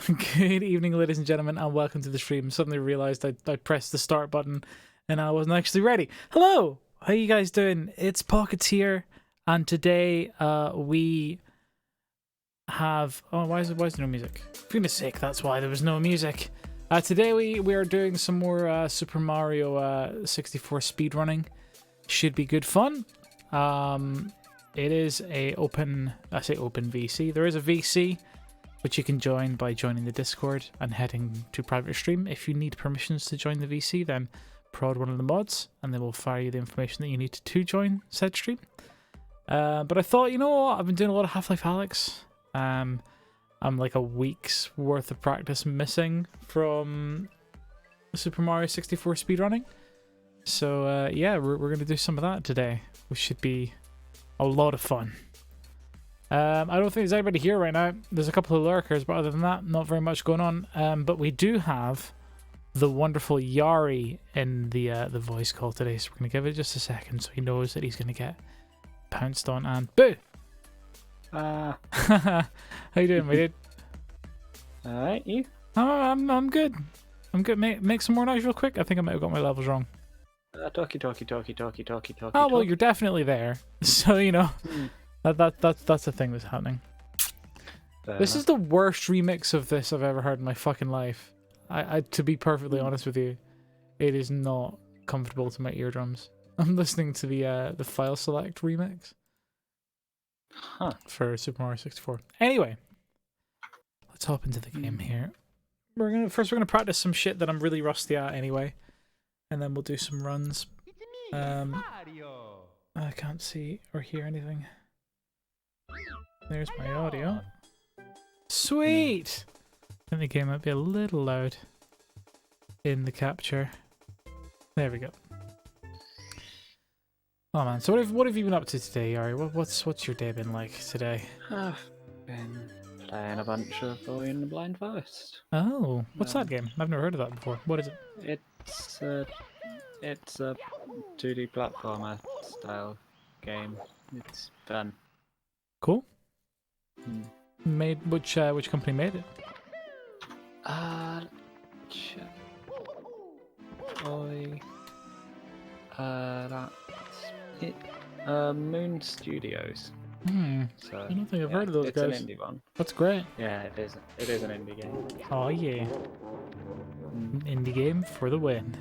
Good evening, ladies and gentlemen, and welcome to the stream. Suddenly realized I pressed the start button and I wasn't actually ready. Hello! How you guys doing? It's Pockets here, and today we have... Oh, why is there no music? For goodness sake, that's why there was no music. Today we are doing some more Super Mario 64 speedrunning. Should be good fun. It is a open... I say open VC. There is a VC, which you can join by joining the Discord and heading to private stream. If you need permissions to join the VC, then prod one of the mods, and they will fire you the information that you need to join said stream. But I thought, you know what? I've been doing a lot of Half-Life Alyx. I'm like a week's worth of practice missing from Super Mario 64 speedrunning. So yeah, we're going to do some of that today, which should be a lot of fun. I don't think there's anybody here right now. There's a couple of lurkers, but other than that, not very much going on. But we do have the wonderful Yari in the voice call today, so we're going to give it just a second so he knows that he's going to get pounced on and boo! How you doing, my dude? Alright, you? I'm good. I'm good. Make some more noise real quick. I think I might have got my levels wrong. Talkie. Oh, well, you're definitely there. So, you know, that's the thing that's happening. This is the worst remix of this I've ever heard in my fucking life. I to be perfectly honest with you, it is not comfortable to my eardrums. I'm listening to the file select remix. Huh. For Super Mario 64. Anyway, let's hop into the game here. We're gonna practice some shit that I'm really rusty at anyway, and then we'll do some runs. I can't see or hear anything. There's my audio. Sweet! I think the game might be a little loud in the capture. There we go. Oh man, so what have you been up to today, Yari? What's your day been like today? I've been playing a bunch of Boy in the Blind Forest. Oh, what's that game? I've never heard of that before. What is it? It's a 2D platformer style game. It's fun. Cool. Made which company made it? That's it. Moon Studios. So, I don't think I've heard of those guys. It's an indie one. That's great. Yeah, it is. It is an indie game. Oh yeah. Indie game for the win.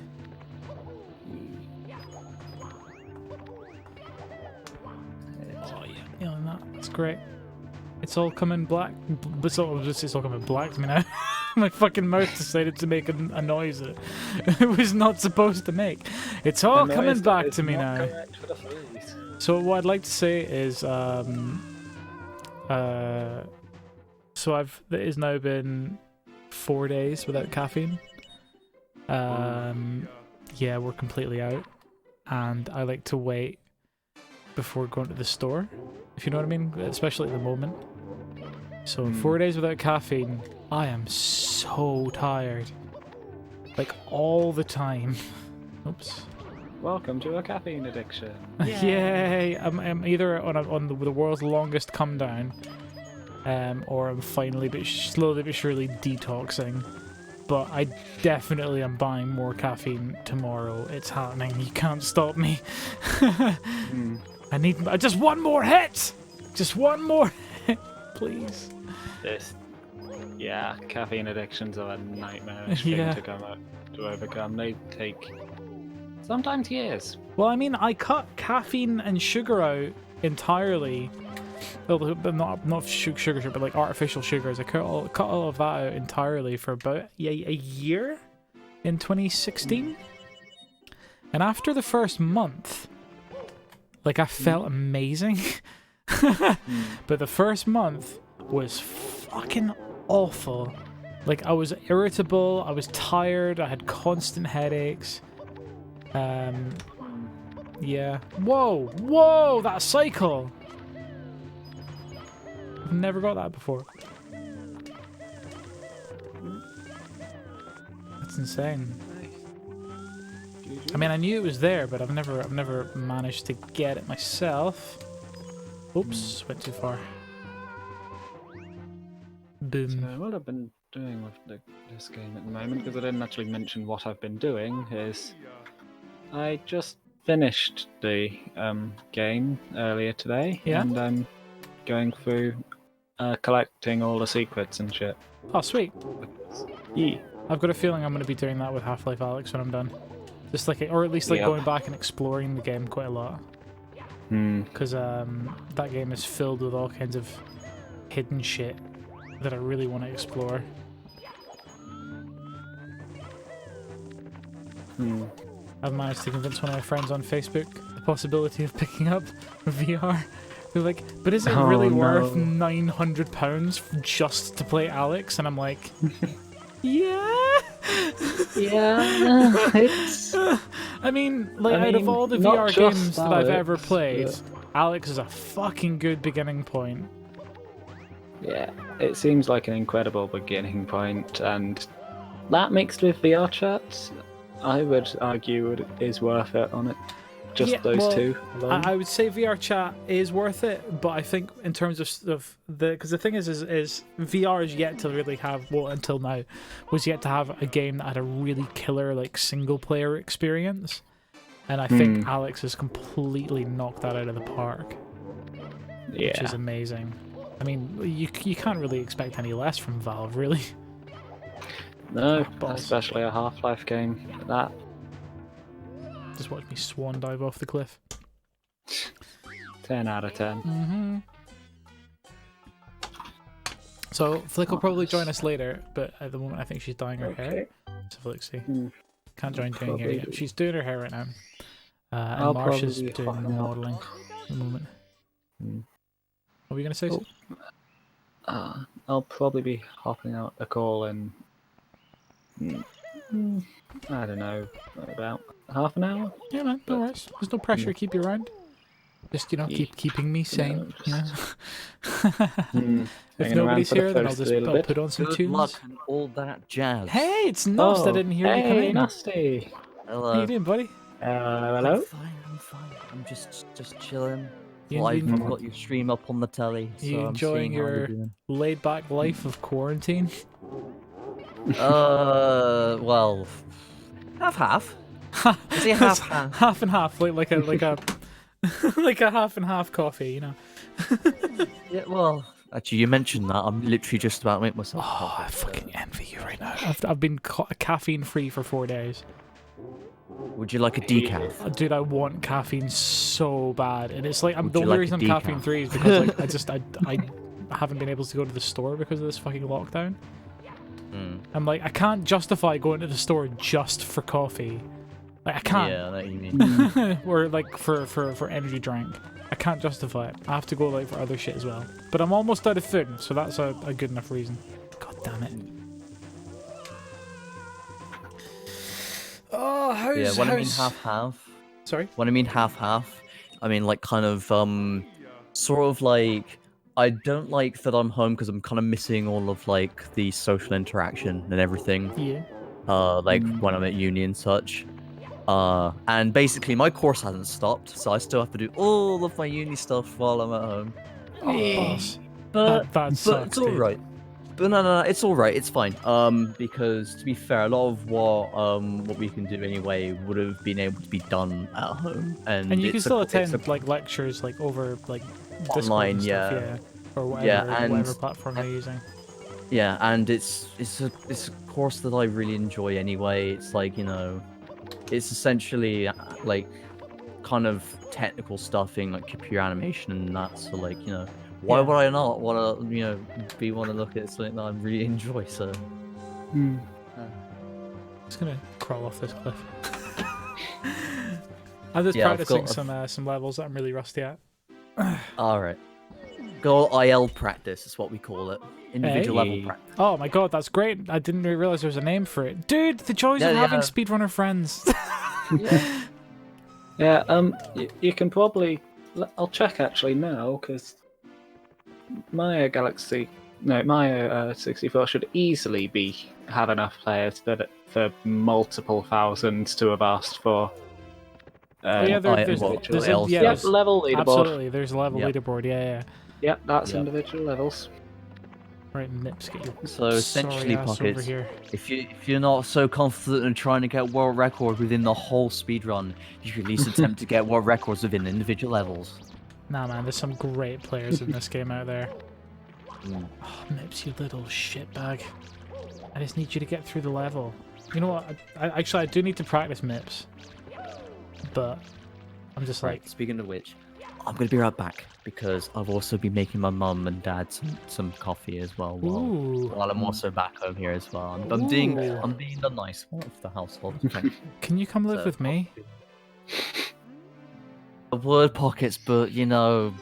Oh yeah. Yeah, that's great. It's all coming black. It's all coming black to me now. My fucking mouth decided to make a noise that it was not supposed to make. It's all coming back to me now. So what I'd like to say is, so it has now been 4 days without caffeine. Yeah, we're completely out, and I like to wait before going to the store, if you know what I mean, especially at the moment. So 4 days without caffeine, I am so tired, like all the time. Oops. Welcome to a caffeine addiction. Yay! I'm either on the world's longest come down, or I'm finally slowly but surely detoxing. But I definitely am buying more caffeine tomorrow. It's happening. You can't stop me. I need just one more hit. Just one more hit, please. Caffeine addictions are a nightmarish thing to overcome. They take sometimes years. Well, I mean, I cut caffeine and sugar out entirely. Well, not sugar, but like artificial sugars. I cut all of that out entirely for about a year in 2016. And after the first month, like, I felt amazing. But the first month was fucking awful. Like, I was irritable, I was tired, I had constant headaches. Yeah. Whoa, that cycle! I've never got that before. That's insane. I mean, I knew it was there, but I've never managed to get it myself. Oops, went too far. Boom. So, well, I've been doing with this game at the moment, because I didn't actually mention what I've been doing, is I just finished the game earlier today, Yeah? and I'm going through collecting all the secrets and shit. Oh, sweet. Yeah. I've got a feeling I'm going to be doing that with Half-Life Alyx when I'm done. Just like, or at least like Yep. going back and exploring the game quite a lot. Because that game is filled with all kinds of hidden shit that I really want to explore. I've managed to convince one of my friends on Facebook the possibility of picking up VR. They're like, but is it really worth £900 just to play Alyx? And I'm like, yeah. Yeah, it's. I mean, like, out of all the not VR just games that I've ever Alyx, played, but- Alyx is a fucking good beginning point. Yeah, it seems like an incredible beginning point, and that mixed with VR chat, I would argue it is worth it on it. Just those two alone. I would say VR chat is worth it, but I think in terms of the, because the thing is VR is yet to really have, well, until now, was yet to have a game that had a really killer like single player experience, and I think Alyx has completely knocked that out of the park. Yeah, Which is amazing. I mean, you can't really expect any less from Valve, really. no, balls. especially a Half-Life game. That. Just watch me swan dive off the cliff. 10 out of 10. So Flick will probably join us later, but at the moment I think she's dyeing her hair. So Flick, see, can't join doing hair yet. She's doing her hair right now. And Marsh is doing the modelling at the moment. What were you gonna say? I'll probably be hopping out a call in. I don't know, about half an hour. Yeah, man, no worries. There's no pressure to keep you around. Just, you know, keeping me sane. No, If nobody's here, then I'll put on some Good tunes. luck and all that jazz. Hey, it's Nost. I didn't hear you come Hey, in. Nasty. Hello. How you doing, buddy? Hello. I'm fine. I'm just chilling. You- Live. you- I've got your stream up on the telly. So You I'm enjoying seeing how you're your doing. laid-back life of quarantine? Well, half. I say half. Half and half, like a like a half and half coffee, you know. Yeah, well, actually, you mentioned that. I'm literally just about to make myself. Oh, I fucking envy you right now. I've been caffeine-free for 4 days. Would you like a decaf? Dude, I want caffeine so bad, and it's like the Would you only like a reason I'm decaf? caffeine-free is because like I haven't been able to go to the store because of this fucking lockdown. I'm like, I can't justify going to the store just for coffee. Like, I can't. Yeah, I know what you mean. Or like for energy drink. I can't justify it. I have to go like for other shit as well. But I'm almost out of food, so that's a good enough reason. God damn it. Oh, how's... Yeah, when I mean half. Sorry? When I mean half, I mean like kind of sort of like I don't like that I'm home because I'm kind of missing all of like the social interaction and everything. Yeah. Like when I'm at uni and such. And basically my course hasn't stopped, so I still have to do all of my uni stuff while I'm at home. Oh, boss. But That sucks, it's all dude. right. But no, it's all right. It's fine. Because to be fair, a lot of what we can do anyway would have been able to be done at home, and And you can it's still it's attend like lectures like over like Discord Online, and stuff, yeah. Or whatever, Yeah, and- whatever platform you're using. Yeah, and it's a course that I really enjoy anyway. It's like, you know, it's essentially like kind of technical stuffing, like computer animation and that. So like, you know, why Yeah. would I not want to, you know, want to look at something that I really enjoy? So Just gonna crawl off this cliff. I'm just Yeah, I've practicing got- some levels that I'm really rusty at. all right, go IL practice is what we call it. Individual level Hey. practice. Oh my god, that's great! I didn't realize there was a name for it, dude. The joys of Yeah, having yeah. speedrunner friends. Yeah, you can probably. I'll check actually now, because my Galaxy. No, my 64 should easily have enough players for multiple thousands to have asked for. Oh yeah, there's individual a, else. yeah, Yep, there's, level leaderboard. absolutely. There's a level Yep. leaderboard. Yeah, yeah. Yep, that's Yep. individual levels. Right, Mips, get your So essentially, sorry ass over Pockets, here. if you're not so confident in trying to get world record within the whole speedrun, you should at least attempt to get world records within individual levels. Nah, man, there's some great players in this game out there. Mm. Oh, Mips, you little shitbag. I just need you to get through the level. You know what? Actually, I do need to practice Mips. But I'm just like... Right, speaking of which, I'm going to be right back because I've also been making my mum and dad some coffee as well Ooh. while I'm also back home here as well. I'm being Ooh. the nice one of the household. Can you come live So, with me? I would, Pockets, but you know,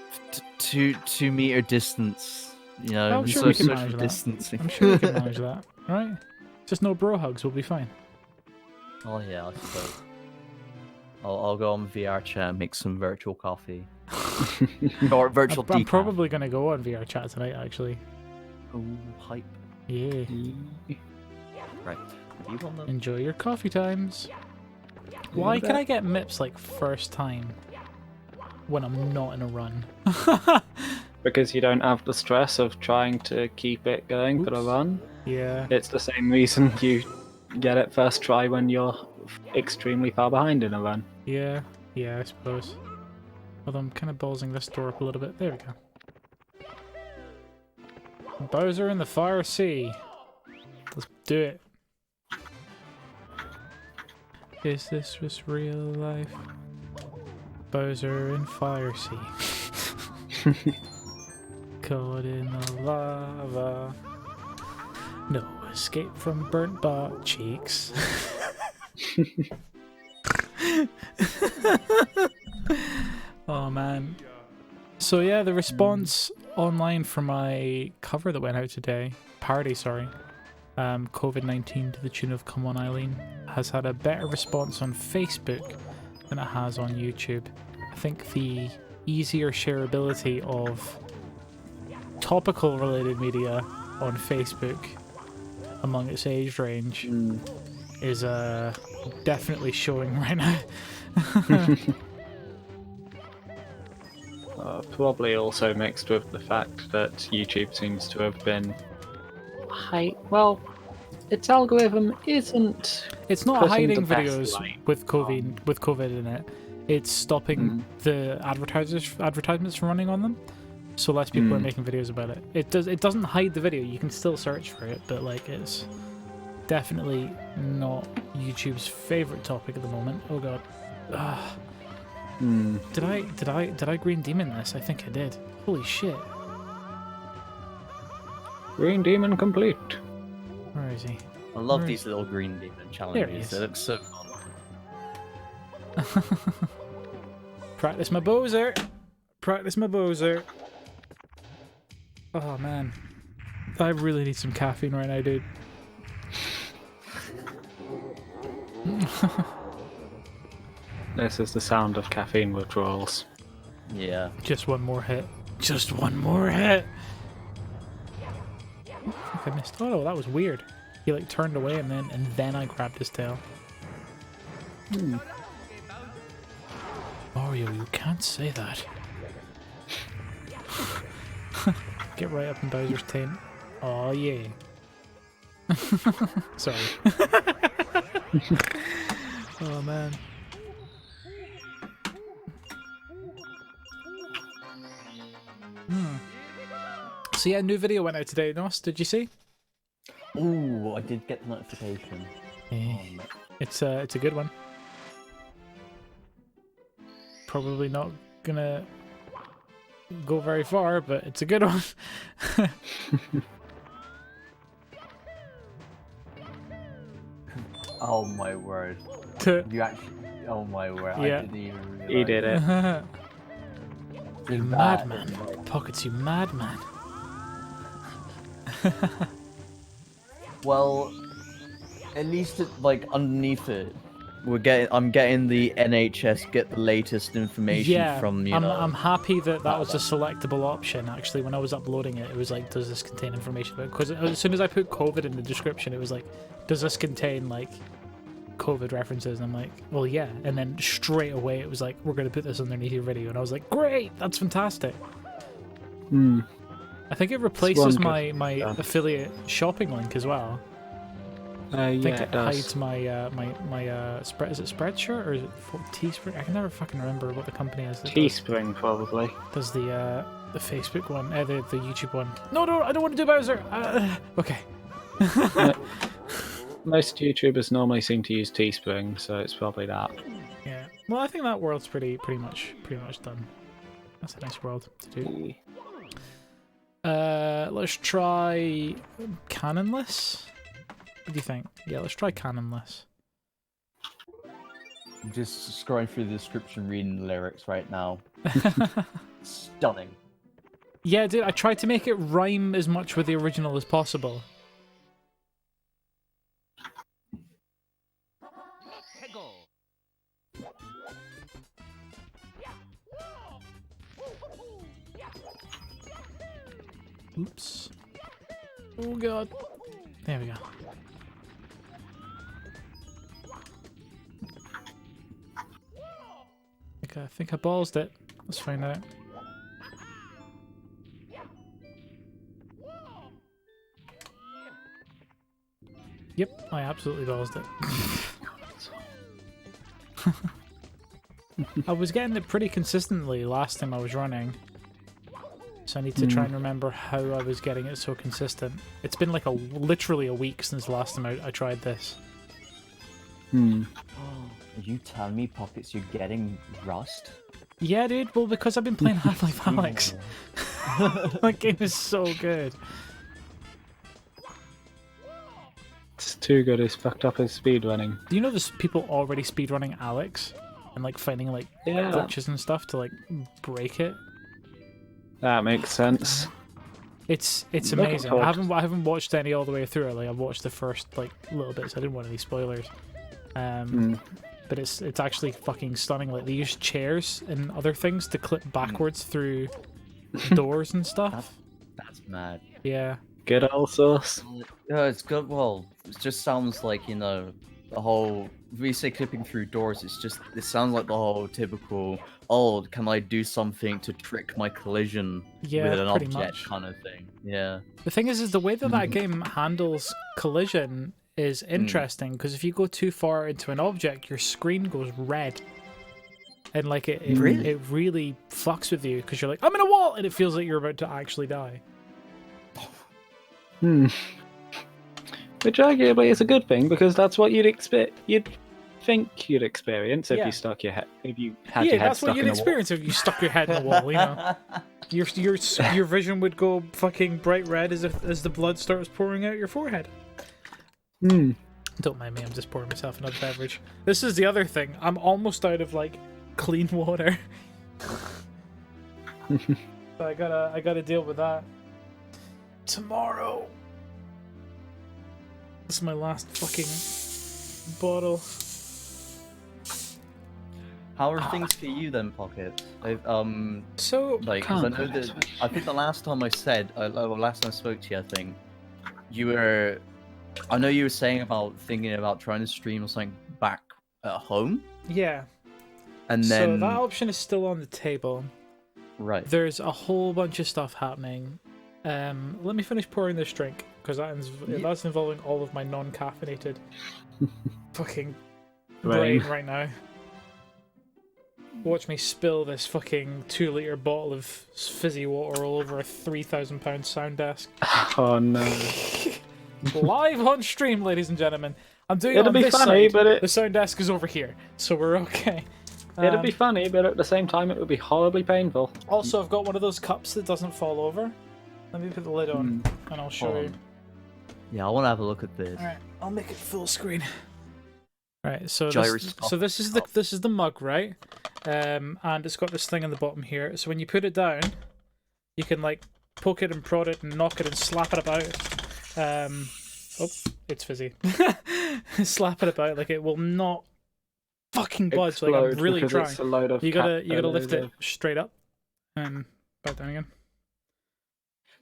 2 meter distance. You know, I'm sure we can social manage that. distancing. I'm sure we can manage that. Alright? Just no bro hugs, we'll be fine. Oh yeah, I suppose. I'll go on VR chat and make some virtual coffee. Or virtual I'm decaf. probably going to go on VR chat tonight, actually. Ooh, hype. Yeah. Right. You want them? Enjoy your coffee times. Why can I get Mips like first time when I'm not in a run? Because you don't have the stress of trying to keep it going for the Oops. run. Yeah. It's the same reason you get it first try when you're extremely far behind in a run. Yeah. Yeah, I suppose. Although I'm kind of ballsing this door up a little bit. There we go. Bowser in the Fire Sea. Let's do it. Is this just real life? Bowser in Fire Sea. Caught in the lava. No escape from burnt butt cheeks. Oh man. So yeah, the response online for my cover that went out today, parody, sorry, COVID-19 to the tune of Come On Eileen, has had a better response on Facebook than it has on YouTube. I think the easier shareability of topical related media on Facebook among its age range is definitely showing right now. Probably also mixed with the fact that YouTube seems to have been well, its algorithm isn't. It's not putting hiding the best videos light with COVID in it. It's stopping the advertisements from running on them, so less people are making videos about it. It doesn't hide the video. You can still search for it, but like it's definitely not YouTube's favorite topic at the moment. Oh god. Did I green demon this? I think I did. Holy shit. Green Demon complete. Where is he? I love Where these little green demon There he challenges. is. They look so fun. Practice my Bowser. Practice my Bowser. Oh man. I really need some caffeine right now, dude. This is the sound of caffeine withdrawals. Yeah. Just one more hit. Just one more hit. I think I missed. Oh, no, that was weird. He like turned away and then I grabbed his tail. Mario, you can't say that. Get right up in Bowser's taint. Oh yeah. Sorry. Oh man. So yeah, new video went out today. Nos, did you see? Ooh, I did get the notification. It's a good one. Probably not gonna go very far, but it's a good one. Oh my word. You actually... Oh my word, Yeah. I didn't even realize. He did it. You madman. Pockets, you madman. Well, at least like underneath it, I'm getting the NHS get the latest information Yeah, from I'm happy that was a selectable option. Actually, when I was uploading it, it was like, does this contain information about? Because as soon as I put COVID in the description, it was like, does this contain like COVID references? And I'm like, well, yeah. And then straight away, it was like, we're going to put this underneath your video, and I was like, great, that's fantastic. I think it replaces one my good- affiliate shopping link as well. I think Yeah, it it does. hides my spread. Is it Spreadshirt or is it Teespring? I can never fucking remember what the company is. That Teespring, probably. does the Facebook one, the YouTube one. No, I don't want to do Bowser. Okay. Most YouTubers normally seem to use Teespring, so it's probably that. Yeah. Well, I think that world's pretty much done. That's a nice world to do. Let's try canonless. What do you think? Yeah, let's try canonless. I'm just scrolling through the description, reading the lyrics right now. Stunning. Yeah, dude, I tried to make it rhyme as much with the original as possible. Oops. Oh god. There we go. I think I ballsed it. Let's find out. Yep, I absolutely ballsed it. I was getting it pretty consistently last time I was running. So I need to try and remember how I was getting it so consistent. It's been like literally a week since the last time I tried this. Are you telling me, Pockets, you're getting Rust? Yeah, dude. Well, because I've been playing Half-Life Alyx. That game is so good. It's too good. It's fucked up as speedrunning. Do you know there's people already speedrunning Alyx and like finding like glitches and stuff to like break it? That makes sense. It's Looking amazing. forward I haven't watched any all the way through. Like I've watched the first like little bits. I didn't want any spoilers. But it's actually fucking stunning. Like they use chairs and other things to clip backwards through doors and stuff. That's mad. Yeah. Good old sauce. Yeah, it's good. Well, it just sounds like, you know, the whole. We say clipping through doors. It sounds like the whole typical. Oh, can I do something to trick my collision with an pretty object much. kind of thing? Yeah. The thing is the way that that game handles collision is interesting because if you go too far into an object, your screen goes red. And like it really fucks with you because you're like, I'm in a wall, and it feels like you're about to actually die. Which arguably is a good thing because that's what you'd expect. You'd think you'd experience if Yeah. you stuck your head. If you had your Yeah, head that's what stuck you'd in a wall. experience if you stuck your head in the wall. You know, your vision would go fucking bright red as the blood starts pouring out your forehead. Don't mind me, I'm just pouring myself another beverage. This is the other thing. I'm almost out of like clean water. So I gotta deal with that tomorrow. This is my last fucking bottle. How are things for you then, Pocket? So Like, 'cause I know that. I think the last time I said, last time I spoke to you, I think you were. I know you were saying about thinking about trying to stream or something back at home, yeah, and so then that option is still on the table. right. There's a whole bunch of stuff happening. Let me finish pouring this drink because that's involving all of my non-caffeinated fucking brain right now. Watch me spill this fucking 2-liter bottle of fizzy water all over a £3,000 sound desk. Oh no! Live on stream, ladies and gentlemen. I'm doing it It'll on be this funny, side. but The sound desk is over here, so we're okay. It'd be funny, but at the same time, it would be horribly painful. Also, I've got one of those cups that doesn't fall over. Let me put the lid on, and I'll show Hold you. on. Yeah, I want to have a look at this. Alright, I'll make it full screen. Right, so this Gyroscopic is the mug, right? And it's got this thing on the bottom here. So when you put it down, you can like poke it and prod it and knock it and slap it about. Oh, it's fizzy. Slap it about like it will not fucking budge. Like I'm really because trying. it's a load of You gotta cat- lift load it straight up and back down again.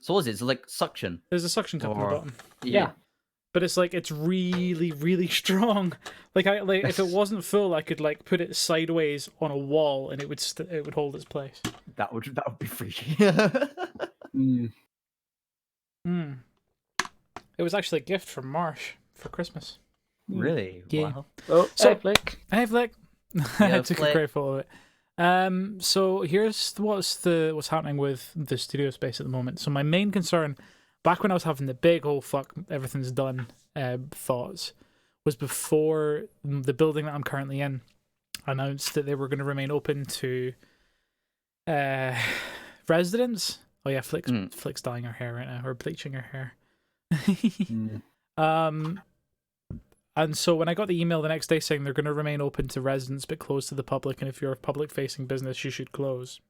So what is it? It's like suction. There's a suction cup on the Or- bottom. Yeah. But it's like it's really, really strong. Like if it wasn't full, I could like put it sideways on a wall and it would hold its place. That would be freaky. Mm. It was actually a gift from Marsh for Christmas. Really? Yeah. Wow. Oh, So- hey, Flick. Hey, Flick. I Yeah, took a Flick. great photo of it. So here's what's happening with the studio space at the moment. So my main concern, back when I was having the big "oh fuck, everything's done" thoughts, was before the building that I'm currently in announced that they were going to remain open to residents. Oh yeah, Flick's dyeing her hair right now, or bleaching her hair. And so when I got the email the next day saying they're going to remain open to residents but closed to the public, and if you're a public-facing business, you should close.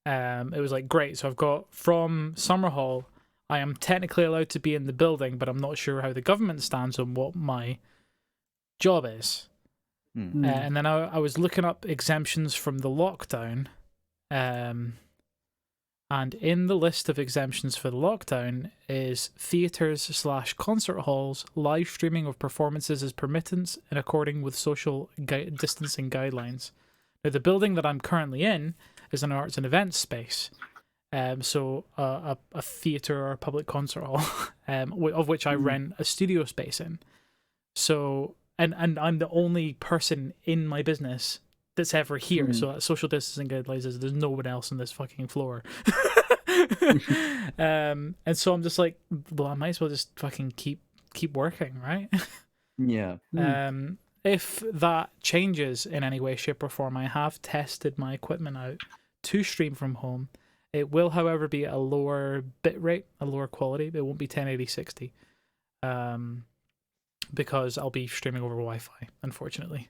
It was like, great. So I've got from Summerhall, I am technically allowed to be in the building, but I'm not sure how the government stands on what my job is. And then I was looking up exemptions from the lockdown. And in the list of exemptions for the lockdown is theatres/concert halls. Live streaming of performances is permitted in according with social distancing guidelines. Now, the building that I'm currently in is an arts and events space. So a theatre or a public concert hall, of which I rent a studio space in. So, and I'm the only person in my business that's ever here. So that social distancing guidelines is there's no one else on this fucking floor. And so I'm just like, well, I might as well just fucking keep working, right? Yeah. If that changes in any way, shape, or form, I have tested my equipment out to stream from home. It will, however, be a lower bit rate, a lower quality. It won't be 1080/60, because I'll be streaming over Wi-Fi, unfortunately.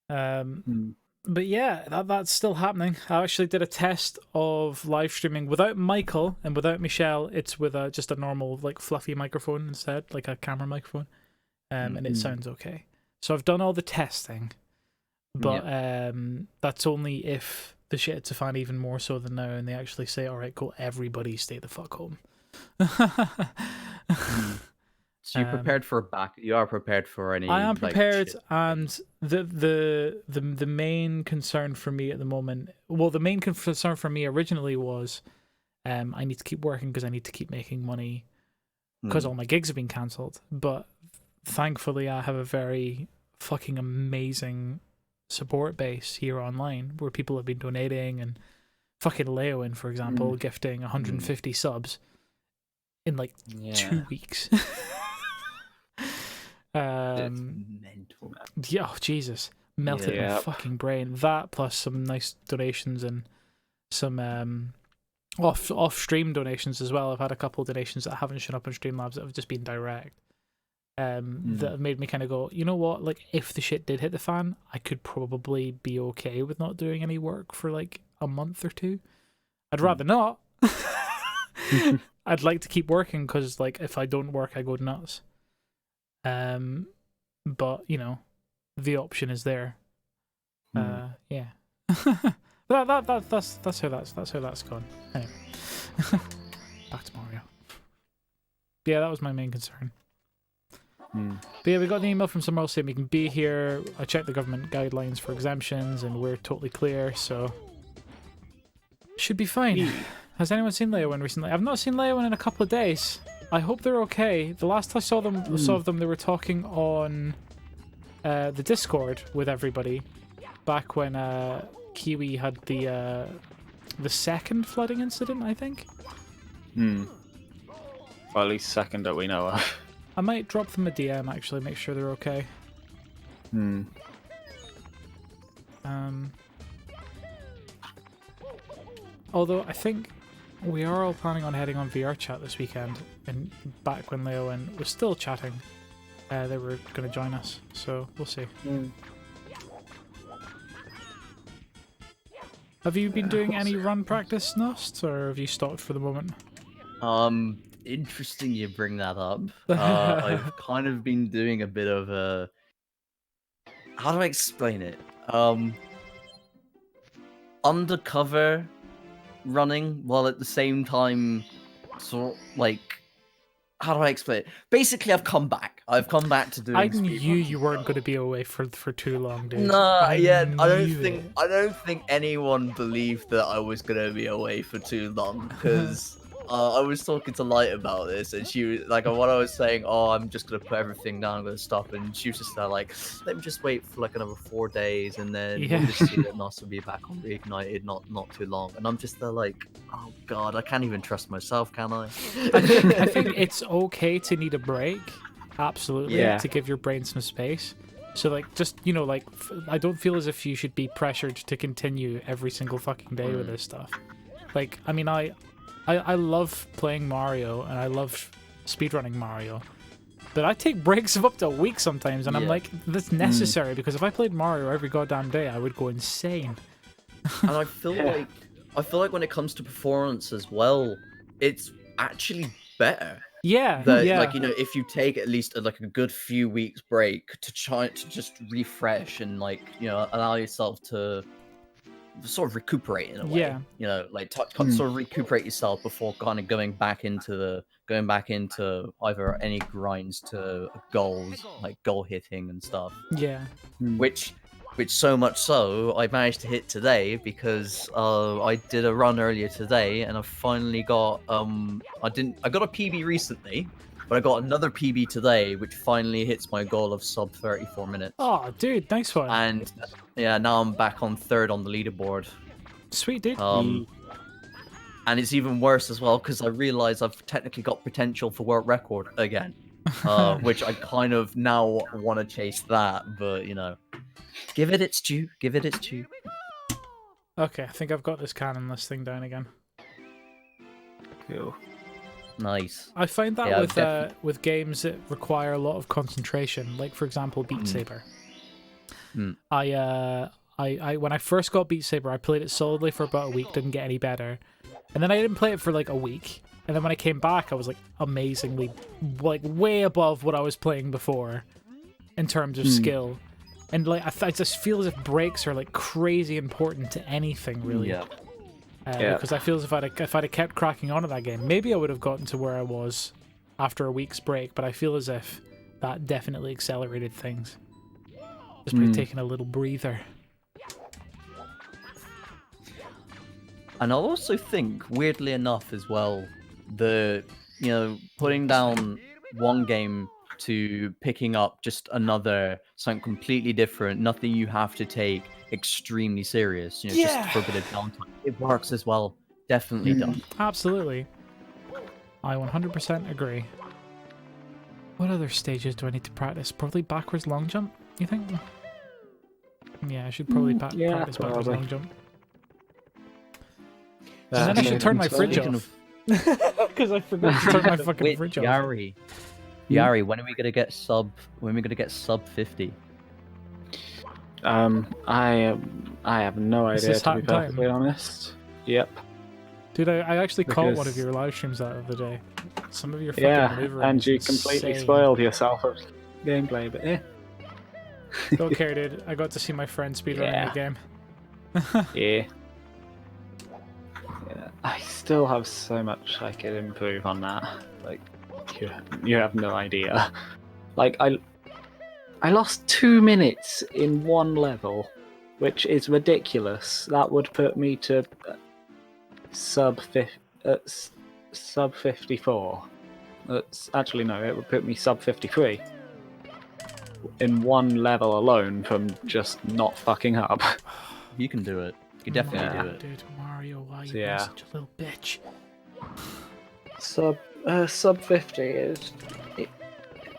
But yeah, that's still happening. I actually did a test of live streaming without Michael and without Michelle. It's with just a normal, like, fluffy microphone instead, like a camera microphone, and it sounds okay. So I've done all the testing, but that's only if the shit hits a fan even more so than now, and they actually say, "All right, cool, everybody stay the fuck home." So you prepared for you are prepared for any. I am prepared, shit. and the main concern for me at the moment, well, the main concern for me originally was, I need to keep working because I need to keep making money because all my gigs have been cancelled. But thankfully, I have a very fucking amazing support base here online where people have been donating, and fucking Leoin, for example, gifting 150 subs in like 2 weeks. It's mental. Yeah, oh, Jesus. Melted my fucking brain. That plus some nice donations and some off-stream donations as well. I've had a couple of donations that haven't shown up on Streamlabs that have just been direct. That have made me kind of go, you know what? Like, if the shit did hit the fan, I could probably be okay with not doing any work for like a month or two. I'd rather not. I'd like to keep working because, like, if I don't work, I go nuts. But you know, the option is there. Yeah. That's how that's gone. Anyway, back to Mario. Yeah, that was my main concern. But yeah, we got an email from somewhere else saying we can be here. I checked the government guidelines for exemptions, and we're totally clear, so should be fine. Has anyone seen Leoin recently? I've not seen Leoin in a couple of days. I hope they're okay. The last I saw them, they were talking on the Discord with everybody back when Kiwi had the second flooding incident, I think. Well, at least second that we know of. I might drop them a DM, actually, make sure they're okay. Although I think we are all planning on heading on VR chat this weekend, and back when Leoin was still chatting, they were going to join us, so we'll see. Have you been doing any run practice, Nost, or have you stopped for the moment? Interesting you bring that up. I've kind of been doing a bit of a... How do I explain it? Undercover running, while at the same time, sort like... How do I explain it? Basically, I've come back. I've come back to doing. I knew you weren't going to be away for too long, dude. Nah, yeah, I knew don't think anyone believed that I was gonna be away for too long, because I was talking to Light about this, and she was like, what I was saying, oh, I'm just gonna put everything down, I'm gonna stop, and she was just there like, let me just wait for like another 4 days, and then Yeah. we'll just see that NOS will be back on Reignited not too long. And I'm just there like, oh god, I can't even trust myself, can I? I think it's okay to need a break, absolutely, Yeah. to give your brain some space. So like, just like, I don't feel as if you should be pressured to continue every single fucking day with this stuff. Like, I mean, I love playing Mario and I love speedrunning Mario, but I take breaks of up to a week sometimes, and I'm Yeah. like, that's necessary because if I played Mario every goddamn day, I would go insane. And I feel like when it comes to performance as well, it's actually better. Yeah, That yeah, like if you take at least like a good few weeks break to try to just refresh and like allow yourself to sort of recuperate in a way. Yeah. Like sort of recuperate yourself before kind of going back into either any grinds to goals, like goal hitting and stuff. yeah. Which so much so I managed to hit today because I did a run earlier today and I finally got I got a PB recently, but I got another PB today which finally hits my goal of sub 34 minutes. Oh, dude, nice one. And yeah, now I'm back on 3rd on the leaderboard. Sweet, dude. And it's even worse as well because I realize I've technically got potential for world record again, which I kind of now want to chase that, but give it its due. Give it its due. Okay, I think I've got this canonless thing down again. Cool. Nice. I find that Yeah, with games that require a lot of concentration, like for example Beat Saber. I when I first got Beat Saber, I played it solidly for about a week, didn't get any better, and then I didn't play it for like a week, and then when I came back, I was like amazingly, like way above what I was playing before, in terms of skill, and like I just feel as if breaks are like crazy important to anything really. Yeah. Because I feel as if I'd have kept cracking on at that game, maybe I would have gotten to where I was after a week's break, but I feel as if that definitely accelerated things. Just by taking a little breather. And I also think, weirdly enough as well, putting down one game to picking up just another, something completely different, nothing you have to take extremely serious, just for a bit of downtime. It works as well. Definitely does. Absolutely. I 100% agree. What other stages do I need to practice? Probably backwards long jump, you think? Yeah, I should probably practice backwards long jump. And then I should turn my fridge off. Because I forgot to turn my fucking fridge off. Yari, when are we gonna get sub 50? I have no Is idea, this to hat be in time? perfectly honest. Yep. Dude, I actually caught one of Because- your live streams that other day. Some of your fucking Yeah, maneuvering and is you completely insane. spoiled yourself of gameplay, but yeah. Don't care, dude. I got to see my friend speedrunning Yeah. the game. Yeah. I still have so much I could improve on that. Like, you have no idea. Like, I lost 2 minutes in one level, which is ridiculous. That would put me to sub 54. Actually, no, it would put me sub 53 in one level alone from just not fucking up. You can do it. You can definitely do it. Dude, Mario, why are you Yeah. being such a little bitch? Sub 50 it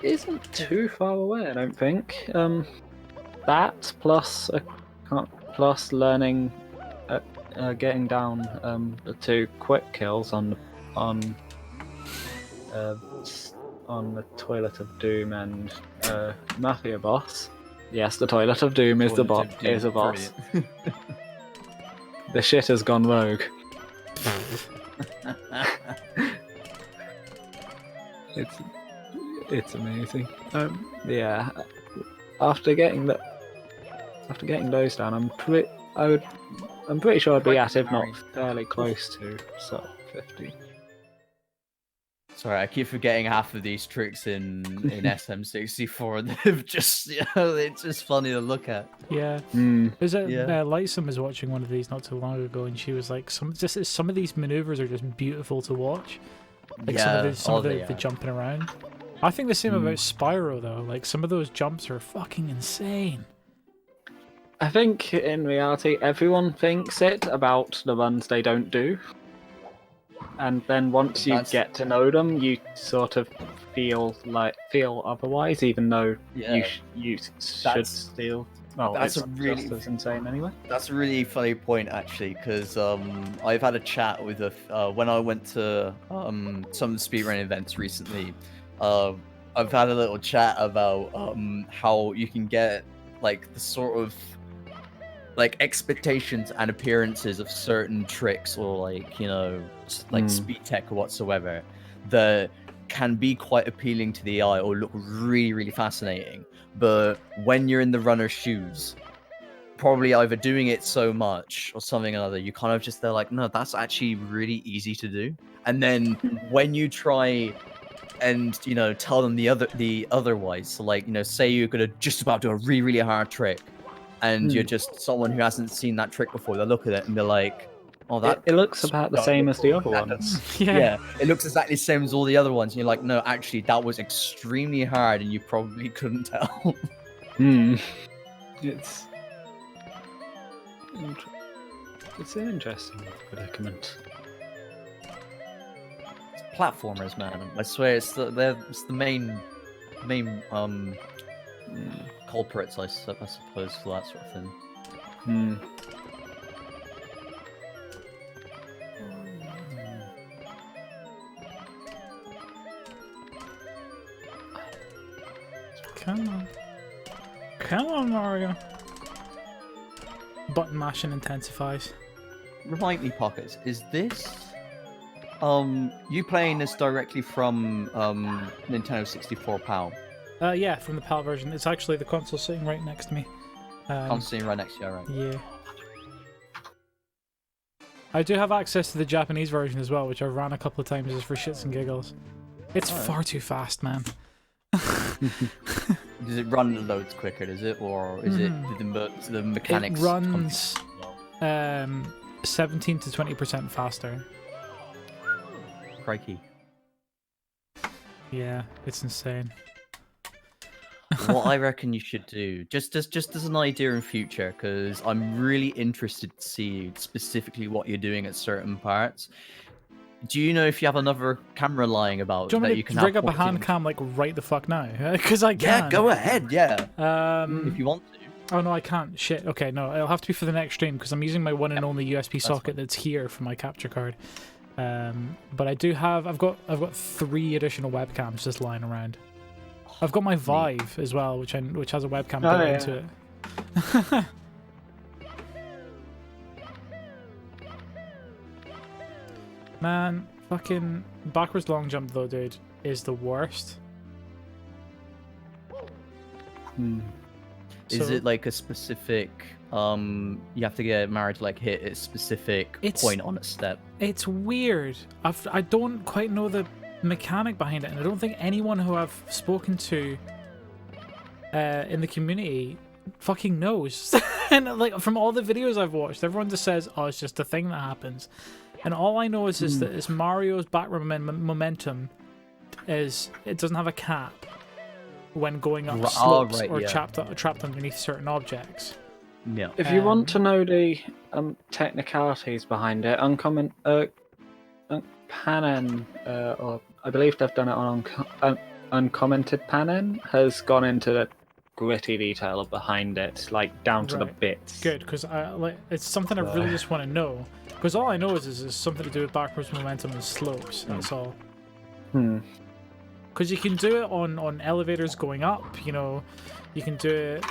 isn't too far away, I don't think. That plus learning, getting down the 2 quick kills on the Toilet of Doom and Mafia boss. Yes, the Toilet of Doom is a boss. Brilliant. The shit has gone rogue. It's amazing. Yeah. After getting those down, I'm pretty sure I'd be at, if not fairly close to, sub 50. Sorry, I keep forgetting half of these tricks in SM64, and they've just, it's just funny to look at. Yeah. Hmm. Is it Yeah. Lightsome was watching one of these not too long ago, and she was like, some of these maneuvers are just beautiful to watch. Like some of the jumping around. I think the same about Spyro though. Like some of those jumps are fucking insane. I think in reality, everyone thinks it about the ones they don't do. And then once you get to know them, you sort of feel otherwise, even though you should still. Well, that's it's a really just as insane anyway. That's a really funny point, actually, because I've had a chat with when I went to some of the speedrun events recently. I've had a little chat about how you can get like the sort of like expectations and appearances of certain tricks or like like speed tech or whatsoever that can be quite appealing to the eye or look really, really fascinating. But when you're in the runner's shoes, probably either doing it so much or something or other, you kind of just, they're like, no, that's actually really easy to do. And then when you try and tell them the otherwise, so like say you're gonna just about do a really, really hard trick and you're just someone who hasn't seen that trick before, they look at it and be like, oh, that it looks about the same as the other ones. Yeah, it looks exactly the same as all the other ones, and you're like, no, actually that was extremely hard and you probably couldn't tell. It's an interesting predicament. Platformers, man, I swear it's the main culprits, I suppose, for that sort of thing. Come on, Mario. Button mashing intensifies. Remind me, Pockets, is this you playing this directly from Nintendo 64 PAL? Yeah, from the PAL version. It's actually the console sitting right next to me. I'm sitting right next to you, right? Yeah. I do have access to the Japanese version as well, which I ran a couple of times just for shits and giggles. It's far too fast, man. Does it run loads quicker, does it? Or is it the mechanics? It runs 17 to 20% faster. Crikey. Yeah, it's insane. What I reckon you should do, just as an idea in future, because I'm really interested to see specifically what you're doing at certain parts. Do you know if you have another camera lying about Do you want that me you to can rig have up a hand cam like right the fuck now? Because I can. Yeah, go ahead. Yeah. If you want to. Oh no, I can't. Shit. Okay, no, it'll have to be for the next stream because I'm using my one and only USB socket that's here for my capture card. But I do have. I've got 3 additional webcams just lying around. I've got my Vive as well, which has a webcam built into it. Man, fucking backwards long jump though, dude, is the worst. Is it like a specific you have to get married to like hit a specific point on a step? It's weird. I don't quite know the mechanic behind it, and I don't think anyone who I've spoken to in the community fucking knows. And like from all the videos I've watched, everyone just says, oh, it's just a thing that happens. And all I know is that it's Mario's backward momentum is it doesn't have a cap when going up slopes or trapped underneath certain objects. Yeah. If you want to know the technicalities behind it, Panen, or I believe they've done it on Uncommented Panen, has gone into the gritty detail behind it, like down to the bits. Good, because it's something I really just want to know. Because all I know is something to do with backwards momentum and slopes. That's all. Because you can do it on elevators going up. You know, you can do it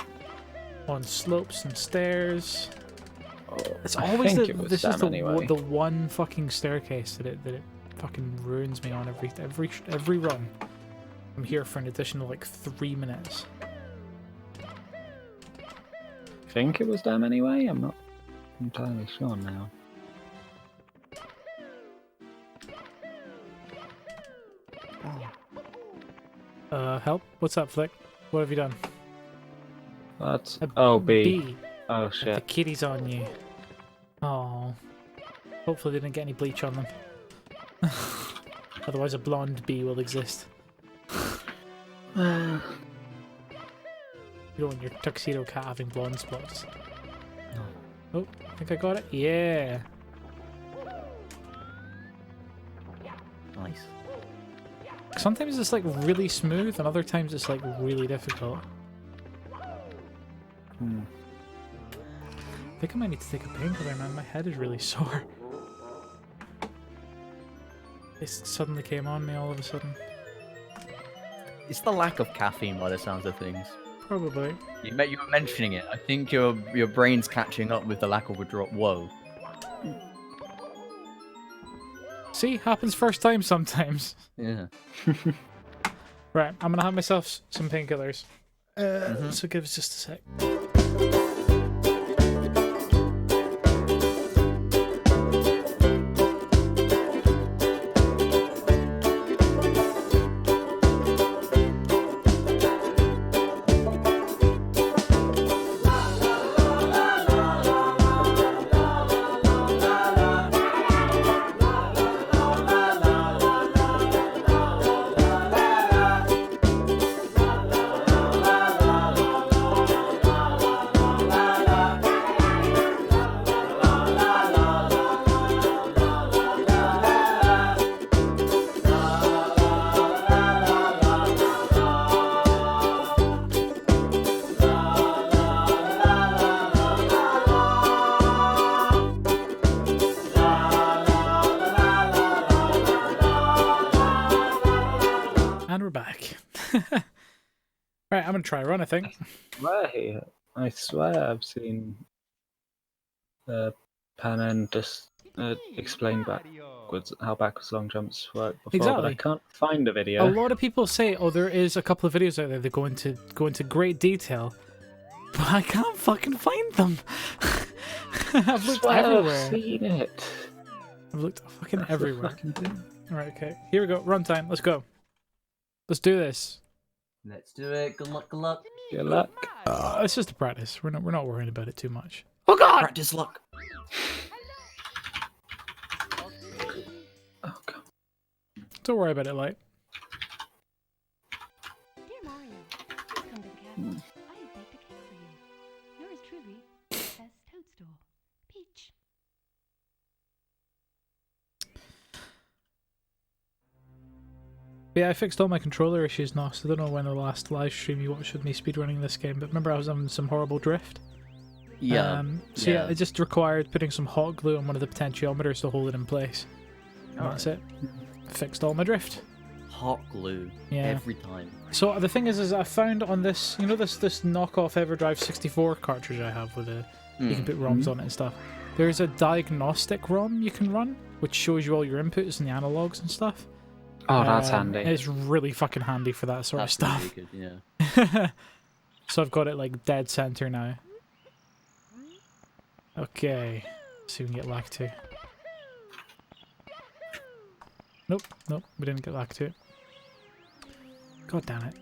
on slopes and stairs. It's always the one fucking staircase that it fucking ruins me on every run. I'm here for an additional like 3 minutes. I think it was them anyway. I'm not entirely sure now. Help? What's up, Flick? What have you done? What? A Oh, B. bee. Oh, The shit. kitty's on you. Oh. Hopefully they didn't get any bleach on them. Otherwise a blonde bee will exist. You don't want your tuxedo cat having blonde spots. Oh, I think I got it. Yeah. Nice. Sometimes it's like really smooth and other times it's like really difficult. Hmm. I think I might need to take a painkiller, man. My head is really sore. It suddenly came on me all of a sudden. It's the lack of caffeine by the sounds of things. Probably. You were mentioning it. I think your brain's catching up with the lack of withdrawal. Whoa. See, happens first time sometimes. Yeah. Right, I'm gonna have myself some painkillers. So give us just a sec. And we're back. Right, I'm gonna try a run, I think. I swear I've seen Panan just explain backwards how backwards long jumps work before, but I Exactly. can't find a A video. lot of people say, oh, there is a couple of videos out there that go into great detail, but I can't fucking find them. I've looked Swear everywhere. I've seen it. I've looked fucking That's the everywhere. fucking thing. Alright, okay. Here we go. Run time. Let's go. Let's do this. Let's do it. Good luck. Good luck. Good luck. It's just a practice. We're not worrying about it too much. Oh god! Practice luck. Oh god. Don't worry about it, like. Dear Mario, please come to the castle. I have baked a cake for you. Yours truly, Princess Toadstool. Peach. Yeah, I fixed all my controller issues now, so I don't know when the last live stream you watched with me speedrunning this game, but remember I was having some horrible drift? Yeah. So yeah, it just required putting some hot glue on one of the potentiometers to hold it in place. And that's it. Fixed all my drift. Hot glue. Yeah. Every time. So the thing is I found on this, you know, this knockoff EverDrive 64 cartridge I have with you can put ROMs on it and stuff. There's a diagnostic ROM you can run, which shows you all your inputs and the analogs and stuff. Oh, that's handy. It's really fucking handy for that sort of stuff. Really good, yeah. So I've got it like dead center now. Okay, see if we can get lag 2. Nope, we didn't get lag 2. God damn it.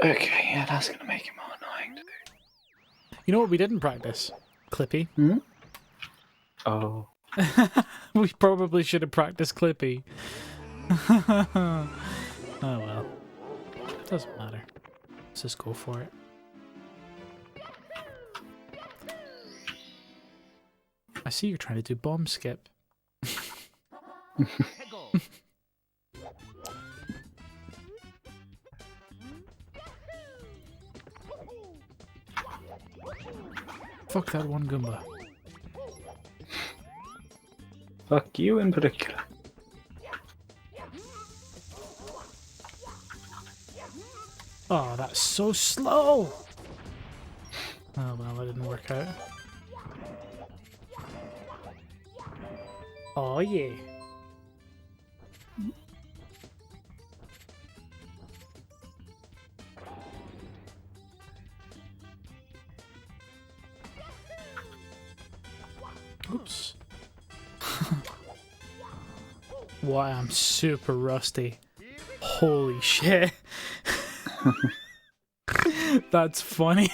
Okay, yeah, that's gonna make it more annoying to do. You know what we didn't practice? Clippy. Oh. We probably should have practiced Clippy. Oh well. Doesn't matter. Let's just go for it. I see you're trying to do bomb skip. Fuck that one Goomba. Fuck you in particular. Oh, that's so slow! Oh well, that didn't work out. Oh yeah. Oops. Wow, I'm super rusty. Holy shit. That's funny.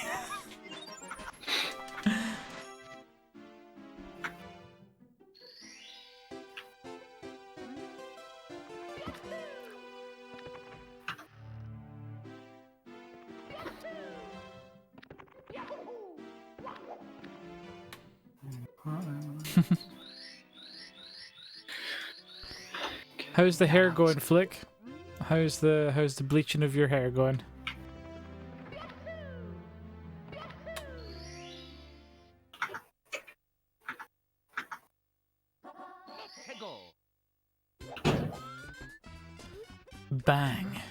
How's the hair going, Flick? How's the bleaching of your hair going? Bang.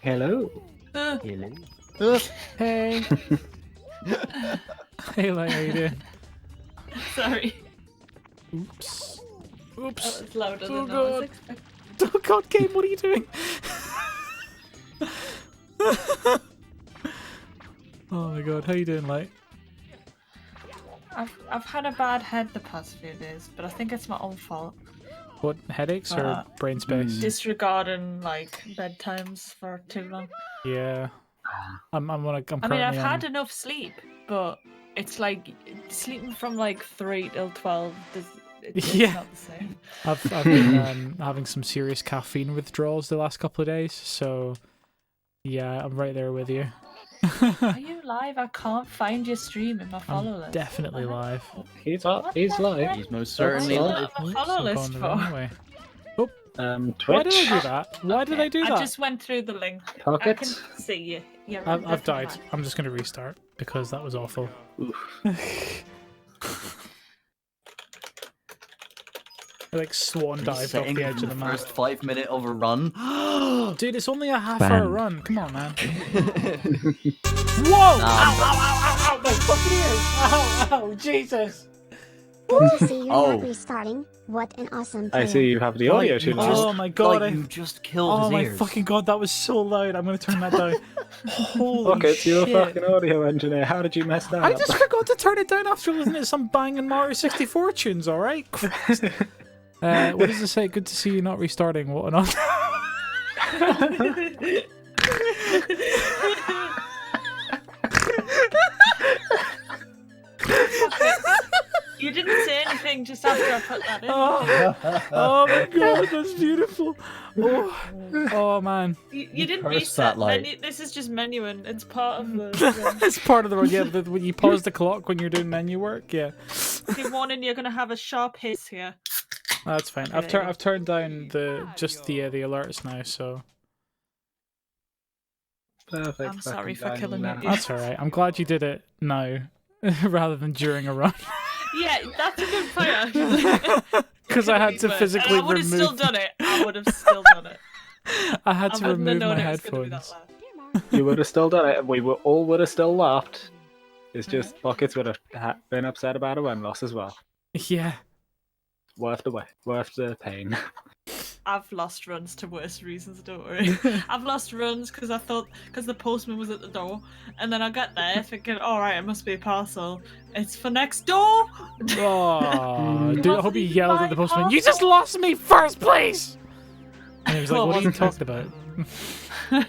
Hello. Hello. Hey. Hey, like, how you doing? Sorry. Oops. That Oops. was louder Oh, than I was God. expecting. Oh god, Game, what are you doing? Oh my god, how you doing, like? I've had a bad head the past few days, but I think it's my own fault. What, headaches or brain space? Disregarding like bedtimes for too long. Yeah. I'm I mean, I've currently had on, enough sleep, but it's like sleeping from like 3 till 12. It's Yeah. not the same. I've been having some serious caffeine withdrawals the last couple of days, so yeah, I'm right there with you. Are you live? I can't find your stream in my follow I'm list. definitely live. He's up. What He's the live. heck? He's most Why certainly is live. that on my Oops, follow I've list gone the for? wrong way. Why did I Twitch. do that? Why did I do that? I just went through the link. I Pocket. can see you. You're I've definitely died. live. I'm just gonna restart because that was awful. I like swan dived off Setting the edge of the the map. first 5 minute of a run. Dude, it's only a half Bam. hour run. Come on, man. Whoa! Nah, Ow, my fucking ears! Ow, ow, Jesus! Good to see you're Oh. not restarting. What an awesome I plan. see you have the audio Like, you too Oh loud. just- my god, like, I- you just killed Oh his my ears. fucking god, that was so loud. I'm gonna turn that down. Holy Pockets, you're a shit. fucking audio engineer. How did you mess that I up? just forgot to turn it down after listening to some banging Mario 64 tunes, alright? Christ. What does it say? Good to see you not restarting. What an honor. You didn't say anything just after I put that in. Oh my god, that's beautiful. Oh man. You didn't cursed reset that light. menu. This is just menuing. It's part of the. It's part of the run, yeah. When you pause the clock when you're doing menu work, yeah. Good morning. You're gonna have a sharp hiss here. That's fine. Okay, there you I've turned down the alerts now, so Perfect. I'm sorry fucking for killing timing, you. man. that's alright. I'm glad you did it now rather than during a run. Yeah, that's a good point. Actually. Because I had to But physically I would have still remove done it. I would have still done it. I had I to wouldn't have remove known my it was gonna be headphones. that loud. Dear Mark, You would have still done it. We all would have still laughed. It's just Pockets would have been upset about a win loss as well. Yeah. Worth the pain. I've lost runs to worse reasons, don't worry. I've lost runs because I thought, because the postman was at the door, and then I got there thinking, alright, it must be a parcel. It's for next door! Oh, dude, I hope wasn't you even yelled my at the postman. fault. You just lost me first place! And he was like, Well, what are you it wasn't talking about?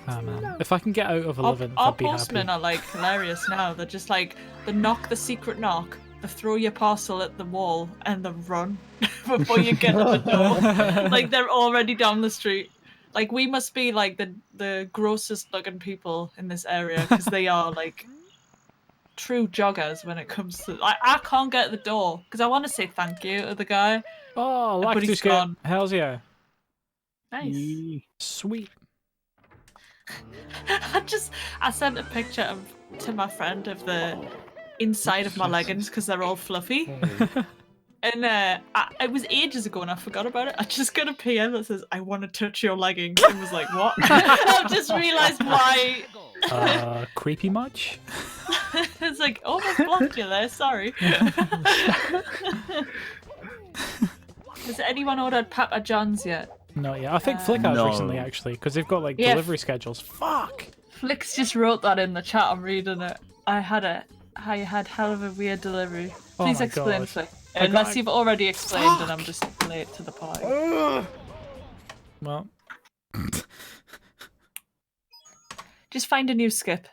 Ah man. If I can get out of 11th, Our I'd be postmen happy. are like hilarious now. They're just like, they knock the secret knock, they throw your parcel at the wall, and they run before you get to the door. Like they're already down the street. Like we must be like the grossest looking people in this area because they are like true joggers when it comes to. I can't get at the door because I want to say thank you to the guy. Oh, But he's Lactus gone. Game. Hells yeah. Nice. Sweet. I sent a picture to my friend of the inside of my leggings because they're all fluffy. And it was ages ago and I forgot about it. I just got a PM that says, I want to touch your leggings. And was like, what? I've just realised why. Creepy much? It's like, almost blocked you there, sorry. Has anyone ordered Papa John's yet? Not yet. I think Flick has No. recently, actually, because they've got, like, Yeah. delivery schedules. Fuck! Flix just wrote that in the chat, I'm reading it. I had a how you had hell of a weird delivery. Oh Please my explain, God. Flick. I Unless got- you've already explained and I'm just late to the party. Well, Just find a new skip.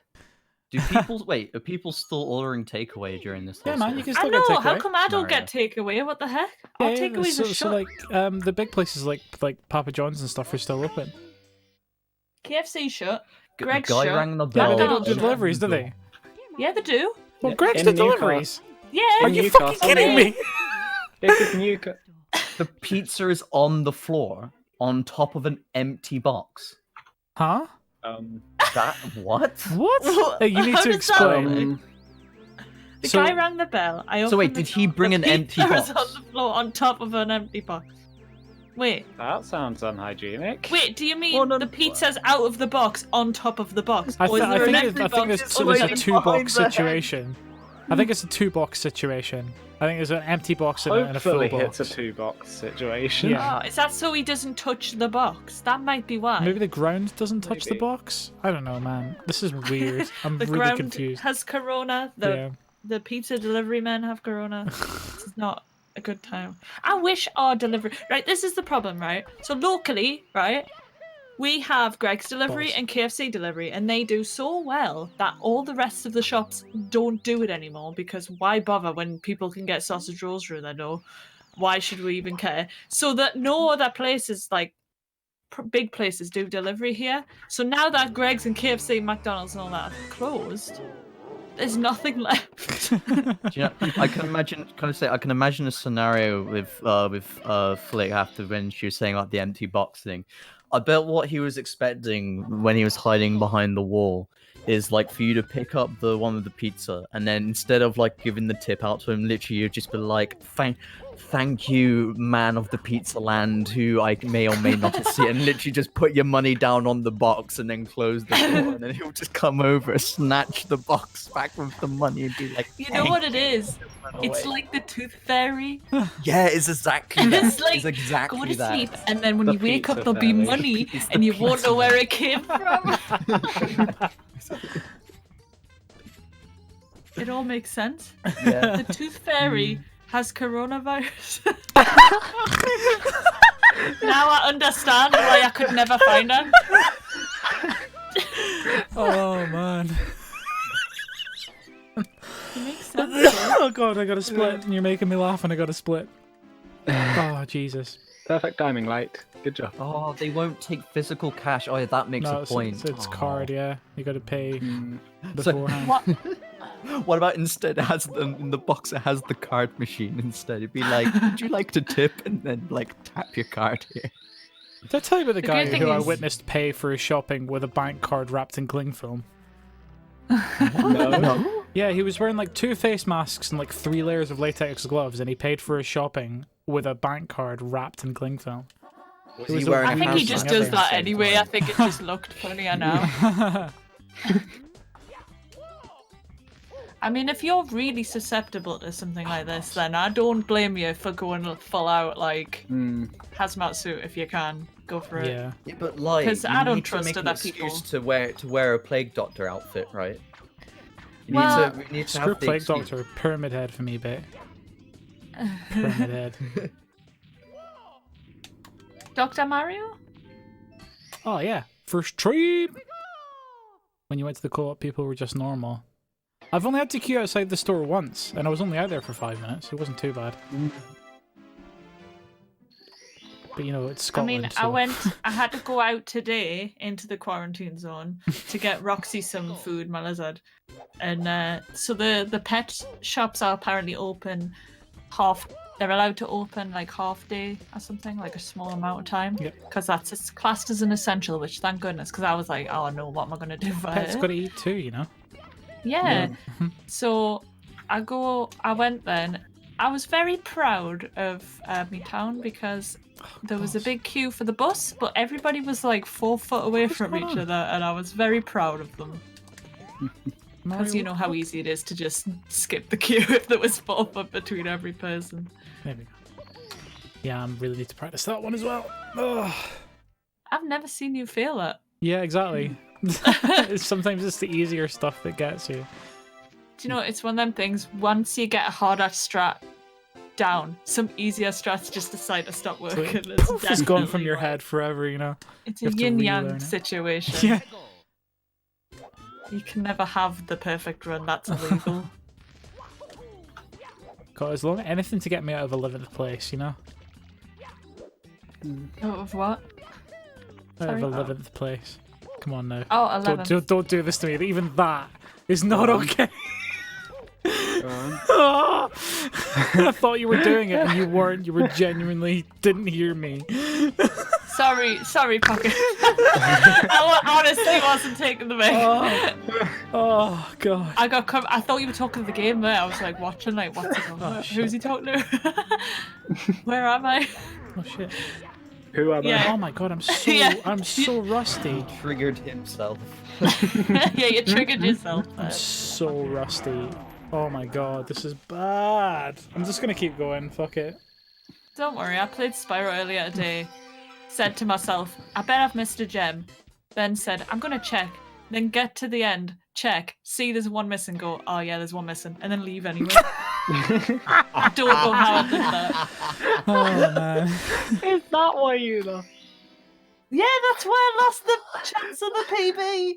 Do people wait? Are people still ordering takeaway during this? yeah, whole man, sort you of- can I still get know. takeaway. How come I don't scenario? get takeaway? What the heck? Yeah, Our yeah, takeaways are so shut. like the big places like Papa John's and stuff are still open. KFC shut. G- Greg's guy shut. rang the Yeah, but bell. they don't do McDonald's deliveries, do they? Yeah, they do. Well, Yeah, Greg's in did Newcastle. deliveries. Yeah. Are In you Newcastle, fucking kidding yeah. me? Because Newcastle. The pizza is on the floor on top of an empty box. Huh? That what? What? Hey, you need How to does that work? explain. The So- guy rang the bell. I So wait, opened the did he door. bring The an empty pizza was box? on the floor on top of an empty box. Wait, That sounds unhygienic. do you mean Well, no, the pizza's out of the box on top of the box? I, Or is I there an think empty I think box there's always a on- behind two-box the head. situation. I think it's a two-box situation. I think there's an empty box and a full Hopefully, box. it's a 2-box situation. Yeah. Oh, is that so he doesn't touch the box? That might be why. Maybe the ground doesn't touch the Maybe. box? I don't know, man. This is weird. I'm The really ground confused. has corona. Yeah. The pizza delivery men have corona. This is not a good time. I wish our delivery. Right, this is the problem, right? So locally, right, we have Greg's delivery Balls. and KFC delivery, and they do so well that all the rest of the shops don't do it anymore because why bother when people can get sausage rolls through their door? Why should we even care? So that no other places like big places do delivery here. So now that Greg's and KFC, McDonald's, and all that are closed, there's nothing left. Do you know, I can imagine. I can imagine a scenario with Flick after when she was saying about the empty box thing. I bet what he was expecting when he was hiding behind the wall is like for you to pick up the one with the pizza, and then instead of like giving the tip out to him, literally you'd just be like, Thank you, man of the pizza land, who I may or may not see, and literally just put your money down on the box and then close the door, and then he'll just come over, snatch the box back with the money, and be like, You know what it is? It's like the tooth fairy. yeah, it's exactly that. It's like, exactly go to that. sleep, and then when The you wake up, pizza there'll be fairy. money, It's the and you won't pizza know where it came from. It all makes sense. Yeah. The tooth fairy has coronavirus. Now I understand why I could never find her. Oh, man. It makes sense. Oh, God, I got a split. And you're making me laugh and I got a split. Oh, Jesus. Perfect timing, Light. Good job. Oh, they won't take physical cash. Oh, yeah, that makes No, a point. it's Oh. card, yeah. You got to pay Mm. beforehand. What? What about instead it has in the box it has the card machine instead? It'd be like, would you like to tip? And then like tap your card here. Did I tell you about the The guy good thing who I is- witnessed pay for his shopping with a bank card wrapped in cling film? No. Yeah, he was wearing like 2 face masks and like 3 layers of latex gloves, and he paid for his shopping with a bank card wrapped in cling film. Was It was he the wearing I a think he house just thing does ever. that anyway. I think it just looked funnier now. I mean, if you're really susceptible to something like this, then I don't blame you for going full out like Mm. hazmat suit if you can. Go for it. Yeah. Yeah, but like, 'Cause you I don't need to trust make an other excuse people. to wear a plague doctor outfit, right? You Well, need to Screw have the Plague excuse. Doctor, Pyramid Head for me, bit. Pyramid Head. Dr. Mario? Oh, yeah. First trip! When you went to the co-op, people were just normal. I've only had to queue outside the store once, and I was only out there for 5 minutes. It wasn't too bad. But, you know, it's I Scotland, mean, so... I had to go out today into the quarantine zone to get Roxy some food, my lizard. And so the pet shops are apparently open they're allowed to open like half day or something, like a small amount of time. Yep. Because it's classed as an essential, which thank goodness, because I was like, oh no, what am I going to do for Pets it? got to eat too, you know? Yeah. So I went then. I was very proud of my town because there was a Bus. big queue for the bus, but everybody was like 4 foot away from going each on? other, and I was very proud of them. Because Mario, you know how easy it is to just skip the queue if there was 4 foot between every person. There we go. Yeah, I really need to practice that one as well. Ugh. I've never seen you fail it. Yeah, exactly. Sometimes it's the easier stuff that gets you. Do you know, it's one of them things, once you get a harder strat down, some easier strats just decide to stop working. It's gone from your definitely head forever, you know? It's You a have to relearn yin-yang it. situation. Yeah. You can never have the perfect run, that's illegal. God, as long anything to get me out of 11th place, you know? Out of what? Out Sorry? of 11th place. Come on now. Oh, 11. Don't do this to me. Even that is not okay. Go on. Oh! I thought you were doing it and you weren't. You were genuinely didn't hear me. Sorry, Pocket. I honestly wasn't taking the bait. Oh god. I thought you were talking to the game there. I was like watching, like, what's he talking about? Who's he talking to? Where am I? Oh shit. Who am Yeah. Oh my god, I'm so Yeah. I'm so rusty. Triggered himself. Yeah, you triggered yourself. I'm so rusty. Oh my god, this is bad. I'm just gonna keep going. Fuck it. Don't worry, I played Spyro earlier today. Said to myself, I bet I've missed a gem. Then said, I'm gonna check. Then get to the end, check, see there's one missing, go, oh yeah, there's one missing, and then leave anyway. I don't know how I did that. Oh man. Is that why you lost? Yeah, that's why I lost the chance of the PB.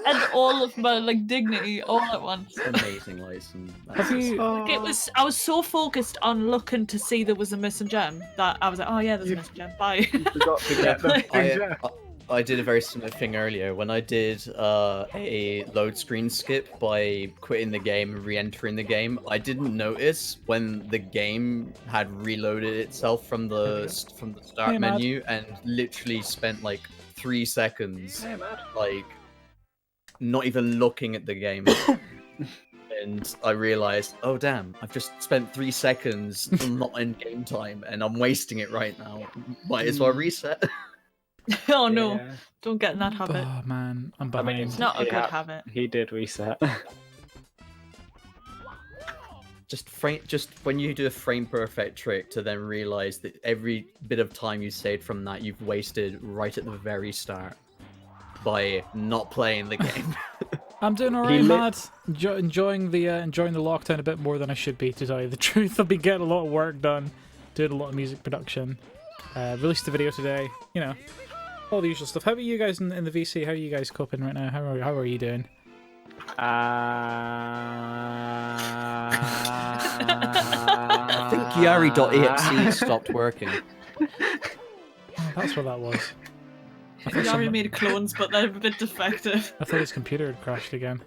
And all of my dignity all at once. Amazing license. Have you? I was so focused on looking to see there was a missing gem that I was like, oh yeah, there's a missing gem. Bye. Forgot to get the I did a very similar thing earlier when I did a load screen skip by quitting the game and re-entering the game. I didn't notice when the game had reloaded itself from the start Hey, Matt. menu and literally spent like 3 seconds Hey, man. like not even looking at the game. And I realized, oh damn, I've just spent 3 seconds not in game time and I'm wasting it right now. Might as well reset. Oh no, Yeah. don't get in that habit. Oh man, I'm I behind. mean, It's not a good yeah, habit. He did reset. Just when you do a frame perfect trick to then realize that every bit of time you saved from that you've wasted right at the very start by not playing the game. I'm doing alright, Mad. Enjoying the lockdown a bit more than I should be, to tell you the truth. I've been getting a lot of work done, doing a lot of music production. Released a video today. You know, all the usual stuff. How about you guys in the VC? How are you guys coping right now? How are you doing? I think Yari.exe stopped working. Oh, that's what that was. I thought, Yari some- made clones, but they're a bit defective. I thought his computer had crashed again.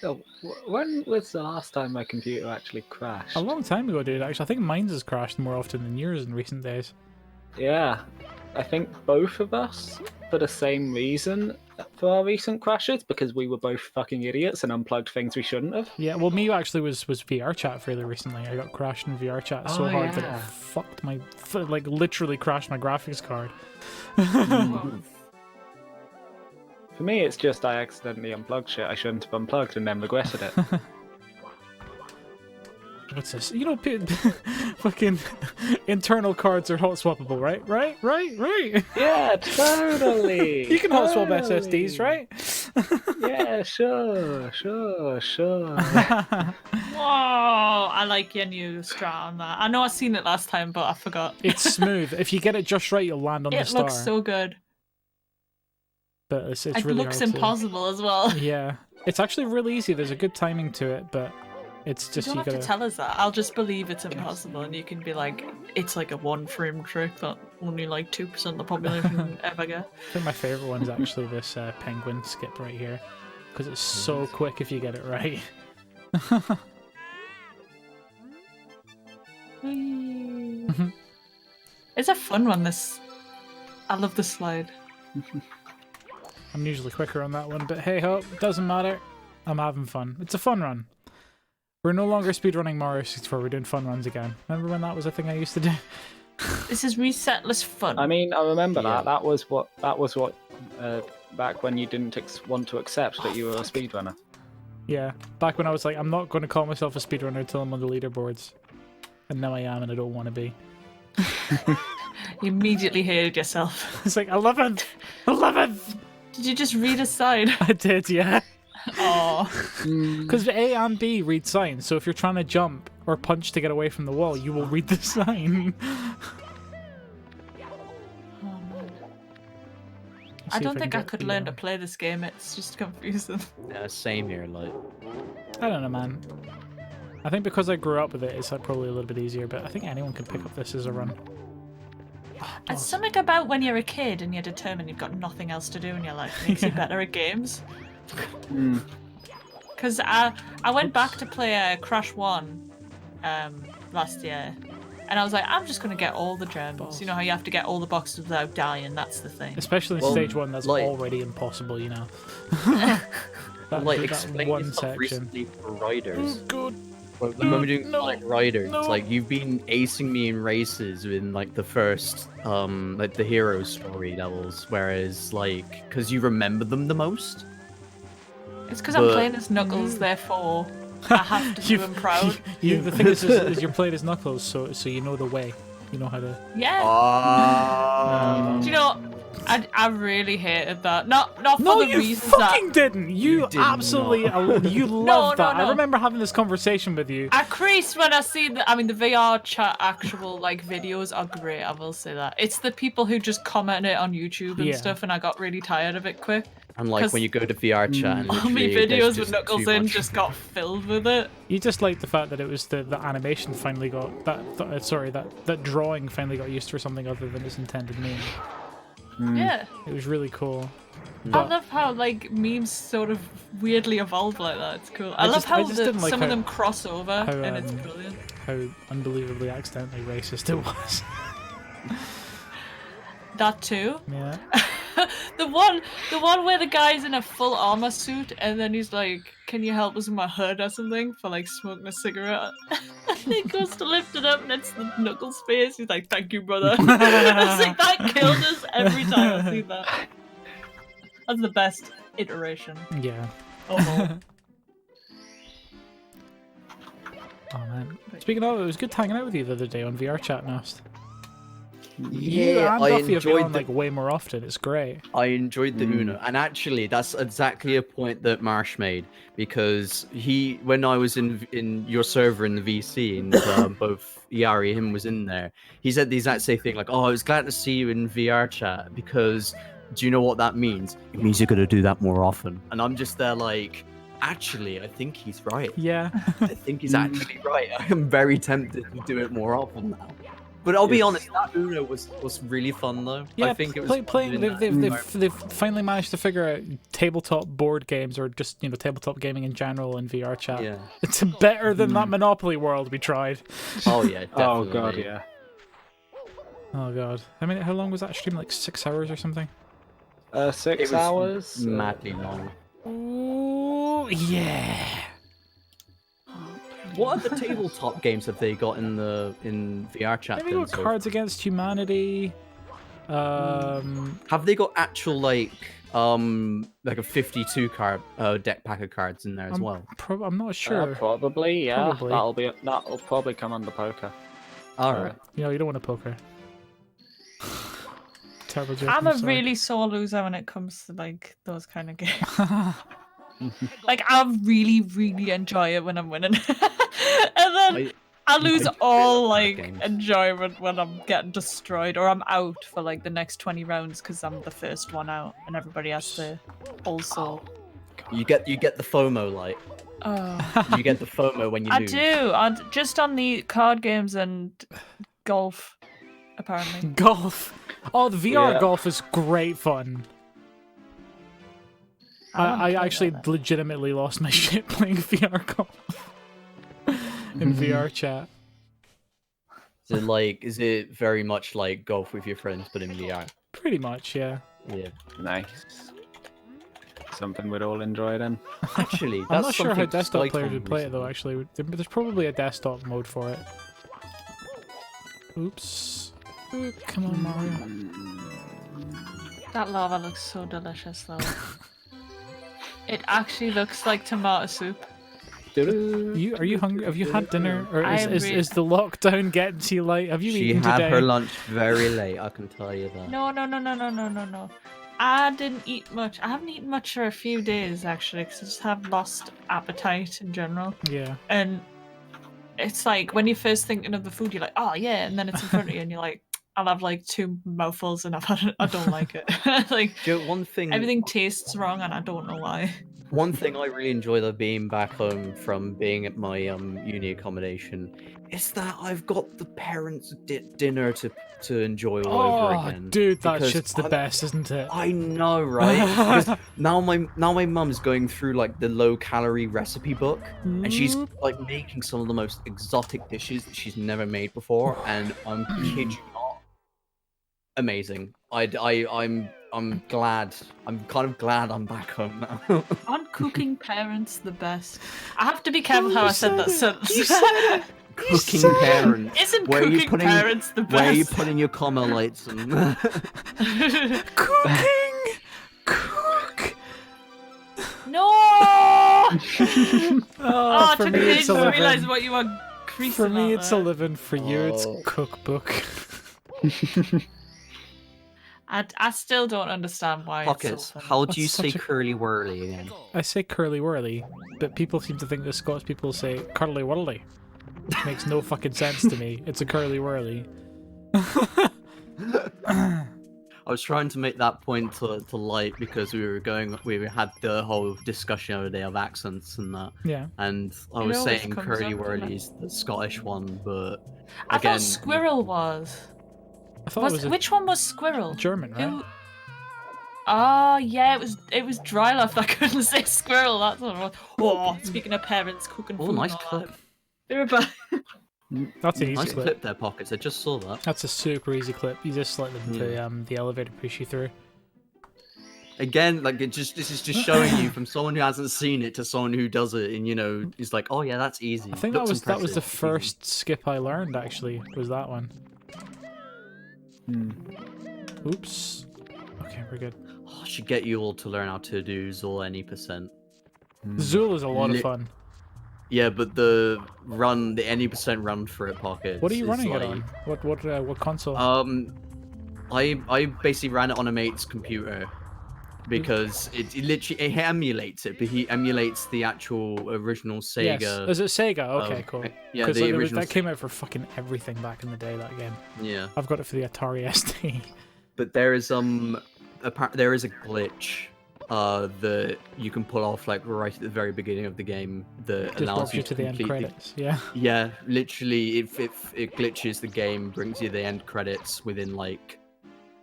So, when was the last time my computer actually crashed? A long time ago, dude. Actually, I think mine's has crashed more often than yours in recent days. Yeah, I think both of us, for the same reason, for our recent crashes, because we were both fucking idiots and unplugged things we shouldn't have. Yeah, well, me actually was VR chat fairly recently. I got crashed in VR chat so Oh, hard that yeah. it fucked my, like, literally crashed my graphics card. For me, it's just I accidentally unplugged shit I shouldn't have unplugged and then regretted it. What's this? You know, fucking internal cards are hot swappable, right? Right? Yeah, totally. You can hot swap totally. SSDs, right? Yeah, sure. Whoa, I like your new strat on that. I know I seen it last time, but I forgot. It's smooth. If you get it just right, you'll land on the It star. looks so good. But it's It really looks hard to- impossible as well. Yeah, it's actually really easy. There's a good timing to it, but it's You just don't you have gotta. to tell us that. I'll just believe it's impossible, and you can be like, it's like a one-frame trick that only like 2% of the population ever get. I think my favorite one is actually this penguin skip right here, because it's so quick if you get it right. It's a fun one. I love the slide. I'm usually quicker on that one, but hey ho, doesn't matter. I'm having fun. It's a fun run. We're no longer speedrunning Mario 64, we're doing fun runs again. Remember when that was a thing I used to do? This is resetless fun. I mean, I remember Yeah. that. That was what. Back when you didn't want to accept that you were a speedrunner. Yeah, back when I was like, I'm not going to call myself a speedrunner until I'm on the leaderboards. And now I am, and I don't want to be. You immediately hated yourself. It's like, 11th! 11th! Did you just read a sign? I did, yeah. Oh. Because A and B read signs, so if you're trying to jump or punch to get away from the wall, you will read the sign. I don't think I could learn to play this game. It's just confusing. Yeah, same here. Like, I don't know, man. I think because I grew up with it, it's like probably a little bit easier, but I think anyone can pick up this as a run. It's something about when you're a kid and you're determined you've got nothing else to do in your life makes you better at games. Because I went back to play Crash 1 last year, and I was like, I'm just going to get all the gems. You know how you have to get all the boxes without dying? That's the thing. Especially in stage 1, that's like- already impossible, you know. like that explain one yourself section. recently for riders. Good. When we're doing No, Sonic Riders, no. like you've been acing me in races in like the first, like the hero story levels, whereas like, because you remember them the most. It's because I'm playing as Knuckles, therefore I have to do him proud. The thing is you're playing as Knuckles, so you know the way. You know how to... Yeah. Do you know, I really hated that. Not for No, the you reasons fucking that... didn't! You did absolutely... You No, loved that. no. I remember having this conversation with you. I crease when I see the VR chat actual like videos are great, I will say that. It's the people who just comment it on YouTube and Yeah. stuff, and I got really tired of it quick. And like when you go to VR chat, and All my literally there's videos with just Knuckles too in much. just got filled with it. You just liked the fact that it was the animation finally got... that drawing finally got used for something other than its intended meaning. Yeah. It was really cool. I But love how like memes sort of weirdly evolve like that. It's cool. I love just how didn't like some how- of them cross over, how, and it's brilliant. how unbelievably accidentally racist it was. That too. Yeah. The one where the guy's in a full armor suit, and then he's like, "Can you help us with my hood or something?" for like smoking a cigarette. And he goes to lift it up, and it's the Knuckles face. He's like, "Thank you, brother." I was like, that killed us every time I see that. That's the best iteration. Yeah. Oh, Oh man. Speaking of, it was good hanging out with you the other day on VR chat, Nast. You Yeah, and I Duffy have been enjoyed on the like way more often. It's great. I enjoyed the Uno, and actually, that's exactly a point that Marsh made because when I was in your server in the VC, and both Yari and him was in there, he said the exact same thing, like, "Oh, I was glad to see you in VR chat because do you know what that means? It means you're gonna do that more often." And I'm just there like, actually, I think he's right. Yeah. I think he's actually right. I am very tempted to do it more often now. But I'll be honest, that Uno was really fun though. Yeah, I think it was playing. fun doing that. They've finally managed to figure out tabletop board games or just tabletop gaming in general in VR chat. Yeah. It's better than that Monopoly World we tried. Oh yeah, definitely. Oh god, yeah. Oh god. I mean, how long was that stream? Like 6 hours or something? 6 It was hours. madly long. Ooh, yeah. What other tabletop games have they got in VR chat? Maybe then got so Cards Against Humanity. Have they got actual like a 52 card deck pack of cards in there as well? I'm not sure. Probably, yeah. Probably. That'll probably come under poker. All right. You don't want to poker. Terrible joke. I'm a sorry. really sore loser when it comes to like those kind of games. Like I really, really enjoy it when I'm winning, and then I lose I all like like games. enjoyment when I'm getting destroyed or I'm out for like the next 20 rounds because I'm the first one out and everybody has to also. You get the FOMO like. Oh. You get the FOMO when you I lose. do. Just on the card games and golf, apparently. Golf. Oh, the VR Yeah. golf is great fun. I actually legitimately lost my shit playing VR golf in VR chat. Is it very much like golf with your friends but in VR? Pretty much, yeah. Yeah. Nice. Something we'd all enjoy then. Actually, that's I'm not sure how something desktop Skycon players would play it though. recently- Actually, there's probably a desktop mode for it. Oops. Ooh, come on, Mario. That lava looks so delicious though. It actually looks like tomato soup. Are you hungry? Have you had dinner, or I is the lockdown getting to you light? Have you She eaten had today? her lunch very late, I can tell you that. No. I didn't eat much. I haven't eaten much for a few days actually, because I just have lost appetite in general. Yeah. And it's like when you're first thinking of the food, you're like, oh yeah, and then it's in front of you, and you're like, I'll have like 2 mouthfuls, and I don't like it. Like Do you know, one thing. everything tastes wrong, and I don't know why. One thing I really enjoy though being back home from being at my uni accommodation is that I've got the parents' dinner to enjoy all over Oh, again. dude, that because shit's the best, isn't it? I know, right? Because now my mum's going through like the low calorie recipe book, and she's like making some of the most exotic dishes that she's never made before, and I'm kid you not, amazing. I'm glad. I'm kind of glad I'm back home now. Aren't cooking parents the best? I have to be careful how I said that sentence. You said it. Cooking parents. Isn't Where are you cooking putting- parents the best? Where are you putting your comma lights and Cooking! Cook! No! Oh, It for took me me it's ages a to realise living. what you were creasing For me out it's there. a living. For you it's Oh. cookbook. I still don't understand why Pockets? it's so funny. How do you That's say such a- curly whirly again? I say curly whirly, but people seem to think that Scots people say curly whirly. Makes no fucking sense to me. It's a curly whirly. I was trying to make that point to light because we had the whole discussion the other day of accents and that, Yeah. and I It was always saying comes curly up, doesn't whirly it? is the Scottish one, but I again, thought squirrel was. I thought it was a Which one was squirrel? German, right? Who? Oh yeah, it was Dryloff that couldn't say squirrel. That's what it was. Oh, speaking of parents cooking food. oh, nice and all clip. that. They were back. That's an easy Nice clip. clip there, Pockets. I just saw that. That's a super easy clip. You just let the elevator push you through. Again, like this is just showing you from someone who hasn't seen it to someone who does it, and is like, oh yeah, that's easy. I think Looks that was the impressive, it's easy." first skip I learned actually, was that one. Oops. Okay, we're good. Oh, I should get you all to learn how to do Zol any %. Zool is a lot of Lit- fun. Yeah, but the any % run for it, Pockets. What are you is running it like- on? What console? I basically ran it on a mate's computer because it literally emulates it, but he emulates the actual original Sega. Yes. Is it Sega? Okay, cool. Yeah, 'Cause, the like, original. that came out for fucking everything back in the day. That game. Yeah, I've got it for the Atari ST. but there is there is a glitch that you can pull off like right at the very beginning of the game that Just allows walks you you to the end completely- credits. Yeah. Yeah, literally, if it glitches the game, brings you the end credits within like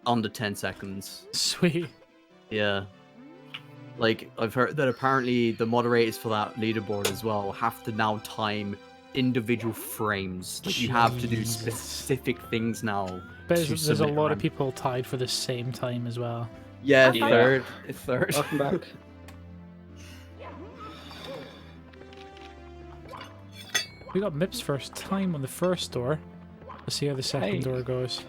under 10 seconds. Sweet. Yeah. Like, I've heard that apparently the moderators for that leaderboard as well have to now time individual frames. Like, you have to do Jesus. specific things now. But to there's a submit lot of rank. people tied for the same time as well. Yeah, Yeah. third. Welcome back. We got Mip's first time on the first door. Let's see how the second Hey. door goes.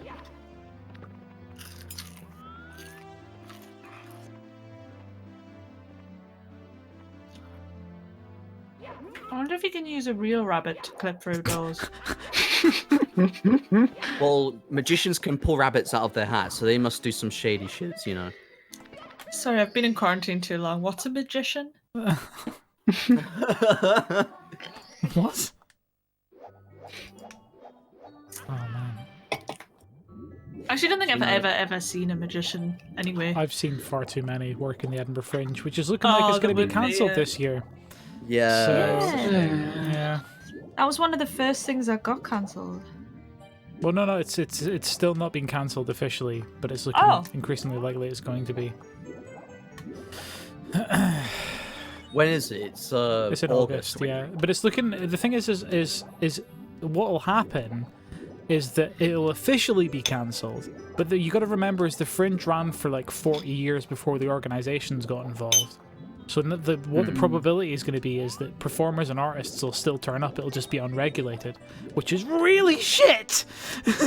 I wonder if you can use a real rabbit to clip through doors. Well, magicians can pull rabbits out of their hats, so they must do some shady shits, you know. Sorry, I've been in quarantine too long. What's a magician? What? Oh man. I actually don't think I've ever seen a magician anyway. I've seen far too many work in the Edinburgh Fringe, which is looking Oh, like it's going to there be would be, cancelled yeah. this year. Yeah. So, Yeah. yeah. That was one of the first things that got cancelled. Well, no, it's still not been cancelled officially, but it's looking Oh. increasingly likely it's going to be. When is it? It's It's in August, yeah. But it's looking. The thing is what will happen is that it'll officially be cancelled. But you got to remember, is the Fringe ran for like 40 years before the organisations got involved. So what the probability is going to be is that performers and artists will still turn up. It'll just be unregulated, which is really shit.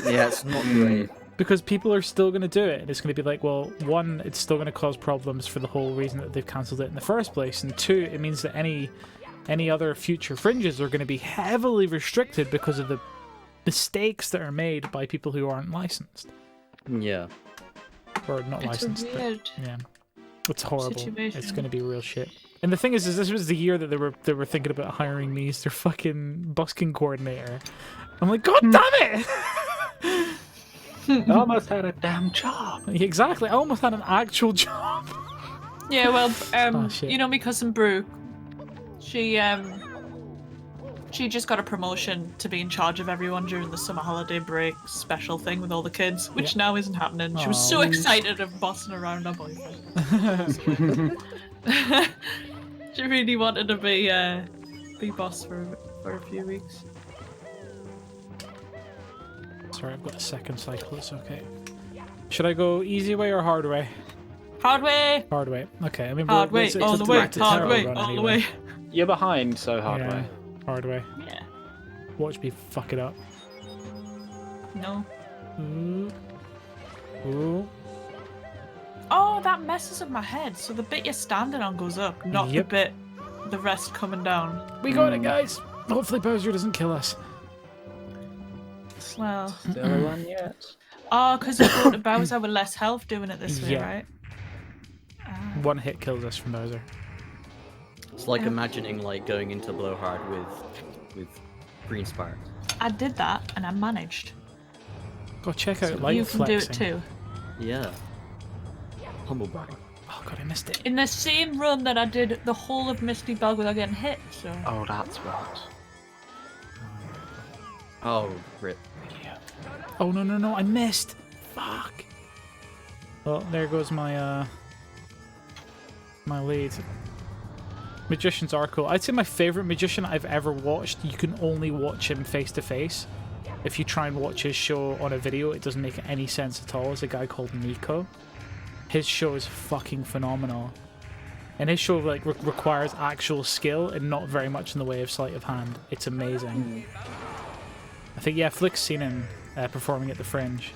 Yeah, it's not great. Because people are still going to do it, and it's going to be like, well, one, it's still going to cause problems for the whole reason that they've cancelled it in the first place, and two, it means that any other future fringes are going to be heavily restricted because of the mistakes that are made by people who aren't licensed. Yeah. Or not It's licensed, but weird. yeah. It's horrible. It's situation. going to be real shit. And the thing is this was the year that they were thinking about hiring me as their fucking busking coordinator. I'm like, God damn it! I almost had a damn job. Exactly. I almost had an actual job. Yeah, well, shit. you know, my cousin Brooke, she just got a promotion to be in charge of everyone during the summer holiday break special thing with all the kids, which now isn't happening. She was so Aw. excited of bossing around her boyfriend. She really wanted to be boss for a few weeks. Sorry, I've got a second cycle. It's okay. Should I go easy way or hard way? Hard way, Hard way. Okay. I mean, hard way, it's all a the way, direct hard arrow way, run all the anyway. way. You're behind, so hard Yeah, way. hard way. Yeah. Watch me fuck it up. No. Ooh. Ooh. Oh, that messes up my head. So the bit you're standing on goes up, not Yep. the bit the rest coming down. We got it, guys. Hopefully Bowser doesn't kill us. Well, Still a run yet. oh, because you're going to Bowser with less health doing it this way, Yeah. right? One hit kills us from Bowser. It's like imagining like going into blowhard with green sparks. I did that and I managed. Go check out light You can flexing. do it too. Yeah. Humble brag. Oh god, I missed it. In the same run that I did the whole of Misty Bug without getting hit, so. Oh, that's what. Oh, rip. Oh no no no! I missed. Fuck. Well, there goes my my lead. Magicians are cool. I'd say my favorite magician I've ever watched. You can only watch him face to face. If you try and watch his show on a video, it doesn't make any sense at all. It's a guy called Nico. His show is fucking phenomenal, and his show like requires actual skill and not very much in the way of sleight of hand. It's amazing. I think Flick's seen him performing at the Fringe,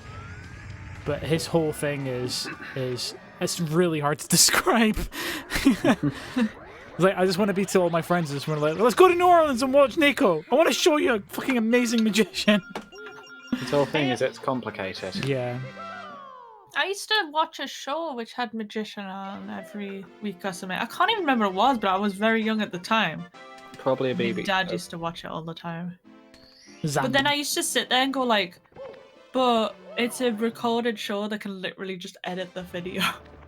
but his whole thing is it's really hard to describe. Like, I just want to be to all my friends and just want to like, let's go to New Orleans and watch Nico. I want to show you a fucking amazing magician. The whole thing is it's complicated. Yeah. I used to watch a show which had magician on every week or something. I can't even remember what it was, but I was very young at the time. Probably a My BB. dad used to watch it all the time. Zam. But then I used to sit there and go like, but it's a recorded show that can literally just edit the video.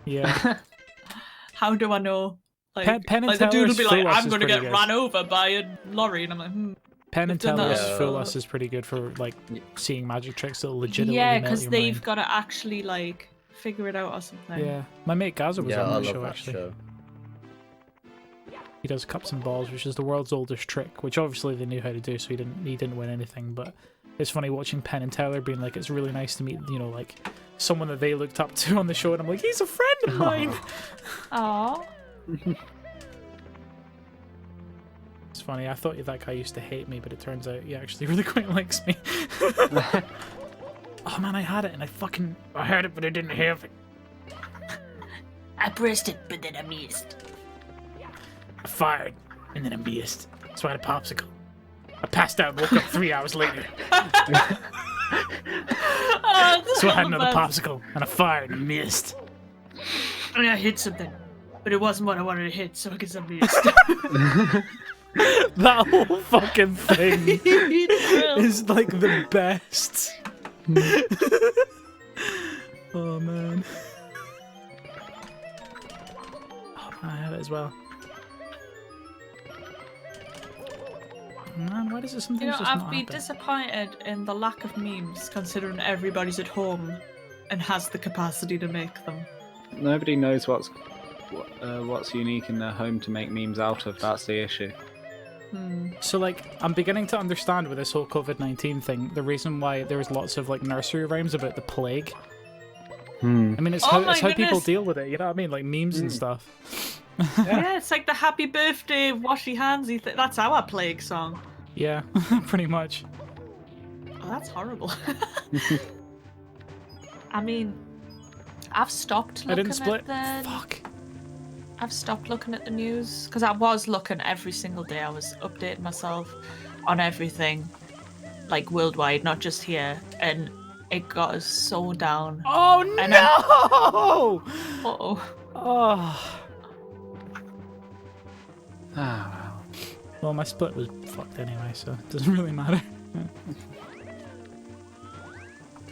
Yeah. How do I know? Like, Penn and like the dude will Teller's be like, Full Us I'm is going to pretty get good. run over by a lorry. And I'm like, Penn and They've done Teller's that. Fool Us is pretty good for like seeing magic tricks that will legitimately yeah, melt because your they've mind. got to actually like figure it out or something. Yeah, my mate Gaza was Yeah, on I that love show that actually. show. He does cups and balls, which is the world's oldest trick, which obviously they knew how to do, so he didn't win anything. But it's funny watching Penn and Teller being like, it's really nice to meet, you know, like someone that they looked up to on the show, and I'm like, he's a friend of mine. Aw. It's funny. I thought that guy used to hate me, but it turns out he actually really quite likes me. Oh man, I had it, and I had it, but I didn't have it. I pressed it, but then I missed. I fired, and then I missed. So I had a popsicle. I passed out and woke up 3 hours later. So I had another popsicle, and I fired and missed. And I hit something, but it wasn't what I wanted to hit, so I guess I missed. That whole fucking thing is like the best. Oh man. Oh man, I have it as well. Man, why does it sometimes You know, just not I'd be happen? disappointed in the lack of memes, considering everybody's at home and has the capacity to make them. Nobody knows what's unique in their home to make memes out of. That's the issue. So like, I'm beginning to understand with this whole COVID-19 thing, the reason why there was lots of like nursery rhymes about the plague. I mean, it's Oh how, my it's how people goodness. deal with it, you know what I mean? Like memes and stuff. Yeah, it's like the happy birthday, washy handsy thing. That's our plague song. Yeah, pretty much. Oh, that's horrible. I mean, I've stopped I looking didn't split. at the... Fuck. I've stopped looking at the news because I was looking every single day. I was updating myself on everything, like worldwide, not just here. And it got us so down. Oh And no! Uh-oh. Oh. Ah, Well, my split was fucked anyway, so it doesn't really matter.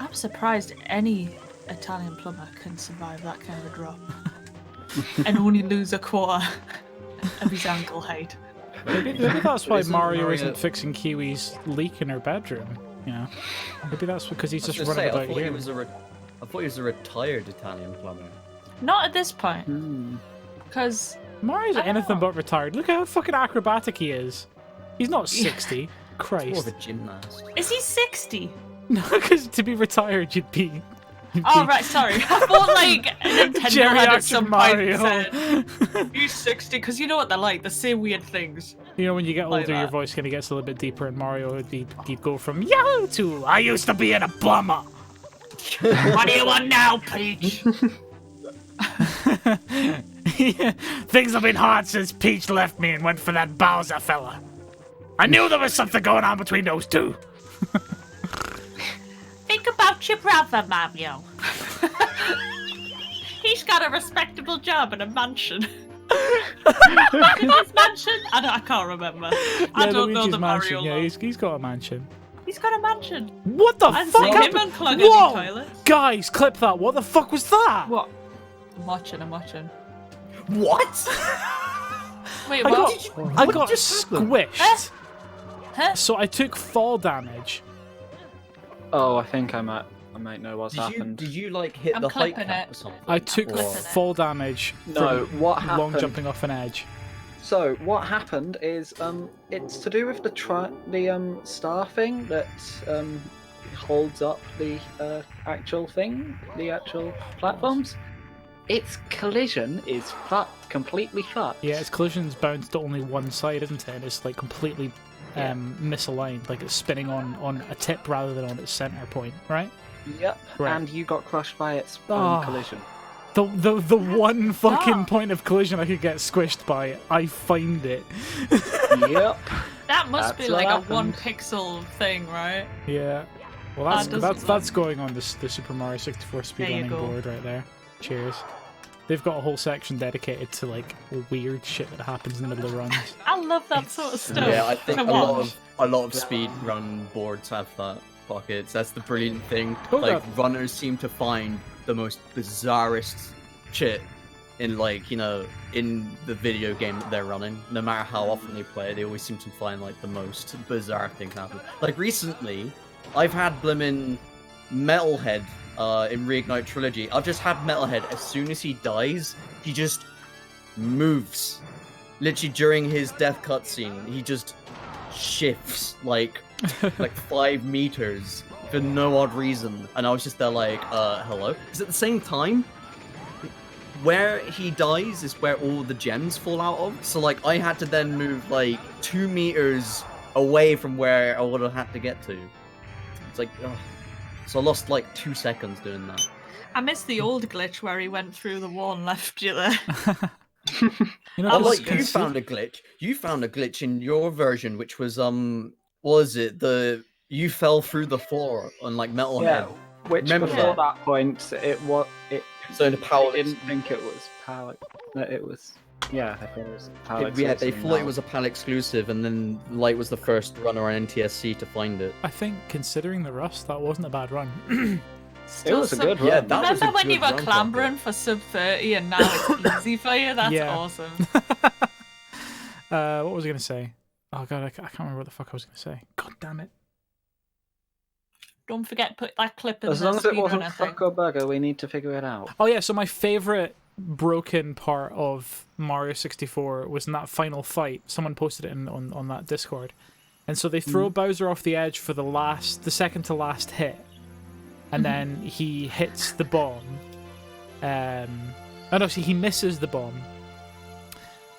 I'm surprised any Italian plumber can survive that kind of a drop. And only lose a quarter of his ankle height. Maybe that's why Isn't Mario Mario- isn't fixing Kiwi's leak in her bedroom. You know, maybe that's because he's just running I about thought here. he was a I thought he was a retired Italian plumber. Not at this point, hmm. because Mario's I don't anything know. but retired. Look at how fucking acrobatic he is. He's not 60. More Christ. of a gymnast. is he 60? No, because to be retired, you'd be. Oh right, sorry. I thought like Nintendo had at some Mario. point said he's 60 because you know what they're like. They say weird things. You know, when you get older, Like your that. voice kind of gets a little bit deeper, and Mario he'd go from Yahoo to I used to be in a plumber. What do you want now, Peach? Things have been hard since Peach left me and went for that Bowser fella. I knew there was something going on between those two. Think about your brother, Mario. He's got a respectable job and a mansion. His mansion? I can't remember. I don't know Luigi's the mansion. Mario. Yeah, lore. he's got a mansion. He's got a mansion. What the I've fuck seen him happened? unclog any Whoa! toilets. Guys, clip that. What the fuck was that? What? I'm watching. What? Wait, I what? got, I got just happened? squished. Huh? So I took fall damage. Oh, I think I might know what's Did you happened. like hit I'm the height clipping cap it. or something? I took clipping it. fall damage No, from what long happened? jumping off an edge. So what happened is it's to do with the star thing that holds up the actual thing, the actual platforms. Its collision is completely fucked. Yeah, its collision's bounced to only one side, isn't it? And it's like completely misaligned, like it's spinning on a tip rather than on its center point, right? Yep. Right. And you got crushed by its Oh. collision. The one fucking Oh. point of collision I could get squished by, I find it. Yep. That must be That's what like a happened. 1 pixel thing, right? Yeah. Well, That doesn't that's going on the Super Mario 64 There you speedrunning go. board right there. Cheers. They've got a whole section dedicated to like weird shit that happens in the middle of runs. I love that sort of stuff. Yeah, I think to a lot watch. of speed run boards have that pockets. That's the brilliant thing. Hold like up. runners seem to find the most bizarrest shit in in the video game that they're running. No matter how often they play, they always seem to find like the most bizarre things happen. Like recently, I've had blimmin' Metalhead in Reignite Trilogy. I've just had Metalhead. As soon as he dies, he just moves. Literally during his death cutscene, he just shifts like 5 meters for no odd reason. And I was just there like, hello? Because at the same time, where he dies is where all the gems fall out of. So like I had to then move like 2 meters away from where I would have had to get to. It's like, ugh. So I lost like 2 seconds doing that. I miss the old glitch where he went through the wall and left you there. You know, Oh, Oh, this- like you this- found a glitch. You found a glitch in your version, which was what was it? You fell through the floor on like Metalhead. Yeah. Which Remember before that? that point, it So in the power, they didn't think it was power. That it was. Yeah, I thought it was power. yeah, they thought it was a PAL exclusive, and then Light was the first runner on NTSC to find it. I think considering the rust, that wasn't a bad run. It was a good Yeah, run. that was a Remember when you good were run, clambering for sub 30 and now it's easy for you? That's Yeah. awesome. What was I gonna say? Oh god, I can't remember what the fuck I was gonna say. God damn it. Don't forget to put that clip in As the long as it wasn't speedrunner thing. fuck or bugger, we need to figure it out. Oh yeah, so my favorite broken part of Mario 64 was in that final fight. Someone posted it on that Discord. And so they throw Bowser off the edge for the second to last hit. And then he hits the bomb. He misses the bomb.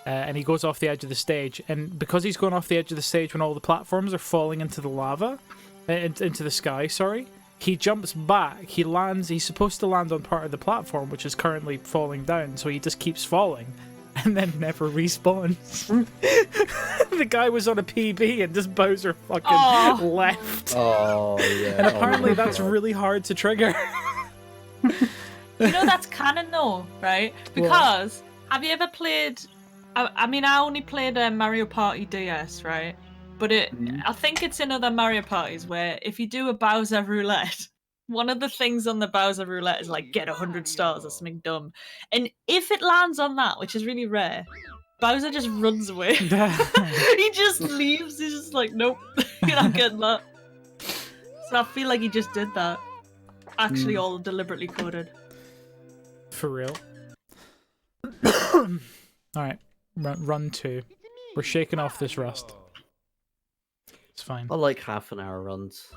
And he goes off the edge of the stage. And because he's going off the edge of the stage when all the platforms are falling into the lava, into the sky, sorry, he jumps back. He's supposed to land on part of the platform, which is currently falling down. So he just keeps falling. And then never respawns. the guy was on a PB and just Bowser fucking Aw. left. Oh yeah. And apparently oh, my that's God. really hard to trigger. You know that's canon though, right? Because have you ever played? I mean, I only played Mario Party DS, right? But I think it's in other Mario Parties where if you do a Bowser roulette, one of the things on the Bowser roulette is like get 100 stars or something dumb, and if it lands on that, which is really rare, Bowser just runs away. He just leaves. He's just like, nope, you're not getting that. So I feel like he just did that. Actually, all deliberately coded. For real. Alright, run 2. We're shaking off this rust. It's fine. I like half an hour runs.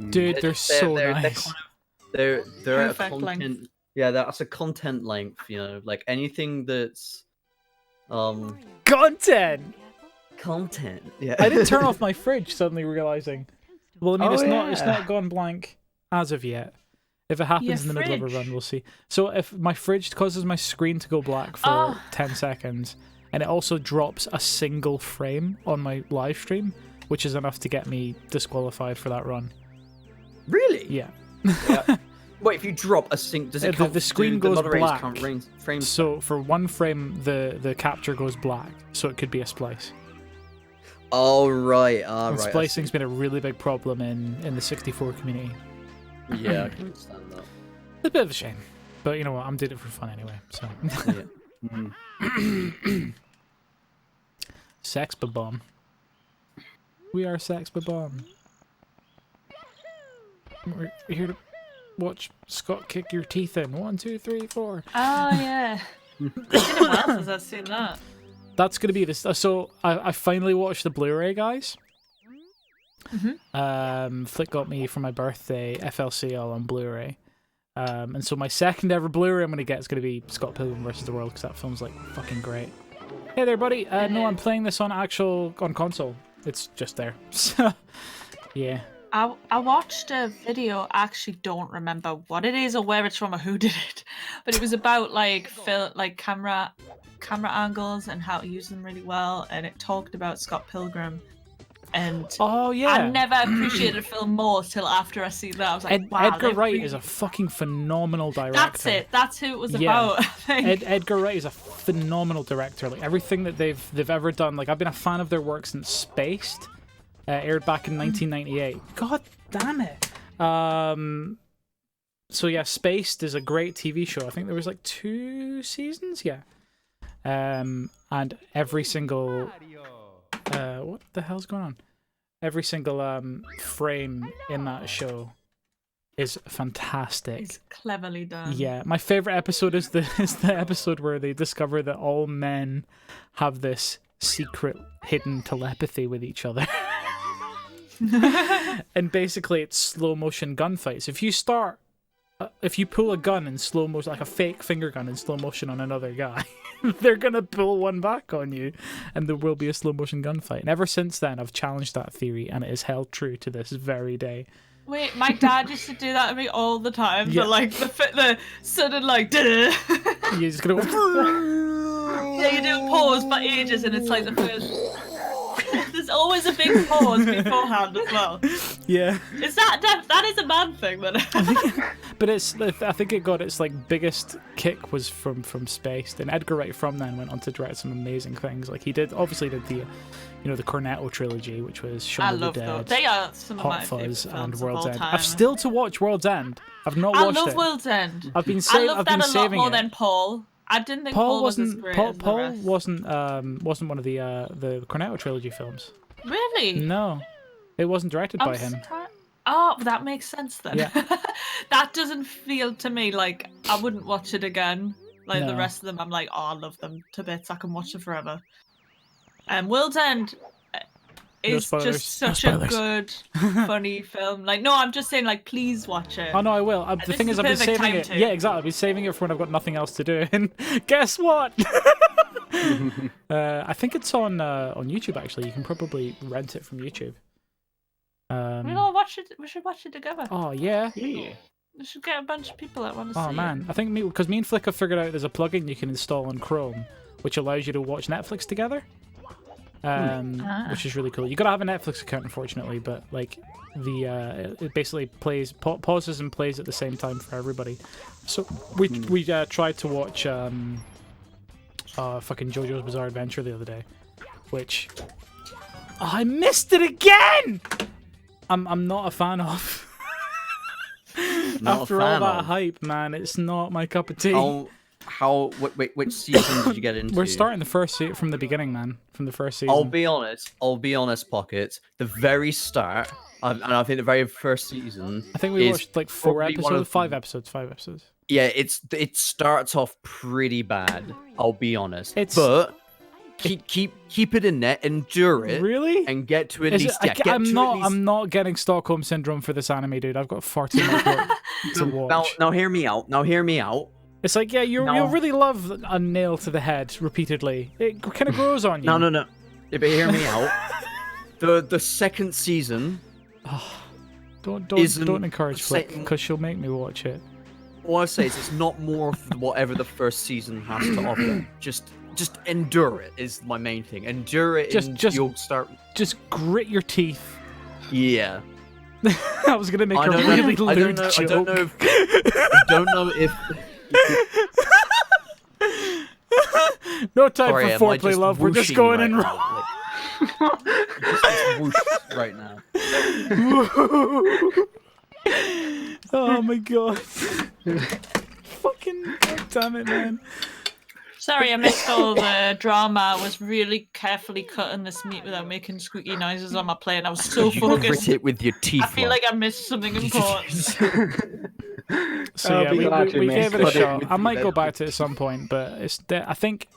Dude, they're so nice. They're at a Perfect content. length. Yeah, that's a content length. You know, like anything that's Content! content. Yeah. I didn't turn off my fridge, suddenly realizing. Well, I mean, Oh, it's not gone blank as of yet. If it happens Your in the middle of a fridge. run, we'll see. So if my fridge causes my screen to go black for 10 seconds, and it also drops a single frame on my live stream, which is enough to get me disqualified for that run. Really? Yeah. Wait, if you drop a sync, does it The count? screen do the goes moderators black. count frames? So for one frame, the capture goes black, so it could be a splice. Oh right, And right. I splicing's been a really big problem in the 64 community. see. Yeah, I can understand that. It's a bit of a shame, but you know what? I'm doing it for fun anyway. So. Yeah. Sex bomb. We are sex bomb. We're here to watch Scott kick your teeth in. 1, 2, 3, 4. Oh yeah. It's been a while since I've seen that. That's gonna be this. So I finally watched the Blu-ray, guys. Flick got me for my birthday FLCL on Blu-ray. And so my second ever Blu-ray I'm gonna get is gonna be Scott Pilgrim vs. the World because that film's like fucking great. Hey there, buddy. No, I'm playing this on console. It's just there. So yeah. I watched a video. I actually don't remember what it is or where it's from or who did it, but it was about like camera angles and how to use them really well, and it talked about Scott Pilgrim. And Oh yeah. I never appreciated a film more till after I see that. I was like, wow, Edgar they've Wright really- is a fucking phenomenal director. That's it. That's who it was Yeah. about. I think. Edgar Wright is a phenomenal director. Like everything that they've ever done. Like I've been a fan of their work since Spaced, aired back in 1998. God damn it. So yeah, Spaced is a great TV show. I think there was like 2 seasons. Yeah. And every single what the hell's going on? Every single frame in that show is fantastic. It's cleverly done. Yeah, my favorite episode is the episode where they discover that all men have this secret hidden telepathy with each other. And basically it's slow motion gunfights. If you pull a gun in slow motion, like a fake finger gun in slow motion on another guy, they're gonna pull one back on you, and there will be a slow motion gunfight. And ever since then, I've challenged that theory, and it is held true to this very day. Wait, my dad used to do that to me all the time. Yeah. But like the sudden like, yeah, You're just gonna. you do a pause for ages, and it's like the first. There's always a big pause beforehand as well. Yeah. Is that is a man thing then? But I think it got its like biggest kick was from Spaced, and Edgar Wright from then went on to direct some amazing things. Like he obviously did the Cornetto trilogy, which was Shaun I of the love Dead, those. They are some of my Hot favorite Fuzz, films and of World's all End. time. I've still to watch World's End. I've not I watched love it. World's End. I've been I saving. love I've that been a lot saving more it. than Paul. I didn't think Paul was as great as the Paul rest. wasn't one of the Cornetto trilogy films. Really? No, it wasn't directed by him. Oh, that makes sense then. Yeah. That doesn't feel to me like I wouldn't watch it again. Like the No. rest of them, I'm like, oh, I love them to bits. I can watch them forever. World's End is spoilers. just No such a spoilers. good, funny film. Like, no, I'm just saying, like, please watch it. Oh no, I will. The This thing is is, the I've been perfect saving time it. to. Yeah, exactly. I've been saving it for when I've got nothing else to do. And guess what? I think it's on YouTube. Actually, you can probably rent it from YouTube. We all watch it. We should watch it together. Oh yeah. Yeah. We should get a bunch of people that want to see Oh man, I think because me and Flick have figured out there's a plugin you can install on Chrome, which allows you to watch Netflix together. which is really cool. You gotta have a Netflix account, unfortunately, but like it basically plays pauses and plays at the same time for everybody. So we tried to watch fucking JoJo's Bizarre Adventure the other day, which I missed it again. I'm not a fan of. Not After a all fan that of. hype, man, it's not my cup of tea. Which season did you get into? We're starting the first from the beginning, man. From the first season. I'll be honest, Pocket. The very start, and I think the very first season. I think we is watched like 4 probably one episodes, of 5 episodes, 5 episodes. Yeah, it starts off pretty bad. I'll be honest. It's- But keep it in there, endure it, Really? and get to at Is least. it, Yeah, get to at least. I'm not getting Stockholm syndrome for this anime, dude. I've got far too much work to watch. Now hear me out. Now hear me out. It's like, yeah, you'll really love a nail to the head repeatedly. It kind of grows on you. No. Yeah, but hear me out. The second season. Don't isn't encourage Flick, setting- because she'll make me watch it. All I say is it's not more of whatever the first season has to offer. Just endure it is my main thing. Endure it, and you'll start. Just grit your teeth. Yeah. I was gonna make a really lewd joke. I don't know if. No time Sorry, for am I foreplay, just love. We're just whooshing going right in now? raw. Just whoosh right now. Oh my god. Fucking god damn it, man. Sorry, I missed all the drama. I was really carefully cutting this meat without making squeaky noises on my plate, and I was so You grit focused. it with your teeth. I feel like I missed something important. So I'll yeah, be glad we you gave missed it a it. shot. I might go back to it at some point, but I think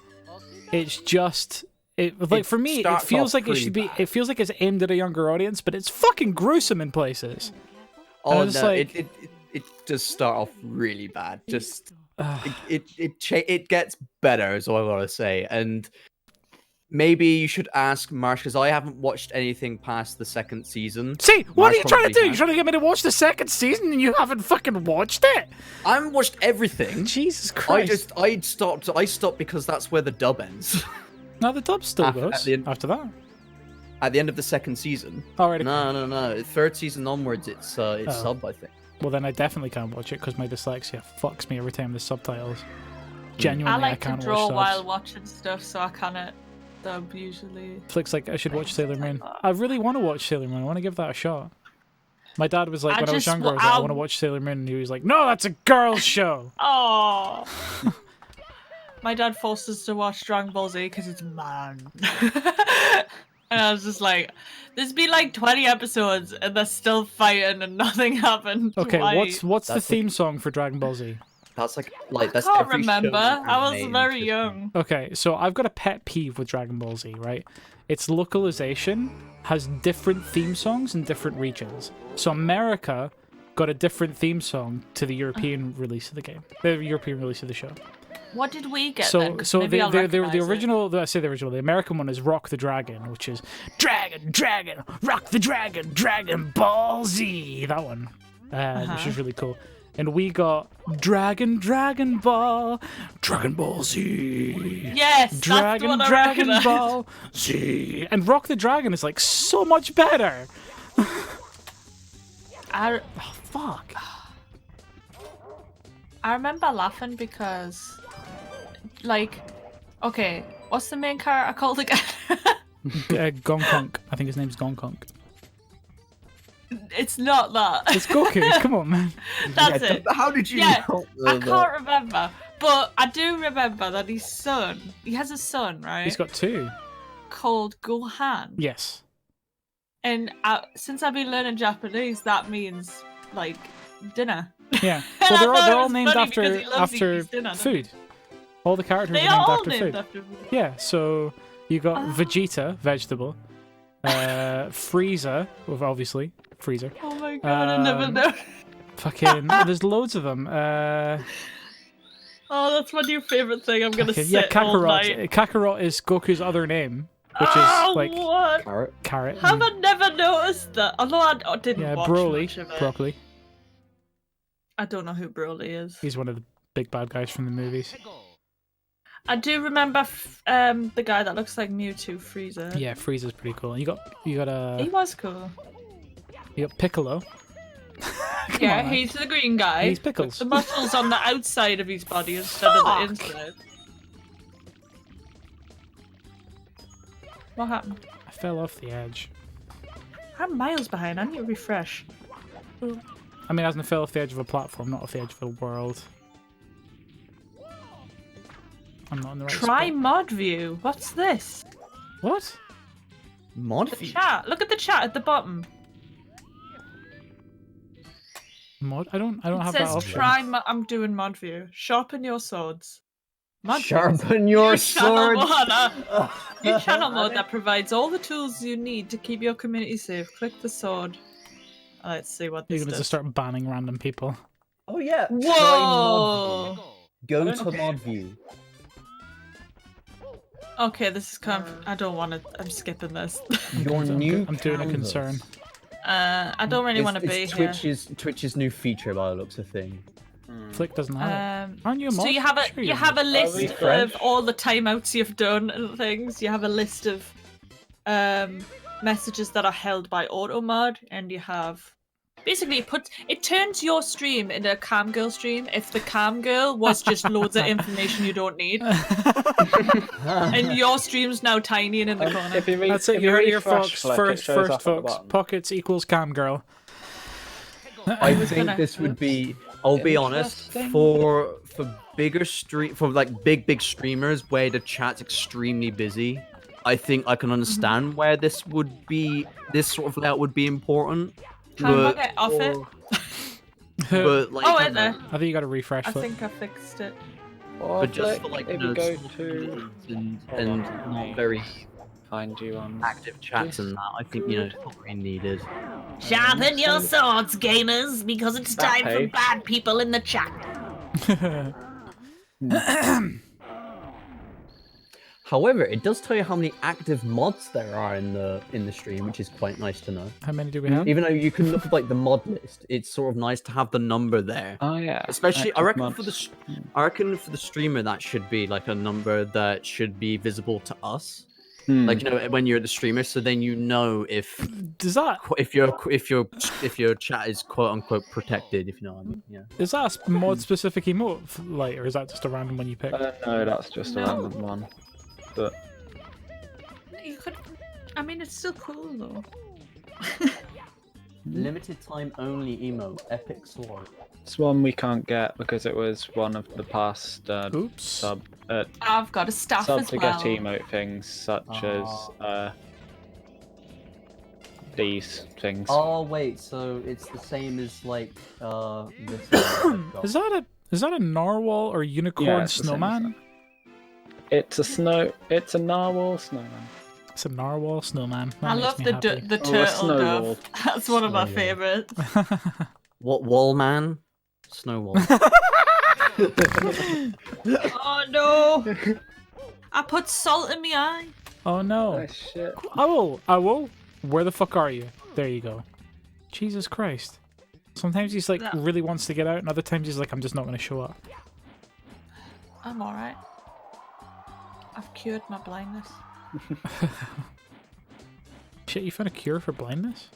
it's just like for me, it starts feels off like it pretty should be. bad. It feels like it's aimed at a younger audience, but it's fucking gruesome in places. Oh And it's no, like- it does start off really bad. Just it gets better, is all I gotta say. And maybe you should ask Marsh, because I haven't watched anything past the second season. See, what Marsh are you trying to probably do? You're has. trying to get me to watch the second season, and you haven't fucking watched it? I haven't watched everything. Jesus Christ! I stopped because that's where the dub ends. No, the dub still After- goes at the end- after that. At the end of the second season. Alright. No. Third season onwards, it's sub, I think. Well, then I definitely can't watch it because my dyslexia fucks me every time there's subtitles. I Genuinely, I like to can't draw watch subs. while watching stuff, so I cannot dub usually. Flick's like, I should watch Sailor Moon. I really want to watch Sailor Moon. I want to give that a shot. My dad was like, I when I was just younger, I wa- was like, I I'll- want to watch Sailor Moon, and he was like, no, that's a girl's show. Oh. My dad forced us to watch Dragon Ball Z because it's man. And I was just like, there's been like 20 episodes and they're still fighting and nothing happened. Okay, Why? what's the That's theme song for Dragon Ball Z? That's that's I can't every remember. show I was anime very in young. Okay, so I've got a pet peeve with Dragon Ball Z, right? Its localization has different theme songs in different regions. So America got a different theme song to the European release of the game, the European release of the show. What did we get So, then? 'Cause so maybe I'll the recognise it. original, I say the original, the American one is Rock the Dragon, which is Dragon, Dragon, Rock the Dragon, Dragon Ball Z. That one, which is really cool. And we got Dragon, Dragon Ball, Dragon Ball Z. Yes, Dragon, that's what I Dragon recognise. Ball Z. And Rock the Dragon is like so much better. I Fuck. remember laughing because, like, okay, what's the main character called again? Gonkonk. I think his name's Gonkonk. It's not that. It's Goku. Come on, man. That's it. How did you Yeah, know? I can't remember, but I do remember that his son. He has a son, right? He's got 2. called Gohan. Yes. And since I've been learning Japanese, that means like dinner. Yeah. And Well, I thought they're it all was named funny because after he loves to eat his dinner, doesn't he? food. All the characters They are are named all after named food. after food. Yeah. So you got Ah. Vegeta, vegetable. Frieza, well, obviously Freezer. Oh my god, I never Um, know. Fucking, there's loads of them. Oh, that's my new favorite thing. I'm gonna Okay, sit yeah, all night. Kakarot. Kakarot is Goku's other name, which Oh, is like what? Carrot. carrot. Have I never noticed that? Although I didn't Yeah, watch Broly, much of it. broccoli. I don't know who Broly is. He's one of the big bad guys from the movies. I do remember the guy that looks like Mewtwo, Freezer. Yeah, Frieza's pretty cool. You got He was cool. you got Piccolo. Come Yeah, on, man. he's the green guy. He's Pickles. The muscles on the outside of his body instead of the inside. What happened? I fell off the edge. I'm miles behind. I need to refresh. I mean, as in I fell off the edge of a platform, not off the edge of a world. I'm not in the right Try spot. mod view. What's this? What? Mod The feed. chat. Look at the chat at the bottom. Mod? I don't It have that says option. try. I'm doing mod view. Sharpen your swords. Mod view. Sharpen your New channel sword. mod, new channel mode that provides all the tools you need to keep your community safe. Click the sword. Let's see what You're this gonna does. just start banning random people. Oh yeah. Try mod Whoa! view. Go to mod view. Okay, this is I don't want to. I'm skipping this. Your new. I'm doing a canvas. concern. I don't really want to be here. Twitch's new feature by the looks of things. Flick doesn't have it. Aren't you a So mod? you have a Sure you you're have a list refresh? of all the timeouts you've done and things. You have a list of messages that are held by AutoMod, and you have basically it turns your stream into a cam girl stream if the cam girl was just loads of information you don't need, and your stream's now tiny and in the corner. If you re- That's it. if You heard it here, refresh, folks. like, it First, shows up at the folks. bottom. Pockets equals cam girl. I think gonna- this would be. I'll be honest. Interesting. For bigger for like big streamers where the chat's extremely busy, I think I can understand where this sort of layout would be important. How do I But, get off it? but like, Oh, wait there. I think you got to refresh. I Flick. think I fixed it. but just for like if you you know, go small to communities Hold and on, let not me very find you on. active chats and that, I think it's not really needed. Sharpen your swords, gamers, because it's That time for page. bad people in the chat. However, it does tell you how many active mods there are in the stream, which is quite nice to know. How many do we have? Even though you can look at like the mod list, it's sort of nice to have the number there. Oh yeah. Especially, I active reckon mods. I reckon for the streamer that should be like a number that should be visible to us. Hmm. Like when you're the streamer, so then you know if Does that your chat is quote unquote protected, if you know what I mean. Yeah. is that a mod specific emote, like, or is that just a random one you pick? No, that's just a No. random one. But You could. I mean, it's still cool though. Limited time only emote, epic sword. it's one we can't get because it was one of the past Oops. I've got a staff sub as to well. get emote things such as these things. Oh wait, so it's the same as like this. Is that a narwhal or unicorn Yeah, it's the same as snowman? It's a narwhal snowman. It's a narwhal snowman. That I makes love me the happy. the Oh, a turtle snow dove. wall. That's one of my Snow wall. favorites. What wall man? Snow wall. Oh no! I put salt in my eye. Oh no. Oh shit. Owl, where the fuck are you? There you go. Jesus Christ. Sometimes he's like That- really wants to get out, and other times he's like, I'm just not going to show up. I'm alright. I've cured my blindness. Shit, you found a cure for blindness?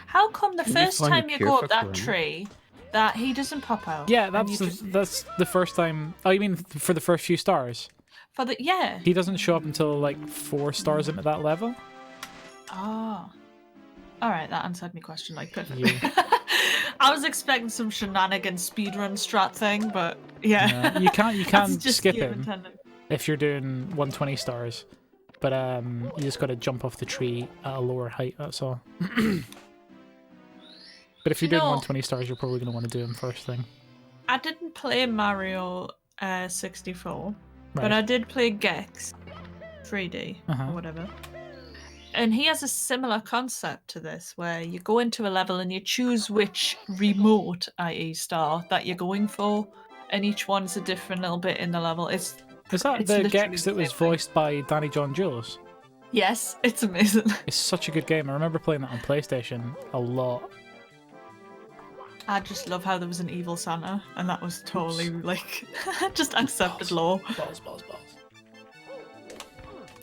How come the Can you first find a time you cure go for up that corona? tree, that he doesn't pop out? Yeah, and that's you just- that's the first time. Oh, you mean for the first few stars? for the yeah. He doesn't show up until like 4 stars into that level. Oh. Alright, that answered my question like perfectly. Yeah. I was expecting some shenanigans speedrun strat thing, but yeah. No, you can't That's just skip game him intended. if you're doing 120 stars, but you just got to jump off the tree at a lower height. That's all. But if you're You doing know- 120 stars, you're probably going to want to do him first thing. I didn't play Mario 64, but Right. I did play Gex 3D Uh-huh. or whatever. And he has a similar concept to this, where you go into a level and you choose which remote, i.e. star, that you're going for, and each one's a different little bit in the level. Is that it's the literally Gex the that was same thing. voiced by Danny John Jules? Yes, it's amazing. It's such a good game. I remember playing that on PlayStation a lot. I just love how there was an evil Santa, and that was totally like just accepted law. Balls.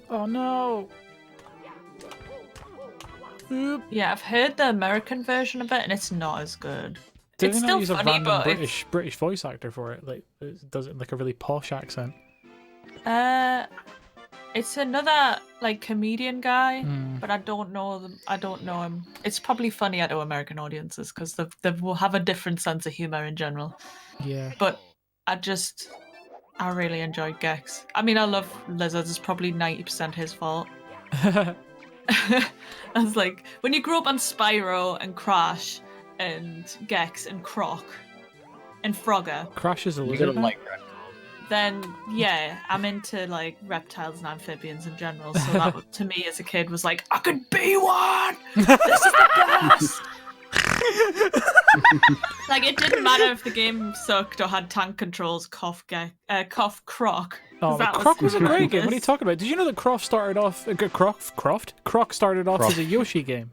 Oh no! Oop. Yeah, I've heard the American version of it, and it's not as good. Did It's they still not use a funny, random but British voice actor for it? Like, it does it in like a really posh accent. It's another like comedian guy, Mm. but I don't know them. I don't know him. It's probably funnier to American audiences because they will have a different sense of humor in general. Yeah. But I really enjoyed Gex. I mean, I love lizards. It's probably 90% his fault. I was like, when you grow up on Spyro and Crash and Gex and Croc and Frogger, Crash is a You're lizard. gonna man? like that. then yeah, I'm into like reptiles and amphibians in general. So that to me as a kid was like, I could be one. This is the best. Like it didn't matter if the game sucked or had tank controls. Cough Croc. Oh, that but Croc was a great game. What are you tremendous. talking about? Did you know that Croc started off Croc started off Croc. as a Yoshi game?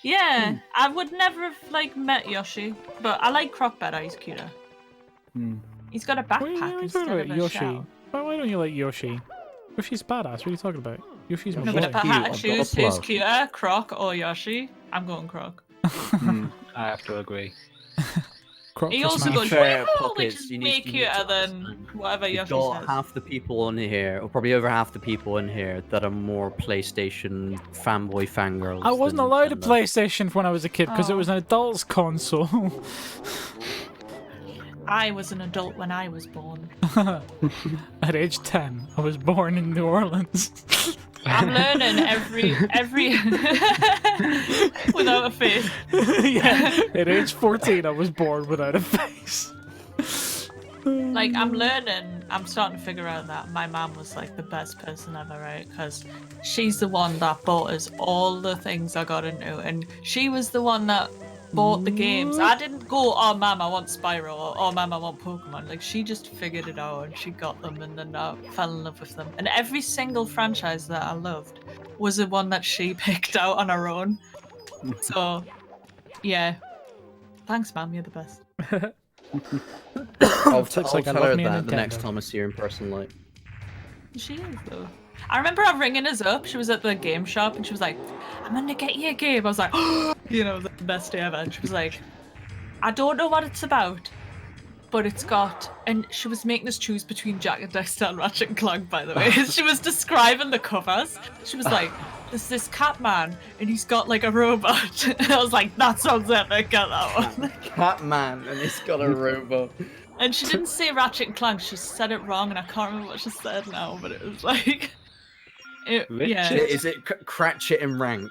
Yeah, I would never have like met Yoshi, but I like Croc better. He's cuter. He's got a What are you backpack talking instead about, of a Yoshi? shell. Why don't you like Yoshi? Yoshi's badass. What are you talking about? Yoshi's my No, boy. but if I cute, had I've to got a choose who's plug. cuter, Croc or Yoshi, I'm going Croc. I have to agree. Croc He for also Smash. goes Fair "Wee-hoo," pockets, which is you way need to cuter than understand. whatever You've Yoshi got says. half the people in here, or probably over half the people in here, that are more PlayStation fanboy fangirls. I wasn't than allowed a Nintendo. PlayStation when I was a kid because it was an adult's console. I was an adult when I was born. At age 10, I was born in New Orleans. I'm learning every without a face. Yeah, at age 14, I was born without a face. Like I'm learning. I'm starting to figure out that my mom was like the best person ever, right? Because she's the one that bought us all the things I got into, and she was the one that bought the games. I didn't go, oh mom, I want Spyro, or oh mom, I want Pokemon. Like she just figured it out and she got them, and then I fell in love with them. And every single franchise that I loved was the one that she picked out on her own. So, yeah. Thanks, mom. You're the best. I'll Looks like I tell love her me a that the next Nintendo. time I see her in person. Like, She is though. I remember her ringing us up. She was at the game shop and she was like, I'm gonna get you a game. I was like, you know, the best day ever. And she was like, I don't know what it's about, but it's got, and she was making us choose between Jack and Dexter and Ratchet and Clank, by the way. She was describing the covers. She was like, there's this cat man and he's got like a robot. And I was like, that sounds epic, get that one. Catman, and he's got a robot. And she didn't say Ratchet and Clank, she said it wrong, and I can't remember what she said now, but it was like, yeah, Is it Cratchit and Rank?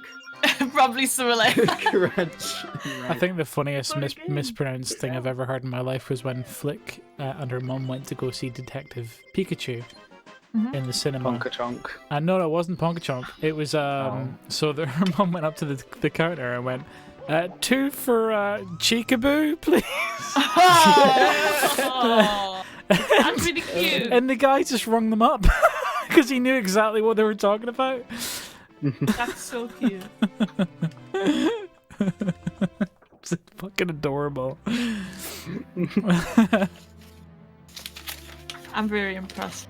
probably something like that. Cratchit and I Rank. think the funniest What a game. mispronounced thing I've ever heard in my life was when Flick and her mum went to go see Detective Pikachu in the cinema. Ponka Chonk. And no, it wasn't Ponkachonk. It was so her mum went up to the counter and went, 2 for Cheekaboo, please. Oh, that's really cute. And the guy just rung them up because he knew exactly what they were talking about. That's so cute. It's fucking adorable. I'm very impressed.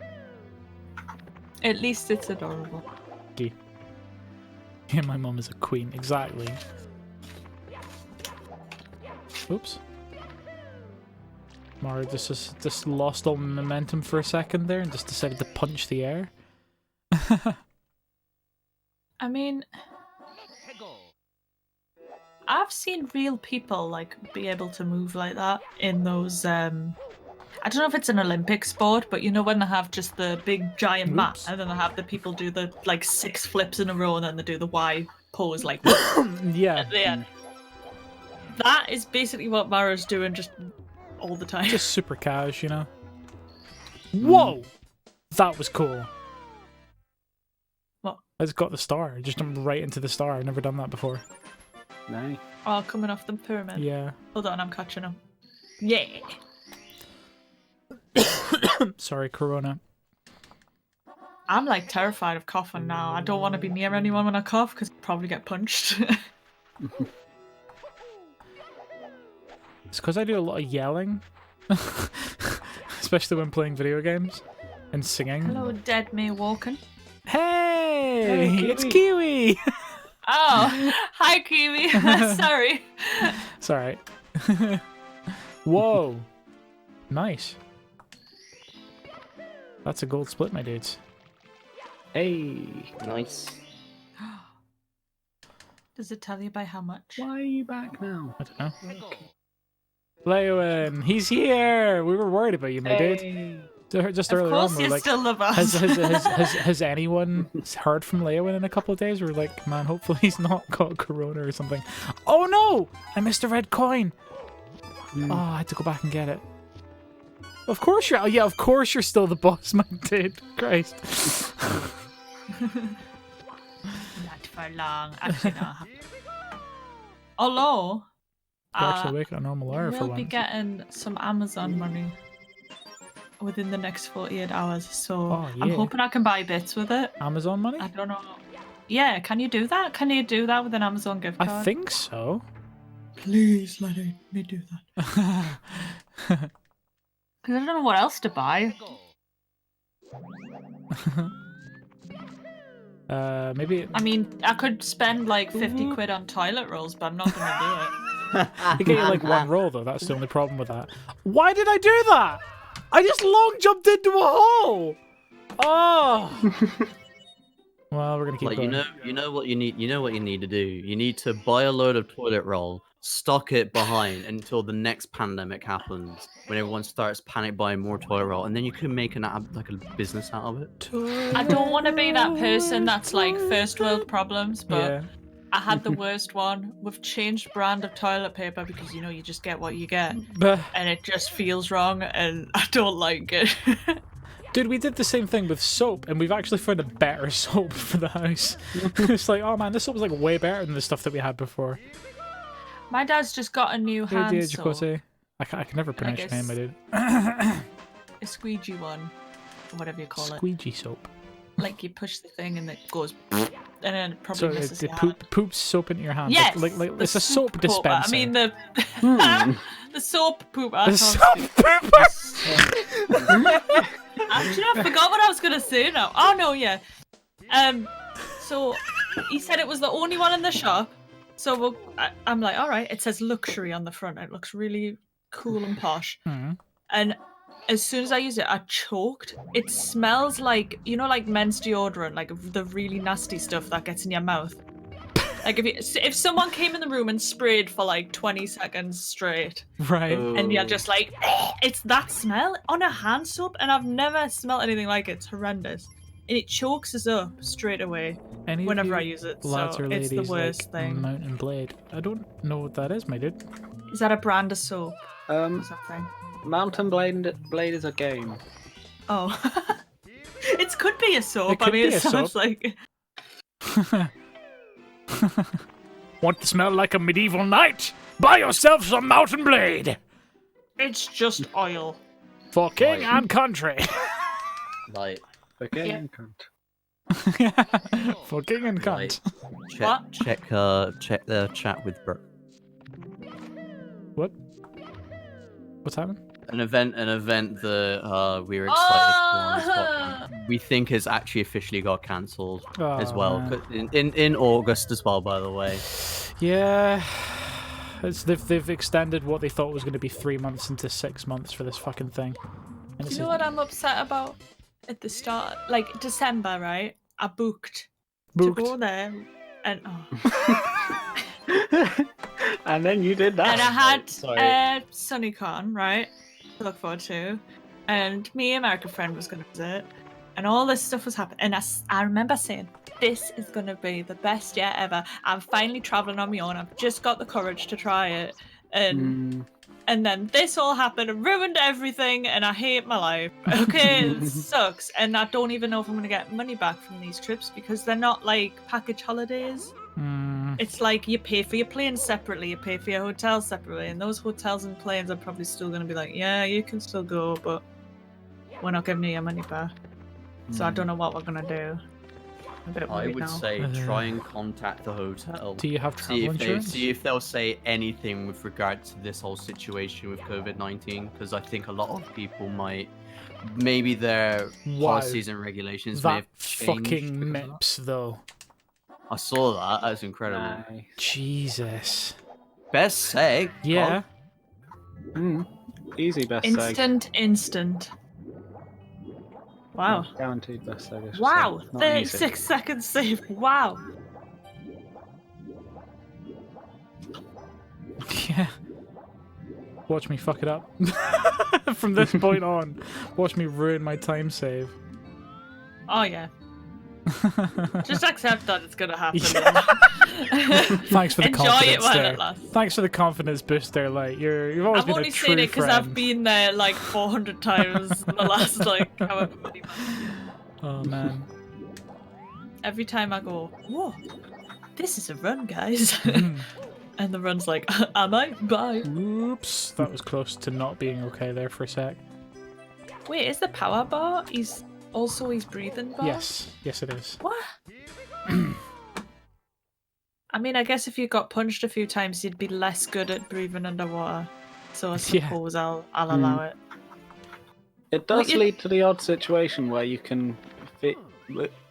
At least it's adorable. Yeah, my mum is a queen. Exactly. Oops. Mario just lost all momentum for a second there and just decided to punch the air. I mean, I've seen real people like be able to move like that in those I don't know if it's an Olympic sport, but you know when they have just the big giant mat Oops. and then they have the people do the like 6 flips in a row and then they do the Y pose like Yeah, at the end. That is basically what Mara's doing just all the time. just super cash, you know. Whoa! That was cool. What? I just got the star. I just jumped right into the star. I've never done that before. Nice. Oh, coming off the pyramid. Yeah. Hold on, I'm catching him. Yeah. Sorry, Corona. I'm like terrified of coughing now. I don't want to be near anyone when I cough because I'll probably get punched. It's because I do a lot of yelling, especially when playing video games and singing. Hello, Dead May Walking. Hey, Hey, it's Kiwi. Oh, hi, Kiwi. Sorry. It's alright. Whoa, nice. That's a gold split, my dudes. Hey, Nice. Does it tell you by how much? why are you back now? I don't know. Leowin, he's here. We were worried about you, my dude. Hey. Just Of earlier course on, we you were like, still love us. has anyone heard from Leowin in a couple of days? We're like, man, hopefully he's not got corona or something. Oh no! I missed a red coin. Oh, I had to go back and get it. Of course you're. Oh yeah, of course you're still the boss, my dude. Christ. Not for long. Actually, no. Although, You're actually awake at a normal hour for we'll be once. getting some Amazon money within the next 48 hours. So Oh, I'm yeah. hoping I can buy bits with it. Amazon money? I don't know. Yeah, can you do that? Can you do that with an Amazon gift card? I think so. Please let me do that. Because I don't know what else to buy. Maybe I mean, I could spend like 50 quid on toilet rolls, but I'm not going to do it. you get like one roll though. That's the only problem with that. Why did I do that? I just long jumped into a hole. Oh. Well, we're gonna keep Like going. you know what you need. You know what you need to do. You need to buy a load of toilet roll, stock it behind until the next pandemic happens, when everyone starts panic buying more toilet roll, and then you can make like a business out of it. I don't want to be that person that's like first world problems, but Yeah. I had the worst one. We've changed brand of toilet paper because you know you just get what you get, But and it just feels wrong, and I don't like it. dude, we did the same thing with soap, and we've actually found a better soap for the house. It's like, oh man, this soap was like way better than the stuff that we had before. My dad's just got a new Hey, hand dear soap, Jacose. I can never pronounce your name, I did. a squeegee one, or whatever you call it. Squeegee soap. Like you push the thing and it goes, and then it probably So misses it your hand. poops soap into your hand. Yes, like the it's a soap pooper. dispenser. I mean the the soap poop. I The can't soap pooper. Actually, I forgot what I was gonna say now. Oh no, yeah. So he said it was the only one in the shop. So I'm like, all right. It says luxury on the front. It looks really cool and posh. Hmm. And as soon as I used it, I choked. It smells like, you know, like men's deodorant, like the really nasty stuff that gets in your mouth. Like if someone came in the room and sprayed for like 20 seconds straight, Right. and you're just like, it's that smell on a hand soap, and I've never smelled anything like it. It's horrendous, and it chokes us up straight away Any of whenever you I use it. lads So or it's ladies the worst like thing. Mountain Blade? I don't know what that is, my dude. Is that a brand of soap or something? Mountain Blade is a game. Oh, it could be a soap. It could I mean, be it a sounds soap. like. Want to smell like a medieval knight? Buy yourself some Mountain Blade It's just oil. for king and country. Like, The game cunt. For king and Right. cunt. What? check the chat with Bert. What? What's happening? An event that we were excited for on this Oh! podcast. We think has actually officially got cancelled as Oh, well. man. In August as well, by the way. Yeah. They've extended what they thought was going to be 3 months into 6 months for this fucking thing. And Do you know what I'm upset about? At the start, like December, right? I booked to go there, and And then you did that. and I had Sorry. SunnyCon, right? To look forward to, and me and my American friend was going to visit, and all this stuff was happening. And I remember saying, "This is going to be the best year ever. I'm finally traveling on my own. I've just got the courage to try it." And then this all happened and ruined everything, and I hate my life. Okay, it sucks, and I don't even know if I'm going to get money back from these trips because they're not like package holidays. It's like you pay for your planes separately, you pay for your hotels separately, and those hotels and planes are probably still going to be like, yeah, you can still go, but we're not giving you your money back. So I don't know what we're going to do. a bit I worried would now. say try and contact the hotel. Do you have travel See if insurance? they'll say anything with regard to this whole situation with COVID-19, because I think a lot of people might, maybe their Wow. policies and regulations may That have changed. fucking because of that. mips, though. I saw that. That's incredible. Nice. Jesus. Best seg. Yeah. Easy best seg. Instant. Wow. Guaranteed best seg. I should Wow. say. Not easy. 36 seconds saved. Wow. Yeah. Watch me fuck it up. From this point on, watch me ruin my time save. Oh yeah. Just accept that it's gonna happen. Thanks for the Enjoy confidence it while there. it lasts. Thanks for the confidence boost there. Like you've always I've been only a seen true it because friend. I've been there like 400 times in the last like however many months. Oh man. Every time I go, whoa, this is a run, guys. And the run's like, am I? Bye. Oops, that was close to not being okay there for a sec. Wait, is the power bar? He's breathing bar? Yes, yes it is. What? I mean, I guess if you got punched a few times, you'd be less good at breathing underwater. So I Yeah. suppose I'll allow it. It does Well, lead to the odd situation where you can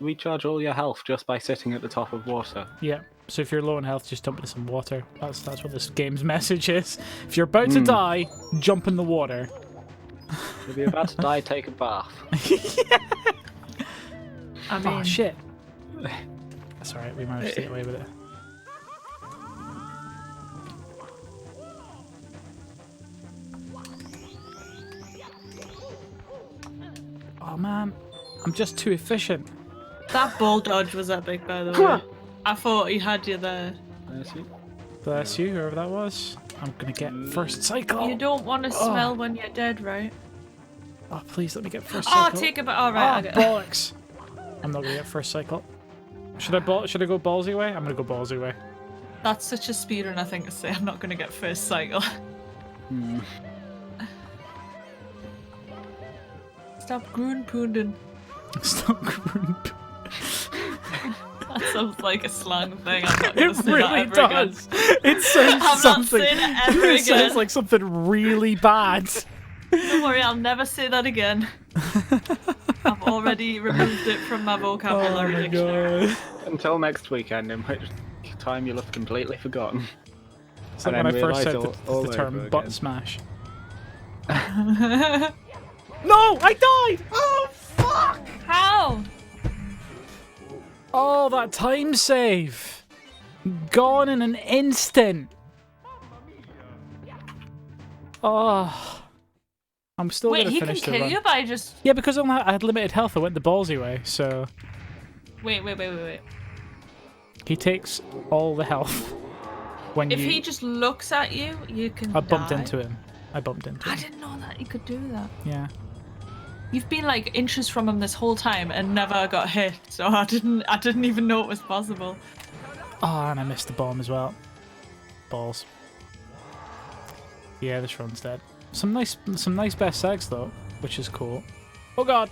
recharge all your health just by sitting at the top of water. Yeah. So if you're low on health, just jump into some water. That's what this game's message is. If you're about to die, jump in the water. If you're about to die, take a bath. I mean, Oh shit. That's alright, we managed to get away with it. Oh man, I'm just too efficient. that ball dodge was epic, by the way. I thought he had you there. Bless you, whoever that was. I'm gonna get first cycle. You don't want to smell when you're dead, right? Oh please let me get first Oh, cycle. take a bit. All right. Oh, bollocks. I'm not gonna get first cycle. Should I go ballsy way? I'm gonna go ballsy way. That's such a speedrun, I think, to say I'm not going to get first cycle. Stop groenpoenden. Stop grouping. That sounds like a slang thing. I'm not going It to say really that ever does. It sounds I'm not something. saying it ever It sounds again. like something really bad. again. Don't worry, I'll never say that again. I've already removed it from my Oh vocabulary my dictionary. god. Until next weekend, in which time you'll have completely forgotten. It's like And when I then first said realise all the over term again. butt smash. No, I died! Oh fuck! How? Oh, that time save! Gone in an instant! Oh. I'm still Wait, gonna he can finish the kill run. you by just... Yeah, because I had limited health, I went the ballsy way, so... Wait. He takes all the health when If you... he just looks at you, you can I bumped die. into him. I bumped into I him. didn't know that you could do that. Yeah. You've been like inches from him this whole time and never got hit, so I didn't even know it was possible. Oh, and I missed the bomb as well. Balls. Yeah, this run's dead. Some nice best segs though, which is cool. Oh god!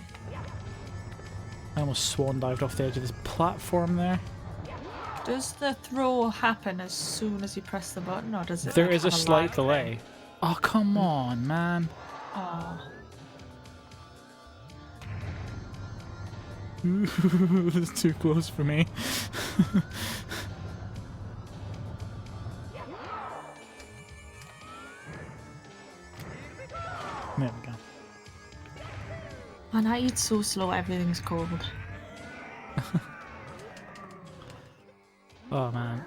I almost swan dived off the edge of this platform there. Does the throw happen as soon as you press the button, or does it? There like, is a have slight lag delay. thing? Oh come on, man! Oh. This is too close for me. There we go. Man, I eat so slow, everything's cold. Oh man.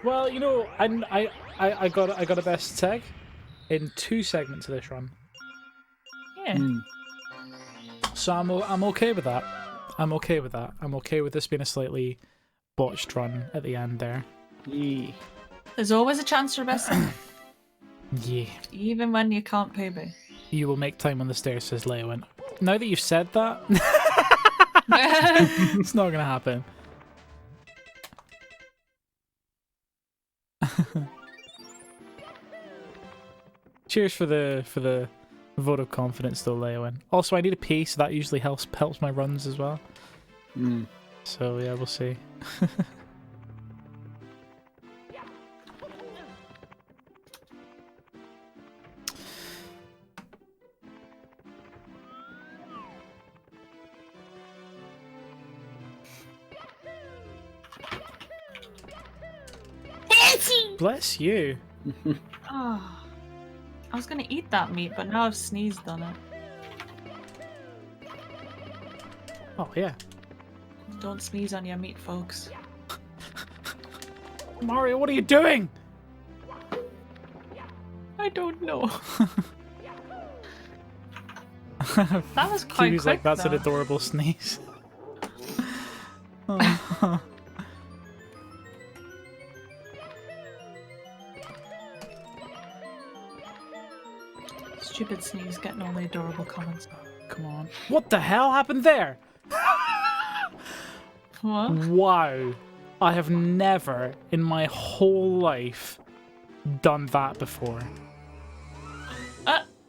Well, you know, I got a best seg in 2 segments of this run, Yeah. so I'm okay with that. I'm okay with that. I'm okay with this being a slightly botched run at the end there. Yee. There's always a chance for best, Yeah. even when you can't pay me. You will make time on the stairs, says Leowin. Now that you've said that, it's not gonna happen. Cheers for the vote of confidence, though, Leowin. Also, I need a pee, so that usually helps my runs as well. So yeah, we'll see. Bless you. Oh, I was gonna eat that meat, but now I've sneezed on it. Oh yeah. Don't sneeze on your meat, folks. Mario, what are you doing? I don't know. That was quite Kiwi's quick, like, that's an though. adorable sneeze. Oh. Stupid sneeze getting all the adorable comments. Come on. What the hell happened there? What? Wow. I have never in my whole life done that before.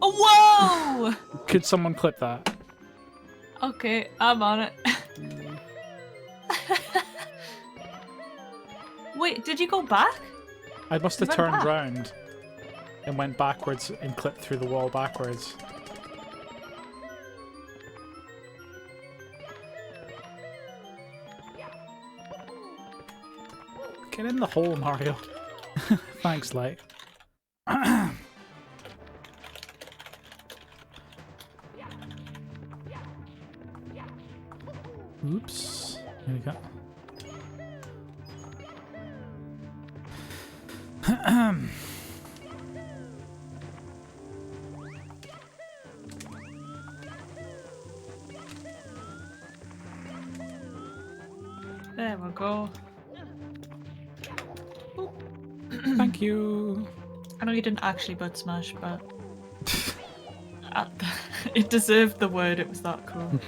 Whoa! Could someone clip that? Okay, I'm on it. Wait, did you go back? I must have went turned back. round and went backwards and clipped through the wall backwards. Get in the hole, Mario. Thanks, Light. Oops. Here we go. There we go. Thank you. I know you didn't actually butt smash, but it deserved the word. It was that cool.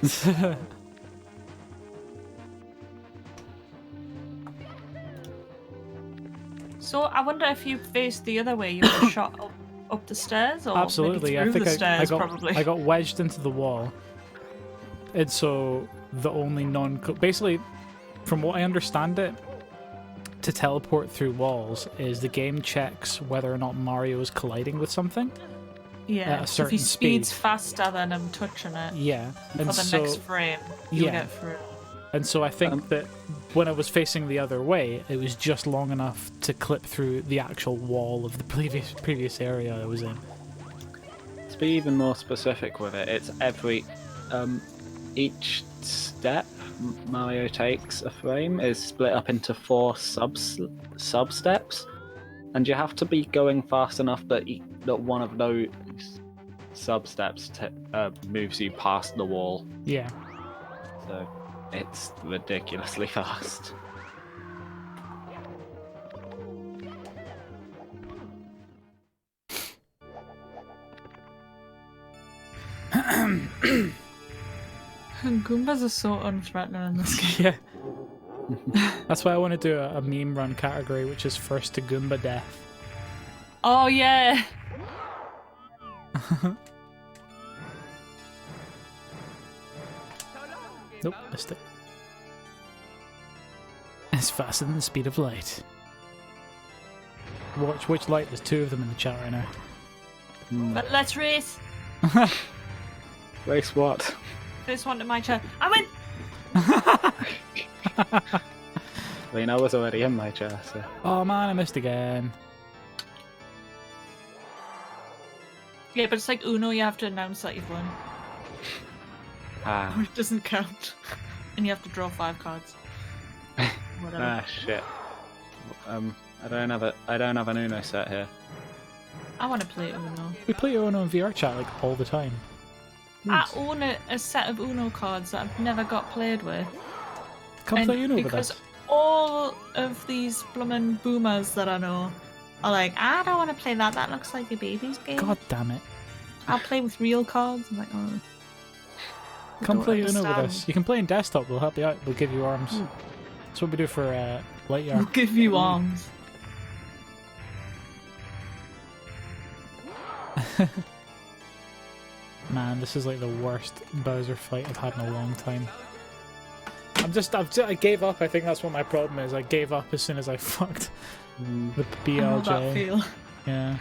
So I wonder if you faced the other way, you would have shot up the stairs, or Absolutely. maybe I through think the I stairs, got probably. I got wedged into the wall, and so the only basically, from what I understand it, to teleport through walls is the game checks whether or not Mario is colliding with something. Yeah. at a So if he certain speeds speed. faster than him touching it Yeah, for and the so next frame, you yeah. get through. and so I think that when I was facing the other way, it was just long enough to clip through the actual wall of the previous area I was in. To be even more specific with it, it's every each step Mario takes a frame is split up into 4 sub steps, and you have to be going fast enough that that one of those sub steps moves you past the wall. Yeah. So it's ridiculously fast. Goombas are so unthreatening in this game. Yeah. That's why I want to do a meme run category, which is first to Goomba death. Oh yeah. Nope, missed it. It's faster than the speed of light. Watch which light. There's 2 of them in the chat right now. But let's race. Race what? First one to my chair. I win. I mean, I was already in my chair, so. Oh man, I missed again. Yeah, but it's like Uno. You have to announce that you've won, or it doesn't count, and you have to draw 5 cards. Whatever. Shit. I don't have an Uno set here. I want to play Uno. We play Uno in VR chat like all the time. I own a set of Uno cards that I've never got played with. Come And play Uno with because us. all of these bloomin' boomers that I know are like, I don't want to play that. That looks like a baby's game. God damn it. I'll play with real cards. I'm like, oh. I Come don't play Uno with understand. us. You can play in desktop, we'll help you out. We'll give you arms. That's what we do for We'll Lightyear. give you arms. Man, this is like the worst Bowser fight I've had in a long time. I gave up. I think that's what my problem is. I gave up as soon as I fucked the I know that BLJ. feel. Yeah.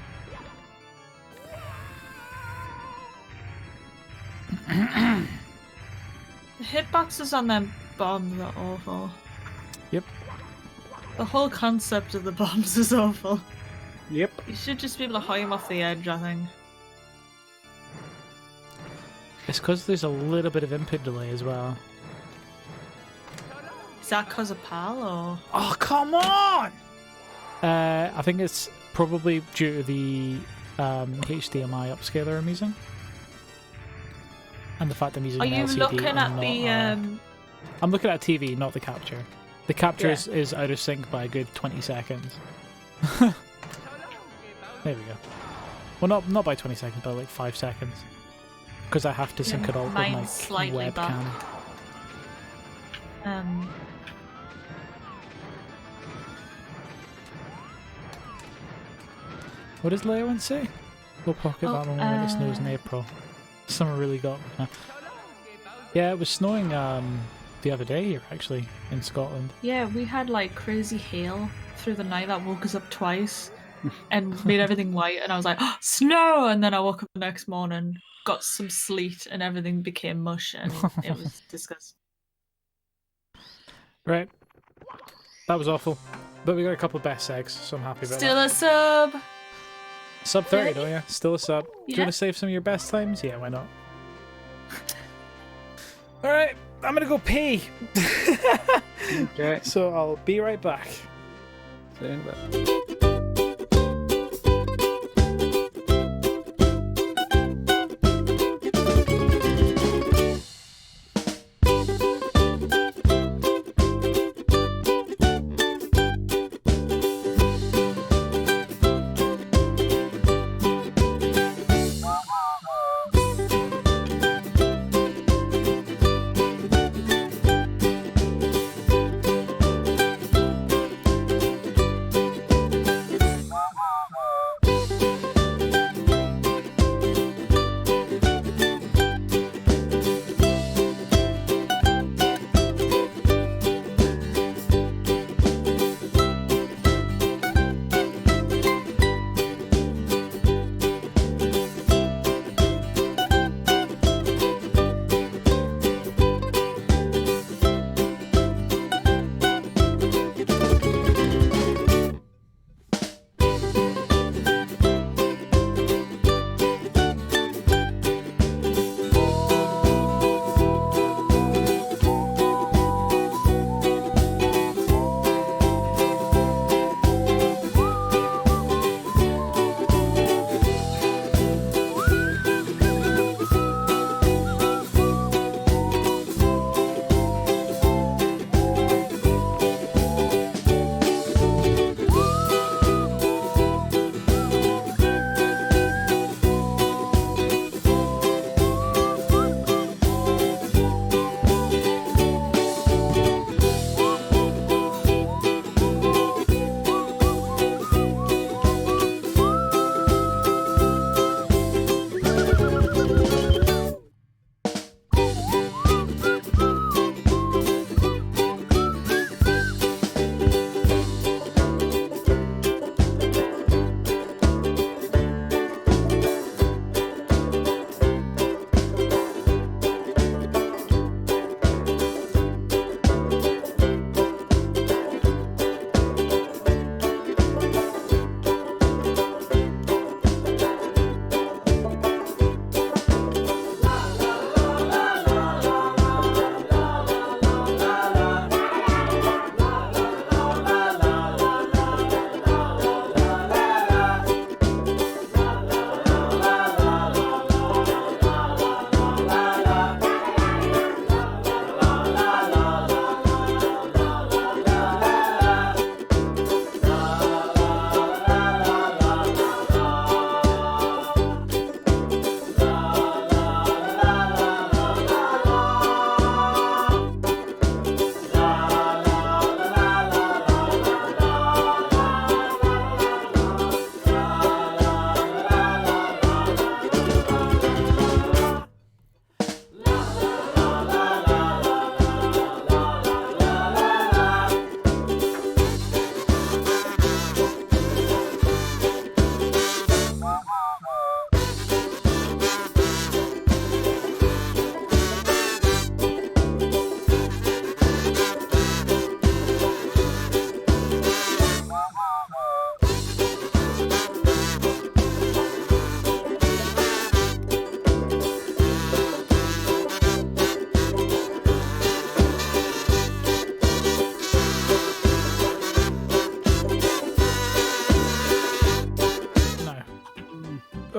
The hitboxes on them bombs are awful. Yep. The whole concept of the bombs is awful. Yep. You should just be able to high them off the edge, I think. It's because there's a little bit of input delay as well. Is that because of PAL or? Oh, come on! I think it's probably due to the HDMI upscaler I'm using. And the fact I'm using Are an you LCD looking and at not, the I'm looking at a TV, not the capture. The capture Yeah. is out of sync by a good 20 seconds. There we go. Well, not by 20 seconds, by like 5 seconds. Because I have to sync it all with my mine's slightly webcam. back. What does Leo say? Low pocket Oh, that when it snows in April. Summer really got me. Yeah, it was snowing the other day here actually in Scotland. Yeah, we had like crazy hail through the night that woke us up twice and made everything white. And I was like, oh, snow! And then I woke up the next morning, got some sleet, and everything became mush, and it was disgusting. Right. That was awful. But we got a couple of best eggs, so I'm happy about Still that. a sub. Sub 30 though, yeah. Still a sub. Do you Yeah. want to save some of your best times? Yeah, why not? Alright, I'm gonna go pee. Okay. So I'll be right back. See you in a bit.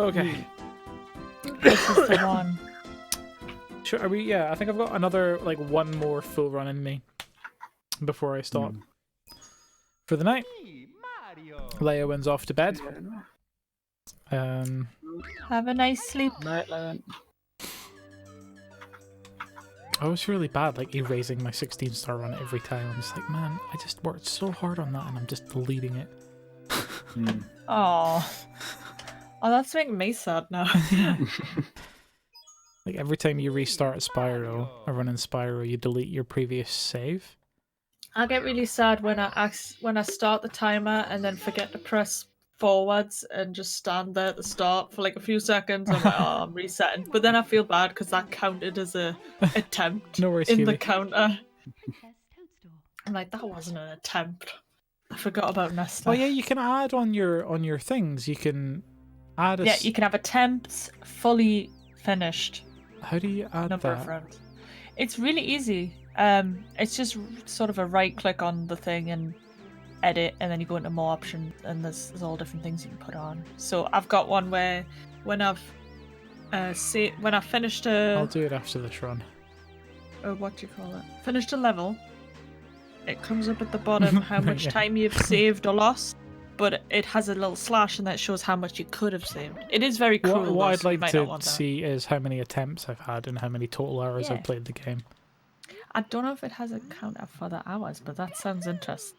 Okay. This is the one. Sure, are we? Yeah, I think I've got another, like, one more full run in me before I stop for the night. Leia wins off to bed. Have a nice sleep. Night, Lauren. I was really bad, like, erasing my 16-star run every time. I'm just like, man, I just worked so hard on that and I'm just deleting it. Oh, that's making me sad now. Like, every time you restart Spyro, or run in Spyro, you delete your previous save. I get really sad when I start the timer and then forget to press forwards and just stand there at the start for like a few seconds. I'm like, oh, I'm resetting. But then I feel bad because that counted as a attempt No worries, in the Huey. counter. Princess Toadstool. I'm like, that wasn't an attempt. I forgot about Nesta. Oh yeah, you can add on your things. You can add a... Yeah, you can have attempts fully finished. How do you add Number of that? rounds. It's really easy. It's just sort of a right click on the thing and edit, and then you go into more options, and there's all different things you can put on. So I've got one where when I've finished I'll do it after this run. what do you call it? Finished a level. It comes up at the bottom how much Yeah. time you've saved or lost, but it has a little slash and that shows how much you could have saved. It is very cool. What though, I'd so you like might not to want that. see is how many attempts I've had and how many total hours Yeah. I've played the game. I don't know if it has a counter for the hours, but that sounds interesting.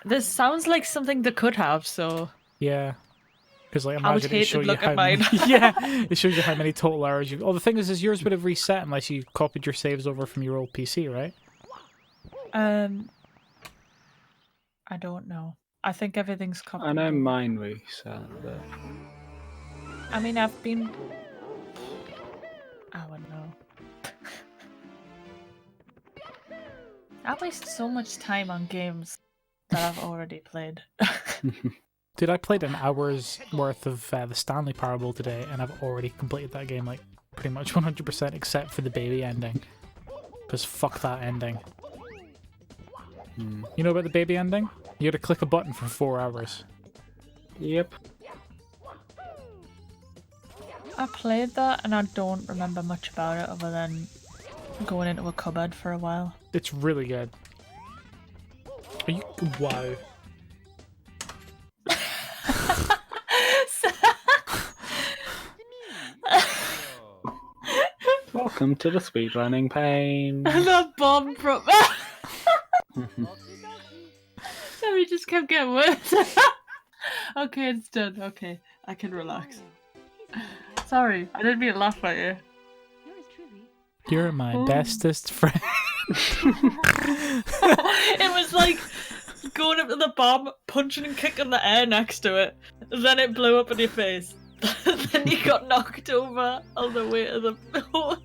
This sounds like something they could have, so Yeah. Because, like, I would imagine it hate to show you look how at many... mine. Yeah, it shows you how many total hours you've... Oh, the thing is yours would have reset unless you copied your saves over from your old PC, right? I don't know. I think everything's copied. I know mine reset, but I mean, I wouldn't know. I waste so much time on games that I've already played. Dude, I played an hour's worth of the Stanley Parable today, and I've already completed that game, like, pretty much 100% except for the baby ending. Because fuck that ending. You know about the baby ending? You had to click a button for 4 hours. yep. I played that and I don't remember much about it other than going into a cupboard for a while. It's really good. Are you... Wow. Welcome to the speedrunning pain. The bomb from. Sorry, it just kept getting worse. Okay, it's done. Okay, I can relax. Sorry, I didn't mean to laugh at you. Yours truly. You're my Oh. bestest friend. It was like going up to the bomb, punching and kicking the air next to it. Then it blew up in your face. Then you got knocked over on the way to the horse.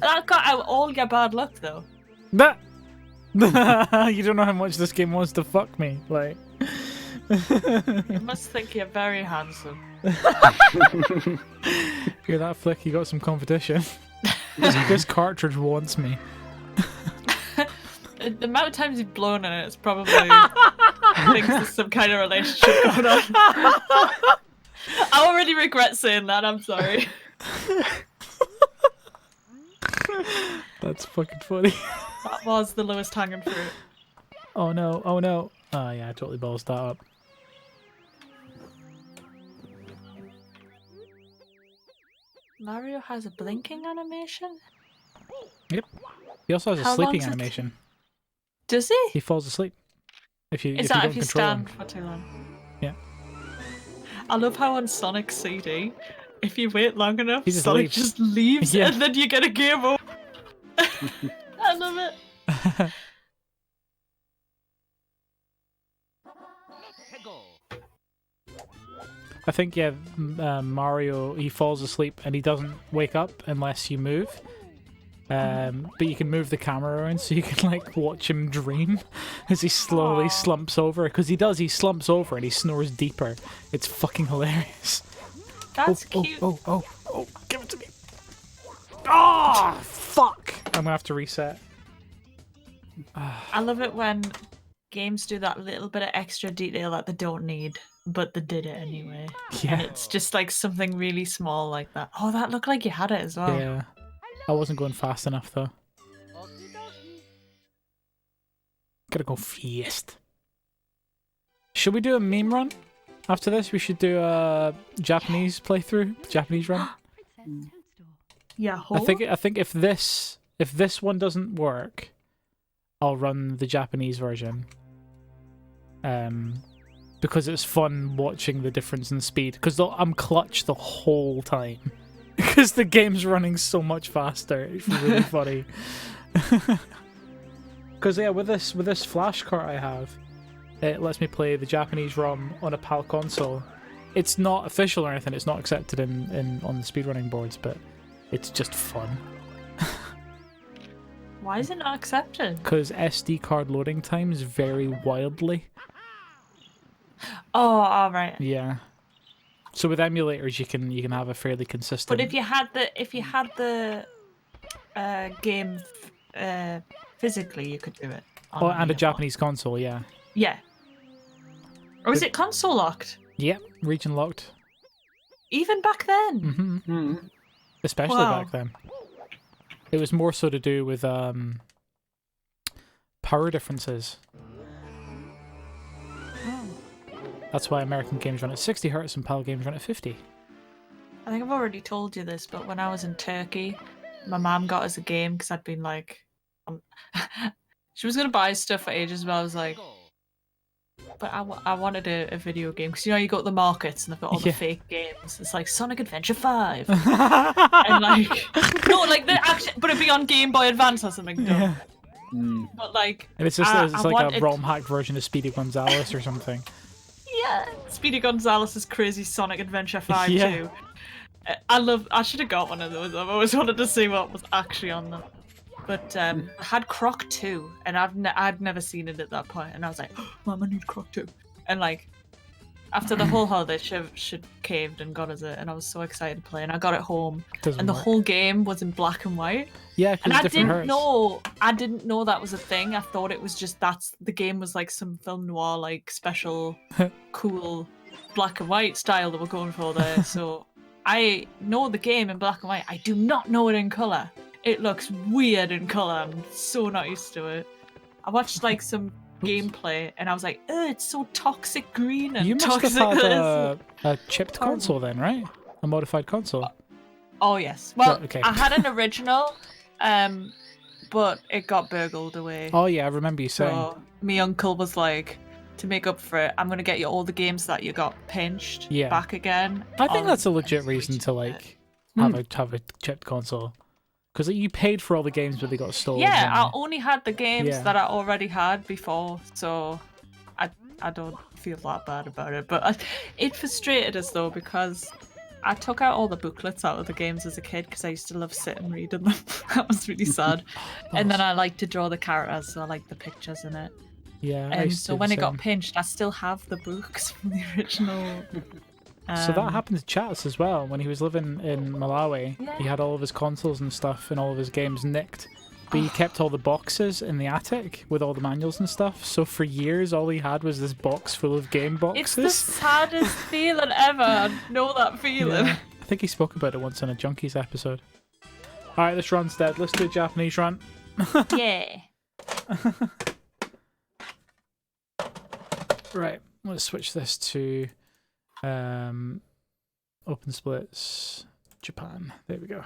That got out all your bad luck, though. That... You don't know how much this game wants to fuck me. Like... You must think you're very handsome. Hear that, Flick? You got some competition. This cartridge wants me. The amount of times you've blown in it, it's probably thinks there's some kind of relationship going on. I already regret saying that, I'm sorry. That's fucking funny. That was the lowest hanging fruit. Oh no, oh no. Oh yeah, I totally balls that up. Mario has a blinking animation? Yep. He also has a How sleeping long's it? animation. Does he? He falls asleep. If you Is if you that don't if you control stand him. for too long? Yeah. I love how on Sonic CD, if you wait long enough, He just Sonic leaves. just leaves Yeah. and then you get a game over. I love it. I think, yeah, Mario, he falls asleep and he doesn't wake up unless you move. But you can move the camera around so you can, like, watch him dream as he slowly Aw. slumps over. Because he slumps over and he snores deeper. It's fucking hilarious. That's oh, cute. oh, give it to me. Oh, fuck. I'm gonna have to reset. I love it when games do that little bit of extra detail that they don't need. but they did it anyway. And Yeah. it's just like something really small like that. Oh, that looked like you had it as well. Yeah. I wasn't going fast enough though. Gotta go fast. Should we do a meme run? After this, we should do a Japanese playthrough, Japanese run. Princess Toadstool. Yeah, I think if this one doesn't work, I'll run the Japanese version. Because it's fun watching the difference in speed. Because I'm clutch the whole time. Because the game's running so much faster. It's really funny. Because yeah, with this flash cart I have, it lets me play the Japanese ROM on a PAL console. It's not official or anything. It's not accepted on the speedrunning boards, but it's just fun. Why is it not accepted? Because SD card loading times vary wildly. Oh, all right. Yeah. So with emulators, you can have a fairly consistent. But if you had the game physically, you could do it. Oh, and a your Japanese console, yeah. phone. Yeah. Or was it console locked? Yep, region locked. Even back then. Hmm. Especially Wow. back then. It was more so to do with power differences. That's why American games run at 60 Hz and PAL games run at 50. I think I've already told you this, but when I was in Turkey, my mom got us a game because I'd been like, she was gonna buy stuff for ages, but I was like, but I wanted a video game because you go to the markets and they've got all the Yeah. fake games. It's like Sonic Adventure 5, and like no, like the action, but it'd be on Game Boy Advance or something. Dumb. Yeah. But like, And it's just I it's like wanted- a ROM hack version of Speedy Gonzales or something. yeah, Speedy Gonzales' crazy Sonic Adventure 5 Yeah. too. I should have got one of those. I've always wanted to see what was actually on them. But I had Croc 2, and I'd never seen it at that point, and I was like, oh, Mom, I need Croc 2. And like, after the whole holiday, she'd caved and got us it, and I was so excited to play, and I got it home, Doesn't and the work. whole game was in black and white. Yeah, because And it's I different didn't hertz. I didn't know that was a thing. I thought it was just the game was like some film noir, like special, cool black and white style that we're going for there. So I know the game in black and white. I do not know it in color. It looks weird in color. I'm so not used to it. I watched like some gameplay and I was like, ugh, it's so toxic green and You must toxic have had this. a chipped Horrible. console then, right? A modified console. Oh yes. Well, Right, okay. I had an original, but it got burgled away. Oh yeah, I remember you saying. So my uncle was like, to make up for it, I'm gonna get you all the games that you got pinched Yeah. back again. I think on that's a legit reason to Switch. like have a chipped console, because you paid for all the games, but they got stolen. Yeah, didn't I they? only had the games Yeah. that I already had before, so I don't feel that bad about it. But it frustrated us though because I took out all the booklets out of the games as a kid because I used to love sitting reading them. That was really sad. And then I like to draw the characters, so I like the pictures in it. Yeah. I And used to so do when the it got same. pinched, I still have the books from the original. So that happened to Chatus as well. When he was living in Malawi, he Yeah. had all of his consoles and stuff and all of his games nicked. But he kept all the boxes in the attic with all the manuals and stuff. So for years, all he had was this box full of game It's the boxes. saddest feeling ever. I know that feeling. Yeah. I think he spoke about it once in a Junkies episode. Alright, this run's dead. Let's do a Japanese run. Yeah. Right, let's switch this to open splits Japan. There we go.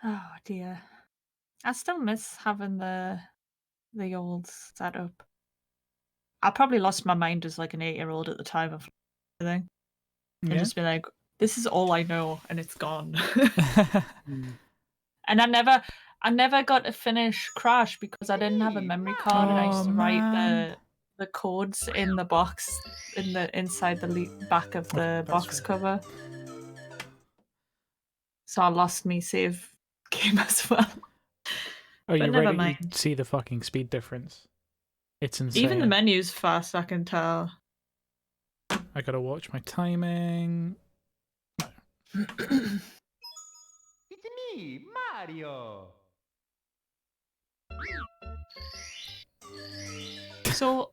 Oh dear. I still miss having the old setup. I probably lost my mind as like an 8-year-old at the time of everything. And Yeah. just be like, this is all I know and it's gone. And I never got to finish Crash because I didn't have a memory card and I used Oh, to write man. the codes in the box inside the back of the that's box right. cover. So I lost me save game as well. Are you But never ready mind. to see the fucking speed difference? It's insane. Even the menu's fast, I can tell. I gotta watch my timing. It's me, Mario. So,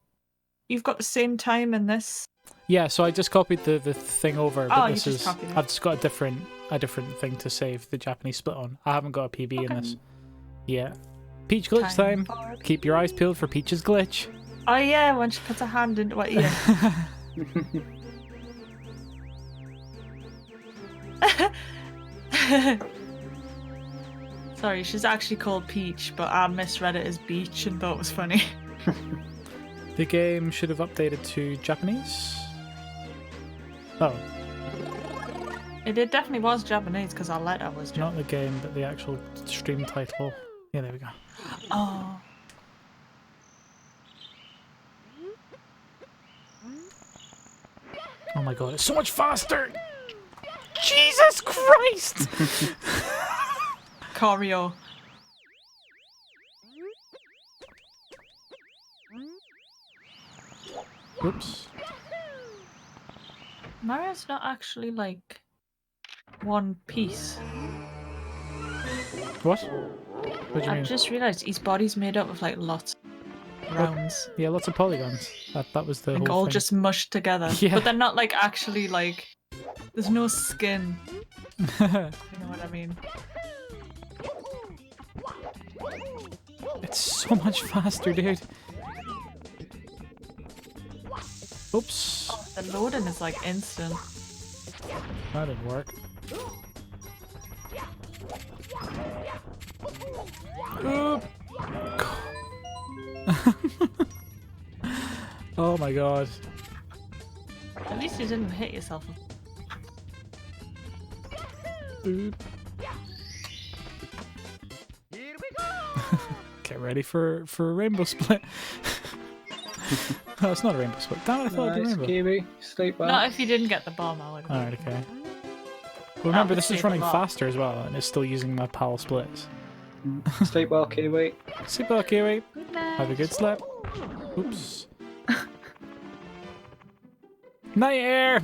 you've got the same time in this. Yeah, so I just copied the thing over, but Oh, you this just is copied it. I've just got a different thing to save the Japanese split on. I haven't got a PB in this. Yeah. Peach glitch time. for- Keep your eyes peeled for Peach's glitch. Oh yeah, when she puts her hand into her ear. Sorry, she's actually called Peach, but I misread it as Beach and thought it was funny. The game should have updated to Japanese. Oh, It definitely was Japanese because our letter was not Japanese. the game, but the actual stream title. Yeah, there we go. Oh. Oh my god, it's so much faster! Jesus Christ! Choreo. Oops. Mario's not actually like one piece. What? What do you mean? I've just realised his body's made up of like lots of rounds. Yeah, lots of polygons. That was the Like whole all thing. just mushed together. Yeah. But they're not like actually like there's no skin. You know what I mean? It's so much faster, dude. Oops. The loading is like instant. That didn't work. Oop. Oh my god. At least you didn't hit yourself. Oop. Get ready for a rainbow split. Oh, it's not a rainbow split. Damn it, I thought it'd be Nice, rainbow. Kiwi. Sleep well. Not if you didn't get the bomb, I would. Alright, okay. Well, remember, would this is save a running lot. faster as well, and it's still using my PAL splits. Sleep well, Kiwi. Sleep well, Kiwi. Good night. Have a good sleep. Oops. Night air!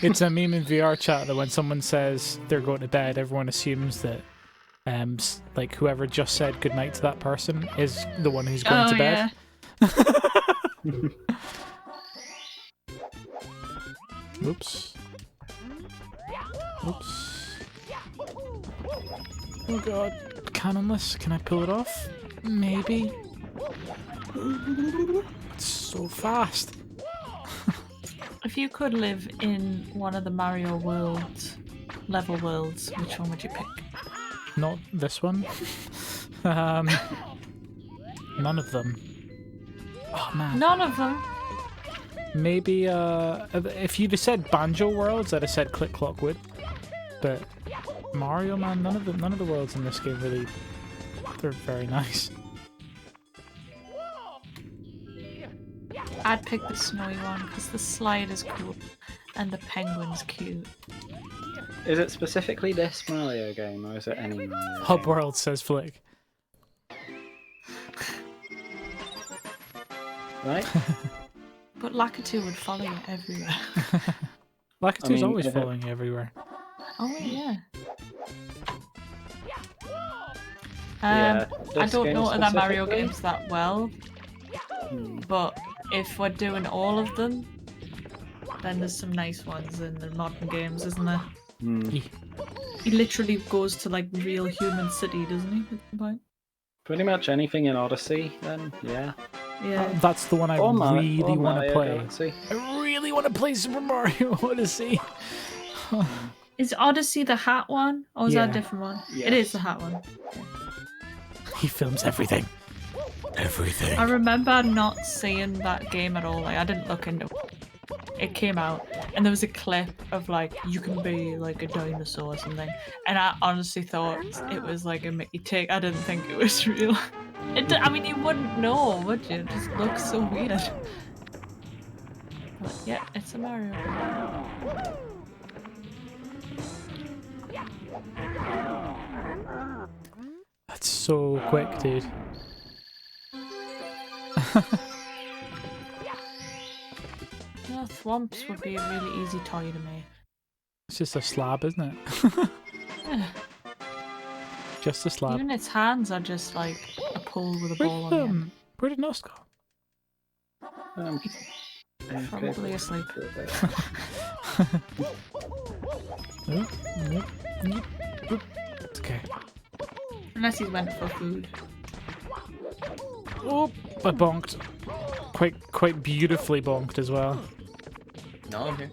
It's a meme in VR chat that when someone says they're going to bed, everyone assumes that like whoever just said goodnight to that person is the one who's going to bed. Oops. Oops. Oh god. Cannonless. Can I pull it off? Maybe. It's so fast. If you could live in one of the Mario worlds, level worlds, which one would you pick? Not this one. None of them. Oh man. None of them. Maybe if you'd have said Banjo Worlds, I'd have said Click Clock Wood. But Mario, man, none of the worlds in this game really, they're very nice. I'd pick the snowy one because the slide is cool and the penguin's cute. Is it specifically this Mario game, or is it any Mario Hub game? World, says Flick. Right? But Lakitu would follow you everywhere. Lakitu's I mean, always following you everywhere. Oh yeah. Yeah, I this don't game know other Mario specifically? games that well, but if we're doing all of them, then there's some nice ones in the modern games, isn't there? He literally goes to like real human city, doesn't he? At some point? Pretty much anything in Odyssey, then, yeah. Yeah. That's the one I Or really want to Mario play. Galaxy. I really want to play Super Mario Odyssey. Is Odyssey the hat one, or is that Yeah. a different one? Yes. It is the hat one. He films everything. Everything. I remember not seeing that game at all. Like I didn't look into it. It came out, and there was a clip of like you can be like a dinosaur or something, and I honestly thought it was like a Mickey take. I didn't think it was real. I mean, you wouldn't know, would you? It just looks so weird. But yeah, it's a Mario. That's so quick, dude. No, Thwomps would be a really easy toy to make. It's just a slab, isn't it? Yeah. Just a slab. Even its hands are just like a pole with a ball on the end. Where did Nos go? Probably asleep. Okay. Unless he's went for food. Oh, I bonked. Quite beautifully bonked as well. No, I'm here.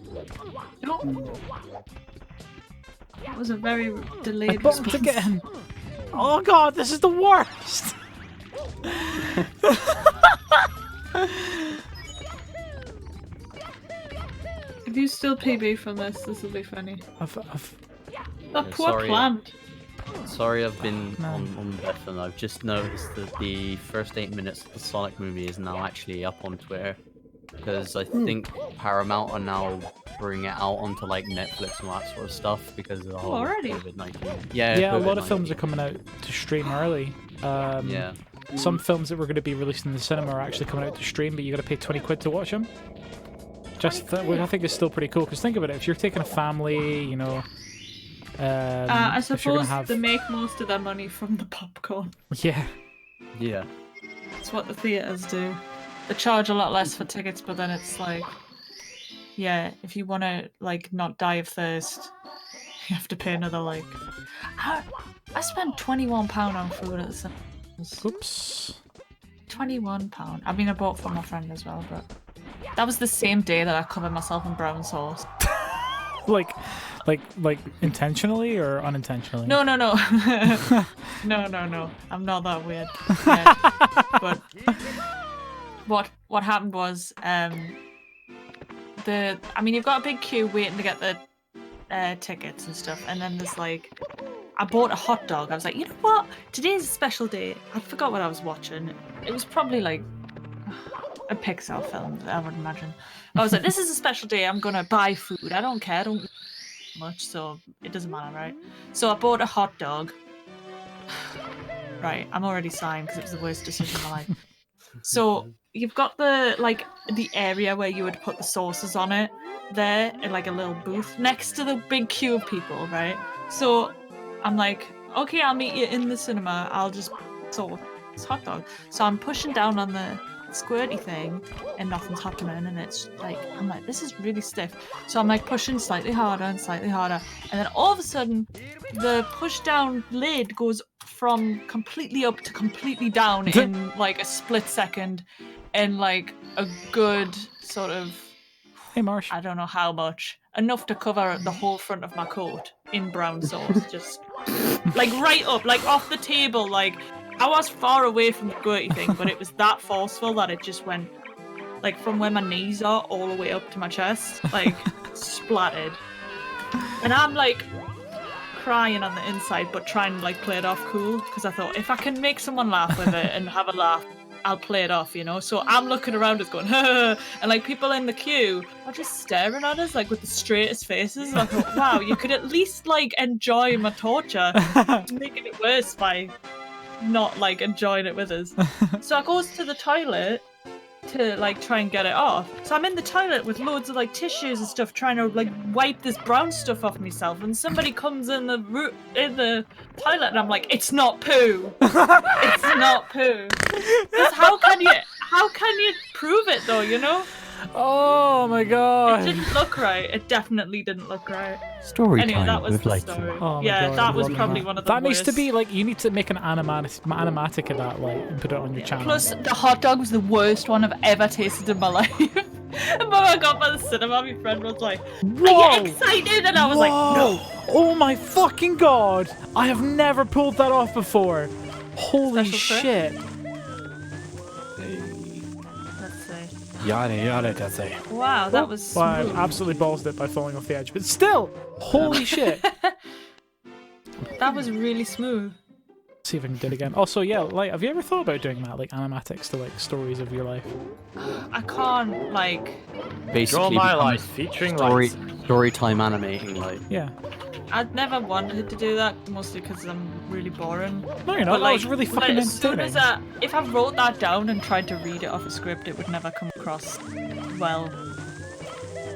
That was a very I delayed bonked response. again. Oh god, this is the worst. If you still PB from this will be funny. I've That poor sorry. plant. Sorry, I've been No. on death, and I've just noticed that the first 8 minutes of the Sonic movie is now actually up on Twitter, because I think Paramount are now bringing it out onto like Netflix and all that sort of stuff because of the whole already? COVID-19. yeah, a lot of COVID-19. films are coming out to stream early. Yeah. Some films that were going to be released in the cinema are actually coming out to stream, but you got to pay 20 quid to watch them. Which I think is still pretty cool. Because think about it, if you're taking a family, you know. I if you're suppose gonna have, they make most of their money from the popcorn. yeah, Yeah. That's what the theaters do. They charge a lot less for tickets, but then it's like, yeah, if you want to like not die of thirst, you have to pay another like. I spent £21 on food at the cinemas. oops. £21. I mean, I bought for my friend as well, but that was the same day that I covered myself in brown sauce. Like intentionally or unintentionally? No. No. I'm not that weird. Yet. But what happened was, you've got a big queue waiting to get the tickets and stuff, and then there's like, I bought a hot dog. I was like, you know what? Today's a special day. I forgot what I was watching. It was probably like a Pixar film, I would imagine. I was like, this is a special day. I'm gonna buy food. I don't care. I don't much, so it doesn't matter, right? So I bought a hot dog. Right, I'm already sighing because it was the worst decision of my life. So you've got the area where you would put the sauces on it there in like a little booth next to the big queue of people, right? So I'm like, okay, I'll meet you in the cinema. I'll just sauce this hot dog. So I'm pushing down on the squirty thing and nothing's happening, and it's like, I'm like, this is really stiff. So I'm like pushing slightly harder, and then all of a sudden the push down lid goes from completely up to completely down in like a split second, and like a good sort of, Hey Marsh. I don't know how much, enough to cover the whole front of my coat in brown sauce. Just like right up, like off the table. Like I was far away from the squirty thing, but it was that forceful that it just went like from where my knees are all the way up to my chest, like splattered. And I'm like crying on the inside, but trying to like play it off cool, because I thought if I can make someone laugh with it and have a laugh, I'll play it off, you know? So I'm looking around us going, and like people in the queue are just staring at us like with the straightest faces. And I thought, wow, you could at least like enjoy my torture, making it worse by not like enjoying it with us. So I goes to the toilet to like try and get it off. So I'm in the toilet with loads of like tissues and stuff, trying to like wipe this brown stuff off myself, and somebody comes in the toilet, and I'm like, it's not poo. It's not poo. 'Cause how can you prove it though, you know? Oh my It god. didn't look right. It definitely didn't look right. Story Anyway, time that was with the like story. Oh my Yeah, God, that I was love probably that. one of the That needs to worst. be like, you need to make an animatic of that, like, and put it on your channel. Plus, the hot dog was the worst one I've ever tasted in my life. And when I got by the cinema, my friend was like, Whoa! "Are you excited?" And I was like, "No." Oh my fucking god! I have never pulled that off before. Holy Special shit! Let's see. Yada that's it. Wow, that was Well, I smooth. absolutely ballsed it by falling off the edge, but still, holy shit! That was really smooth. See if I can do it again. Also, yeah, like, have you ever thought about doing that, like animatics to like stories of your life? I can't like. basically my become life a featuring story time animating, like. Yeah. I'd never wanted to do that, mostly because I'm really boring. No, you're not. But, That was really fucking as soon entertaining. as if I wrote that down and tried to read it off a script, it would never come across well.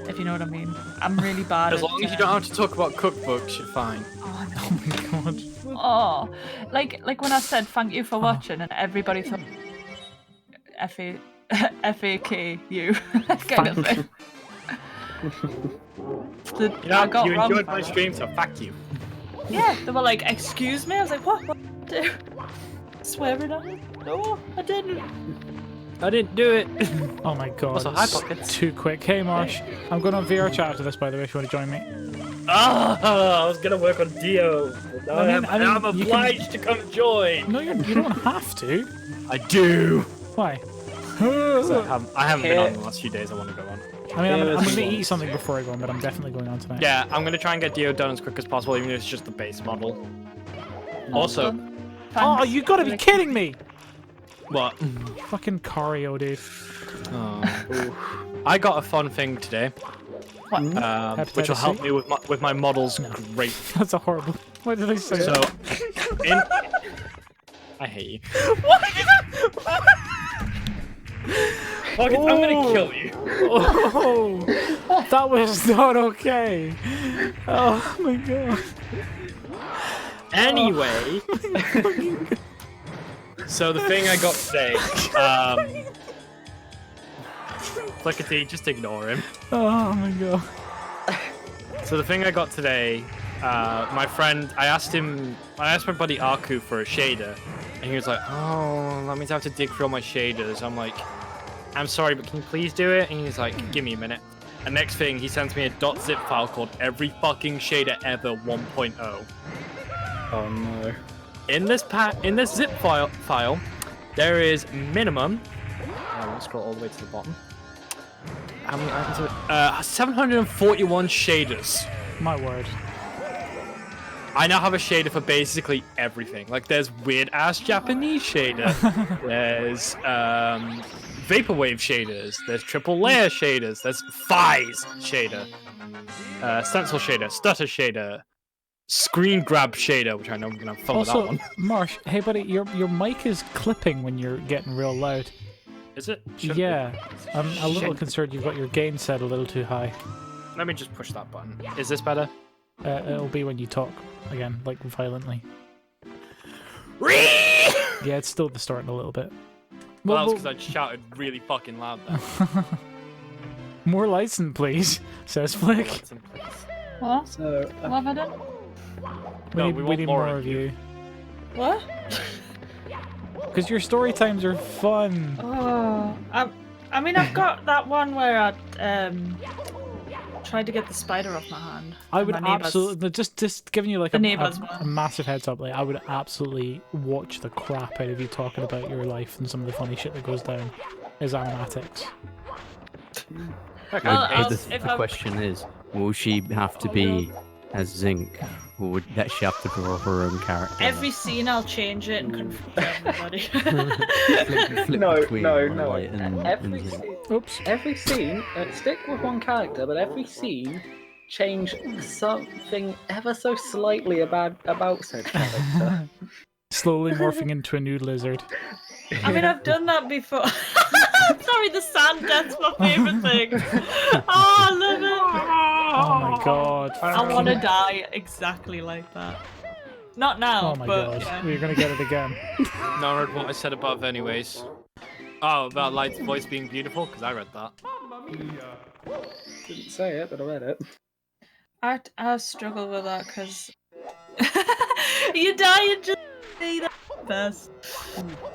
if you know what I mean. I'm really bad. As long as you don't have to talk about cookbooks, you're fine. Oh, no. Oh my god. Oh, like when I said thank you for watching, and everybody thought FAKU kind of thing. You know, I got you wrong enjoyed for my that. stream, so fuck you. Yeah, they were like, "Excuse me." I was like, "What? What did I do?" Swearing at me? No, I didn't. I didn't do it. Oh my god. Also, hi, it's Pockets. too quick. Hey Marsh, I'm going on VR chat after this, by the way, if you want to join me. I was gonna work on Dio. But I mean, I'm you obliged to come join. No, you don't have to. I do. Why? I haven't been on the last few days. I want to go on. I mean, I'm Here's going to one. eat something before I go on, but I'm definitely going on tonight. Yeah, I'm gonna try and get Dio done as quick as possible, even if it's just the base model. Also, Oh, you gotta be kidding me! what? Fucking Cario, dude. I got a fun thing today, What? which will help C? me with my models. Great. That's a horrible. Why did I say So, that? I hate you. Fuck it, I'm gonna kill you. Oh, that was not okay. Oh my god. Anyway, so the thing I got today, Flickety, just ignore him. Oh my god. So the thing I got today, my friend, I asked my buddy Aku for a shader, and he was like, "Oh, that means I have to dig through all my shaders." I'm like, "I'm sorry, but can you please do it?" And he's like, "Give me a minute." And next thing, he sends me a .zip file called "Every fucking shader ever 1.0." Oh no. In this zip file, there is minimum. I won't scroll all the way to the bottom. How many items? 741 shaders. My word. I now have a shader for basically everything. Like, there's weird ass Japanese shader. There's vaporwave shaders. There's triple layer shaders. There's Fies shader. Stencil shader. Stutter shader. Screen grab shader, which I know I'm gonna have fun with that Also, one. Marsh, hey buddy, your mic is clipping when you're getting real loud. Is it? Should be. Yeah, I'm a little Shit. concerned you've got your gain set a little too high. Let me just push that button. Is this better? It'll be when you talk again, like violently. Well, Yeah, it's still distorting a little bit. that was because I shouted really fucking loud there. More license, please, says Flick. Listen, please. What? So, What have I done? No, we we need, want need more more of of you. What? Because your story times are fun. Oh, I mean, I've got that one where I tried to get the spider off my hand. I and would my neighbours- absolutely just giving you like The a neighbours a one. massive heads up. Like I would absolutely watch the crap out of you talking about your life and some of the funny shit that goes down as animatics. Well, The if I- question is, will she have to be as Zinc, or would that she have to draw her own character? Every scene I'll change it and confuse everybody. Flip No, between no, Twilight no. and Every Zinc. scene, Oops. every scene, stick with one character, but every scene, change something ever so slightly about said character. Slowly morphing into a new lizard. I mean, I've done that before. Sorry, the sand death's my favourite thing. Oh, I love it. Oh my god. I want to die exactly like that. Not now, Oh my but god. yeah. We're gonna get it again. No, I read what I said above anyways. Oh, about Light's voice being beautiful? Because I read that. Didn't say it, but I read it. I struggle with that because you die and just say that first.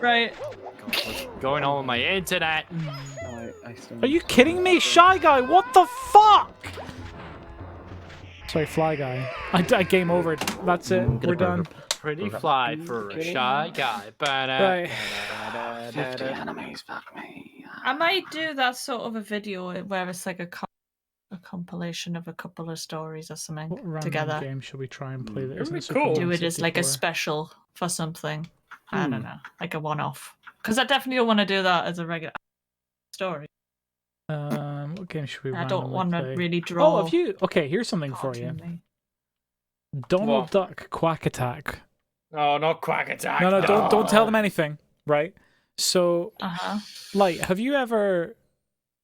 Right. God, what's going on with my internet? I still Are you kidding me? Shy Guy, what the fuck? Sorry, Fly Guy. I game over. That's it. We're done. Pretty fly for a shy guy. Right. 50 enemies, fuck me. I might do that sort of a video where it's like a compilation of a couple of stories or something What random together. game should we try and play that It'd isn't be Super cool. Do it as like a 64? special for something. I don't know, like a one-off. Because I definitely don't want to do that as a regular story. What game should we I don't randomly want to play? really draw. Oh, have you? Okay, here's something for you. cartoon-y. Donald What? Duck Quack Attack. Oh, not Quack Attack. No, don't tell them anything, right? So, Uh-huh. Light, have you ever...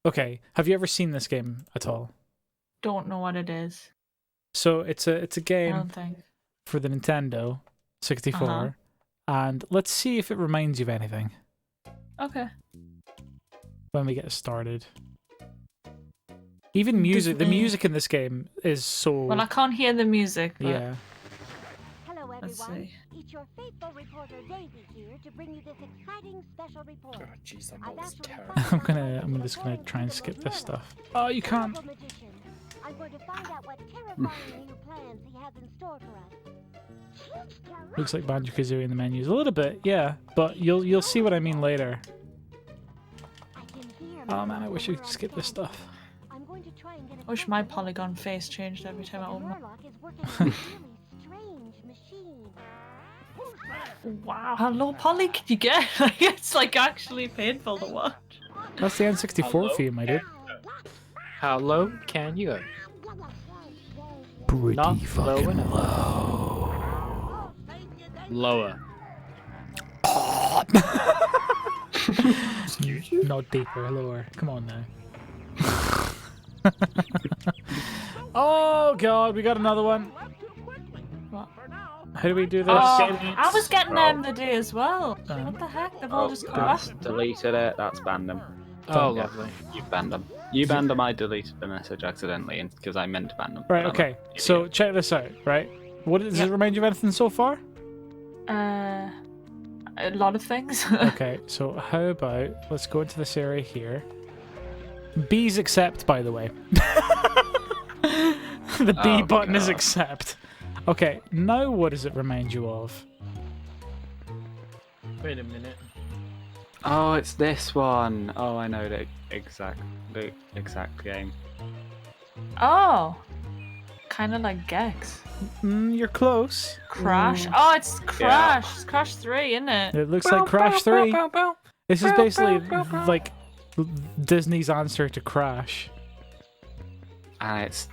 Okay, have you ever seen this game at all? don't know what it is. So it's a I game don't think. for the Nintendo 64, Uh-huh. and let's see if it reminds you of anything Okay. when we get started. Even music, the Disney. music in this game is so Well, I can't hear the music. But yeah. Hello, Let's everyone. see. It's your faithful reporter Davy here to bring you this exciting special report. Oh, jeez, that I've was actually terrible. found out I'm what just the gonna boy try and is skip with this Merlin, stuff. Oh, you the can't. terrible magician. I'm going to find out what terrifying new plans he has in store for us. Looks like Banjo-Kazooie in the menus a little bit, yeah. But you'll see what I mean later. I can hear Oh man, I Murloc wish when we we're could on skip this set. stuff. I'm going to try and get a I wish closer my look. polygon face changed every time I But open it. Murloc is working on a really strange machine. Wow, how low poly can you get? Like, it's like actually painful to watch. That's the N64 Hello? for you, my dude. How low can you go? Pretty Not fucking low enough. low. Lower. Not deeper, lower. Come on now. Oh god, we got another one. What? How do we do this? I was getting them the day as well. What the heck? They've all Oh, just come back. that's deleted it. That's banned them. Oh, Yeah. lovely. You banned them. You banned them. I deleted the message accidentally because I meant to ban them. Right, but I'm okay. an idiot. So check this out, right? What does it remind you of anything so far? A lot of things. Okay, so how about let's go into this area here. B's accept, by the way. The B Oh, button is God. accept. Okay, now what does it remind you of? Wait a minute. Oh, it's this one. Oh, I know the exact game. Oh, kind of like Gex. You're close. Crash. Oh, it's Crash. It's Crash 3, isn't it? It looks like Crash 3. This is basically like Disney's answer to Crash. And it's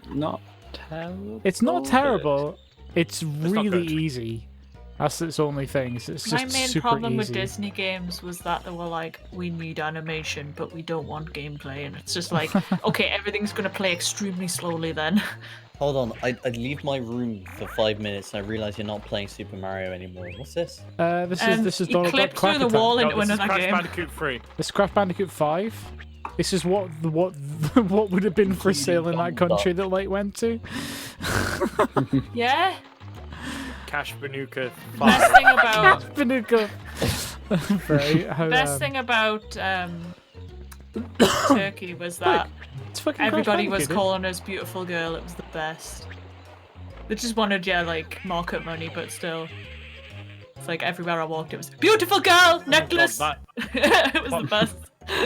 not terrible. It's not but- terrible. It's not really good. easy. That's its only thing. It's just My main super problem with easy. Disney games was that they were like, we need animation, but we don't want gameplay. And it's just like, okay, everything's going to play extremely slowly then. Hold on, I'd leave my room for 5 minutes and I realize you're not playing Super Mario anymore. What's this? This is you Donald clip Duck through the Quack wall Attack. into this is another Crash game. Bandicoot 3. This is Crash Bandicoot 5. This is what what would have been for sale in that country that Light went to. Yeah? Cash Banuka Best 5. thing about Banuka. Right, how, best thing about Turkey was that it's fucking Crash everybody was Bandicoot, calling us beautiful girl. It was the best. They just wanted, like market money, but still. It's like everywhere I walked, it was beautiful girl necklace. that- It was the best.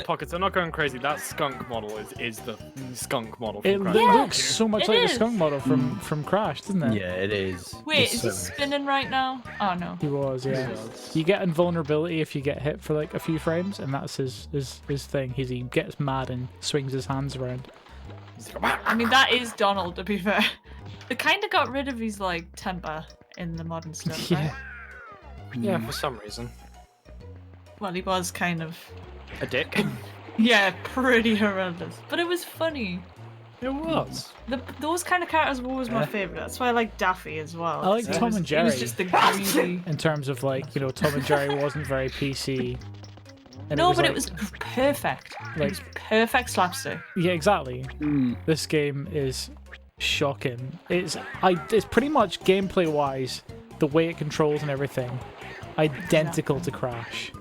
Pockets, I'm not going crazy. That skunk model is the skunk model from It Crash looks Bandicoot. so much it like is. the skunk model from Crash, doesn't it? Yeah, it is. Wait, It's is he so- spinning right now? Oh no. He was, yeah. You get invulnerability if you get hit for like a few frames, and that's his thing. He gets mad and swings his hands around. I mean, that is Donald, to be fair. They kind of got rid of his like temper in the modern stuff. Yeah. Right? Yeah, for some reason. Well, he was kind of, A dick. yeah, pretty horrendous. But it was funny. It was. Those kind of characters were always my favorite. That's why I like Daffy as well. I like 'cause he Tom was- and He was Jerry. just the greedy. In terms of like, Tom and Jerry wasn't very PC. And No, but like, it was perfect. like- It was perfect slapstick. Yeah, exactly. This game is shocking. It's pretty much gameplay wise, the way it controls and everything, identical to Crash.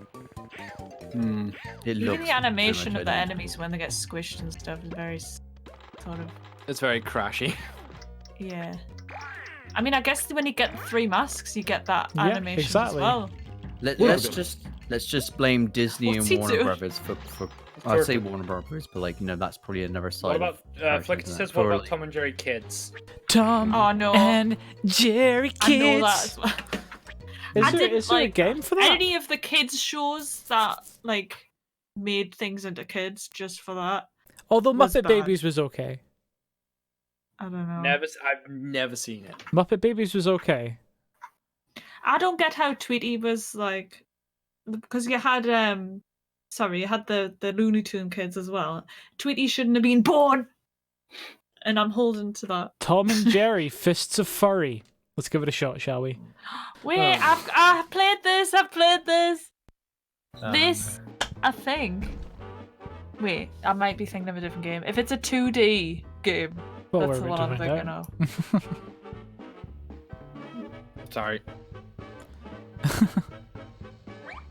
It Even looks the pretty animation much of the identical. enemies when they get squished and stuff is very sort of, It's very crashy. yeah. I mean, I guess when you get 3 masks, you get that Yeah, animation exactly. as well. Let's just blame Disney What's and he Warner doing? Brothers for I'd say Warner Brothers, but like that's probably another side. What about of Crash, Flickity isn't it? says what For, about like- Tom and Jerry Kids? Tom Oh no. and Jerry Kids. I know that as well. Is I there, didn't is there a like game for that? any of the kids shows that like made things into kids just for that. Although was Muppet bad. Babies was okay. I don't know. I've never seen it. Muppet Babies was okay. I don't get how Tweety was like, because you had you had the Looney Tune kids as well. Tweety shouldn't have been born. and I'm holding to that. Tom and Jerry, Fists of Furry. Let's give it a shot, shall we? Wait, I've played this. I've played this. This, I think. Wait, I might be thinking of a different game. If it's a 2D game, Well, that's we're the one about I'm to thinking find of. Sorry.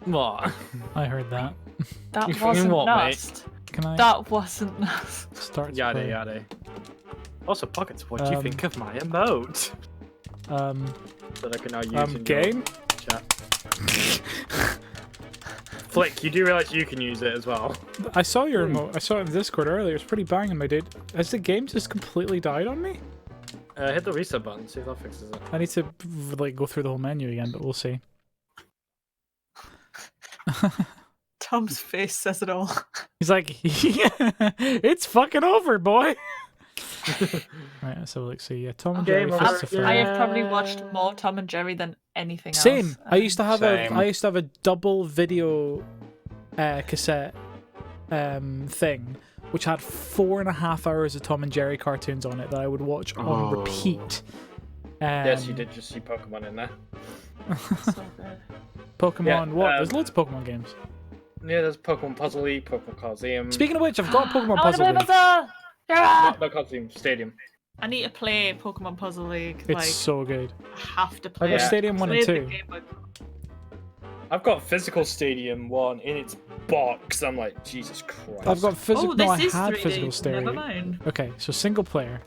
What? I heard that. That You fucking wasn't what, mate? Nust. Can I That wasn't Nust. start to Yada play? yada. Also, Pockets, what do you think of my emote? That I can now use in game? your chat. Flick, you do realize you can use it as well. I saw your remote. I saw it in Discord earlier. It's pretty banging, my dude. Has the game just completely died on me? Hit the reset button, see if that fixes it. I need to like go through the whole menu again, but we'll see. Tom's face says it all. He's like, it's fucking over, boy. Right, let's have a look. See, yeah, Tom and Jerry. Game over. Fists of Furry. I have probably watched more Tom and Jerry than anything else. Same. I used to have Same. I used to have a double video cassette thing, which had 4.5 hours of Tom and Jerry cartoons on it that I would watch on repeat. Yes, you did just see Pokemon in there. So good. Pokemon. Yeah, what? There's loads of Pokemon games. Yeah, there's Pokemon Puzzle League, Pokemon Coliseum. Speaking of which, I've got Pokemon I want to Puzzle play League. Puzzle! Yeah! No, Coliseum, Stadium. I need to play Pokemon Puzzle League. It's Like, so good. I have to I play got it. Stadium 1 and Played the 2. Game Boy. I've got Physical Stadium 1 in its box. I'm like, Jesus Christ. I've got physical. Oh, this no, I is had 3D. physical Never stereo. mind. Okay, so single player.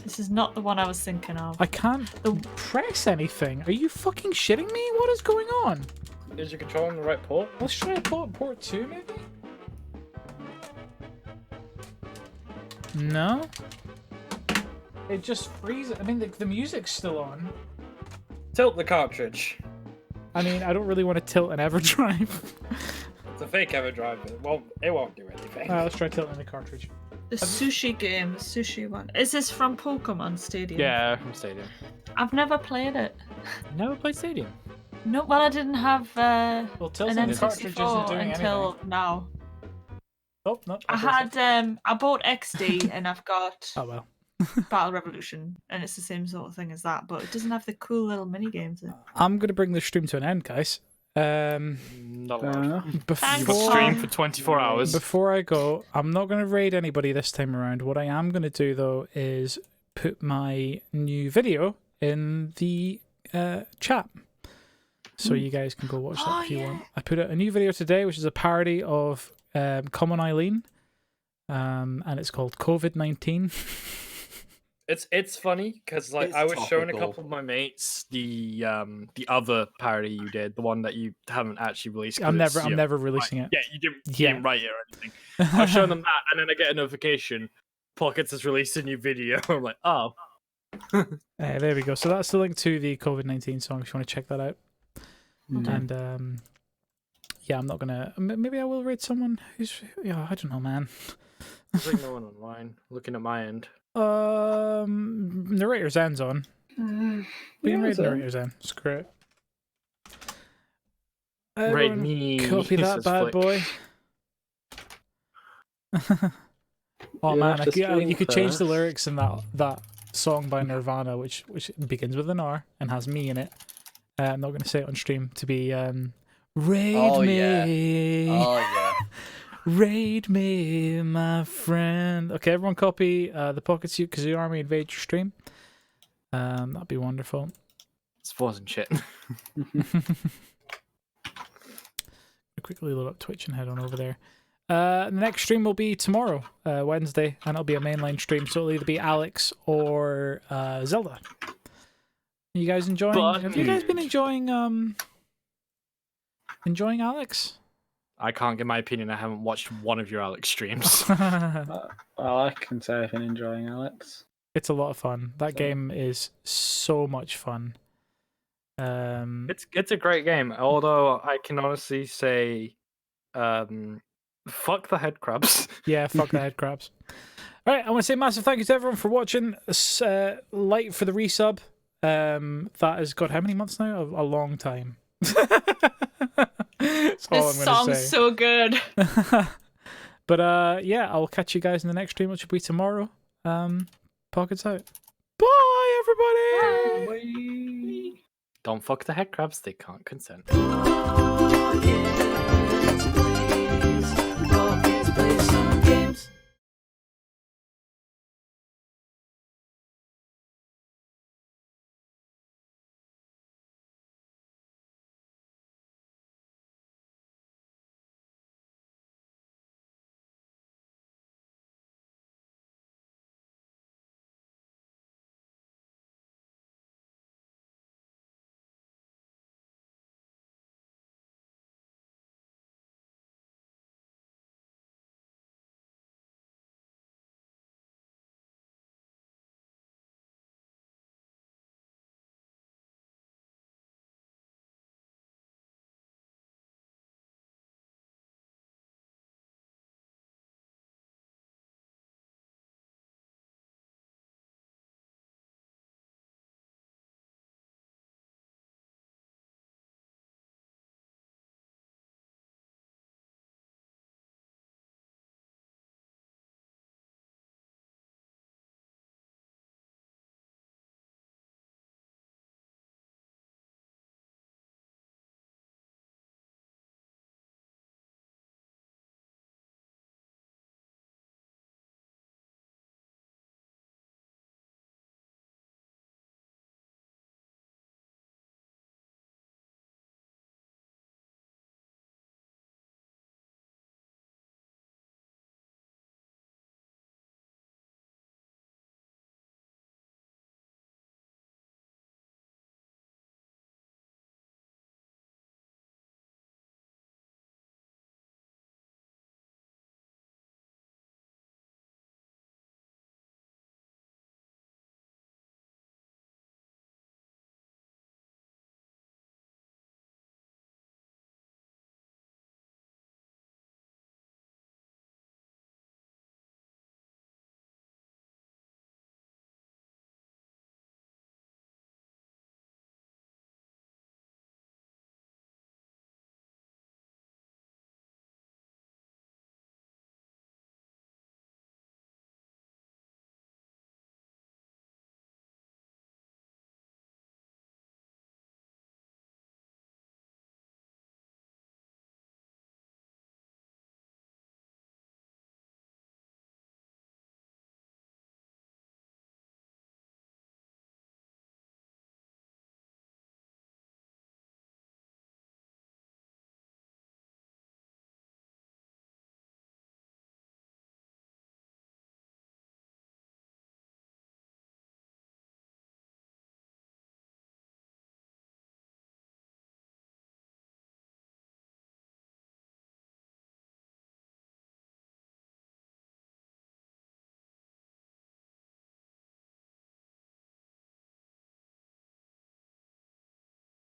This is not the one I was thinking of. I can't press anything. Are you fucking shitting me? What is going on? Is your controller on the right port? Let's try port 2, maybe? No? It just freezes. I mean, the music's still on. Tilt the cartridge. I mean, I don't really want to tilt an EverDrive. It's a fake EverDrive. It won't do anything. Let's try tilting the cartridge. The sushi game, the sushi one. Is this from Pokemon Stadium? Yeah, from Stadium. I've never played it. Never played Stadium. No, well, I didn't have Well, an tilting the cartridge isn't N64 doing until anything. now. Oh, no. I had I bought XD and I've got Oh, well. Battle Revolution, and it's the same sort of thing as that, but it doesn't have the cool little mini games in it. I'm going to bring the stream to an end, guys. Not Fair allowed. enough. You've Thanks, got Before, stream for 24 hours. before I go, I'm not going to raid anybody this time around. What I am going to do, though, is put my new video in the chat. So you guys can go watch that if you want. I put out a new video today, which is a parody of Come On Eileen. And it's called COVID-19. It's funny because like It's I was showing a topical. couple of my mates the other parody you did, the one that you haven't actually released. 'cause I'm it's, never you know, releasing it. Yeah, you didn't Yeah. write it or anything. I was showing them that, and then I get a notification. Pockets has released a new video. I'm like, oh. There we go. So that's the link to the COVID-19 song if you want to check that out. Mm. And yeah, I'm not gonna. Maybe I will raid someone who's. Yeah, I don't know, man. There's like no one online. Looking at my end. Narrator Zen's on. We can raid Narrator Zen. Screw it. Raid Everyone me. Copy that says bad Flick. boy. Oh You man, have to you could change the stream lyrics in that song by Nirvana, which begins with an R and has me in it. I'm not going to say it on stream to be raid Oh, me. yeah. Oh yeah. Raid me, my friend. Okay, everyone copy the Pocket Suit Kazoo Army invade your stream. That'd be wonderful. This wasn't shit. Quickly load up Twitch and head on over there. The next stream will be tomorrow, Wednesday, and it'll be a mainline stream, so it'll either be Alex or Zelda. You guys enjoying? Have you guys been enjoying Alex? I can't give my opinion. I haven't watched one of your Alex streams. Well, I can say I've been enjoying Alex. It's a lot of fun. That game is so much fun. It's a great game. Although I can honestly say, fuck the head crabs. Yeah, fuck the head crabs. All right, I want to say massive thank you to everyone for watching. Light for the resub. That has got how many months now? A long time. That's all This I'm gonna song's say. so good. But yeah, I'll catch you guys in the next stream, which will be tomorrow. Pockets out. Bye, everybody. Bye. Don't fuck the head crabs, they can't consent.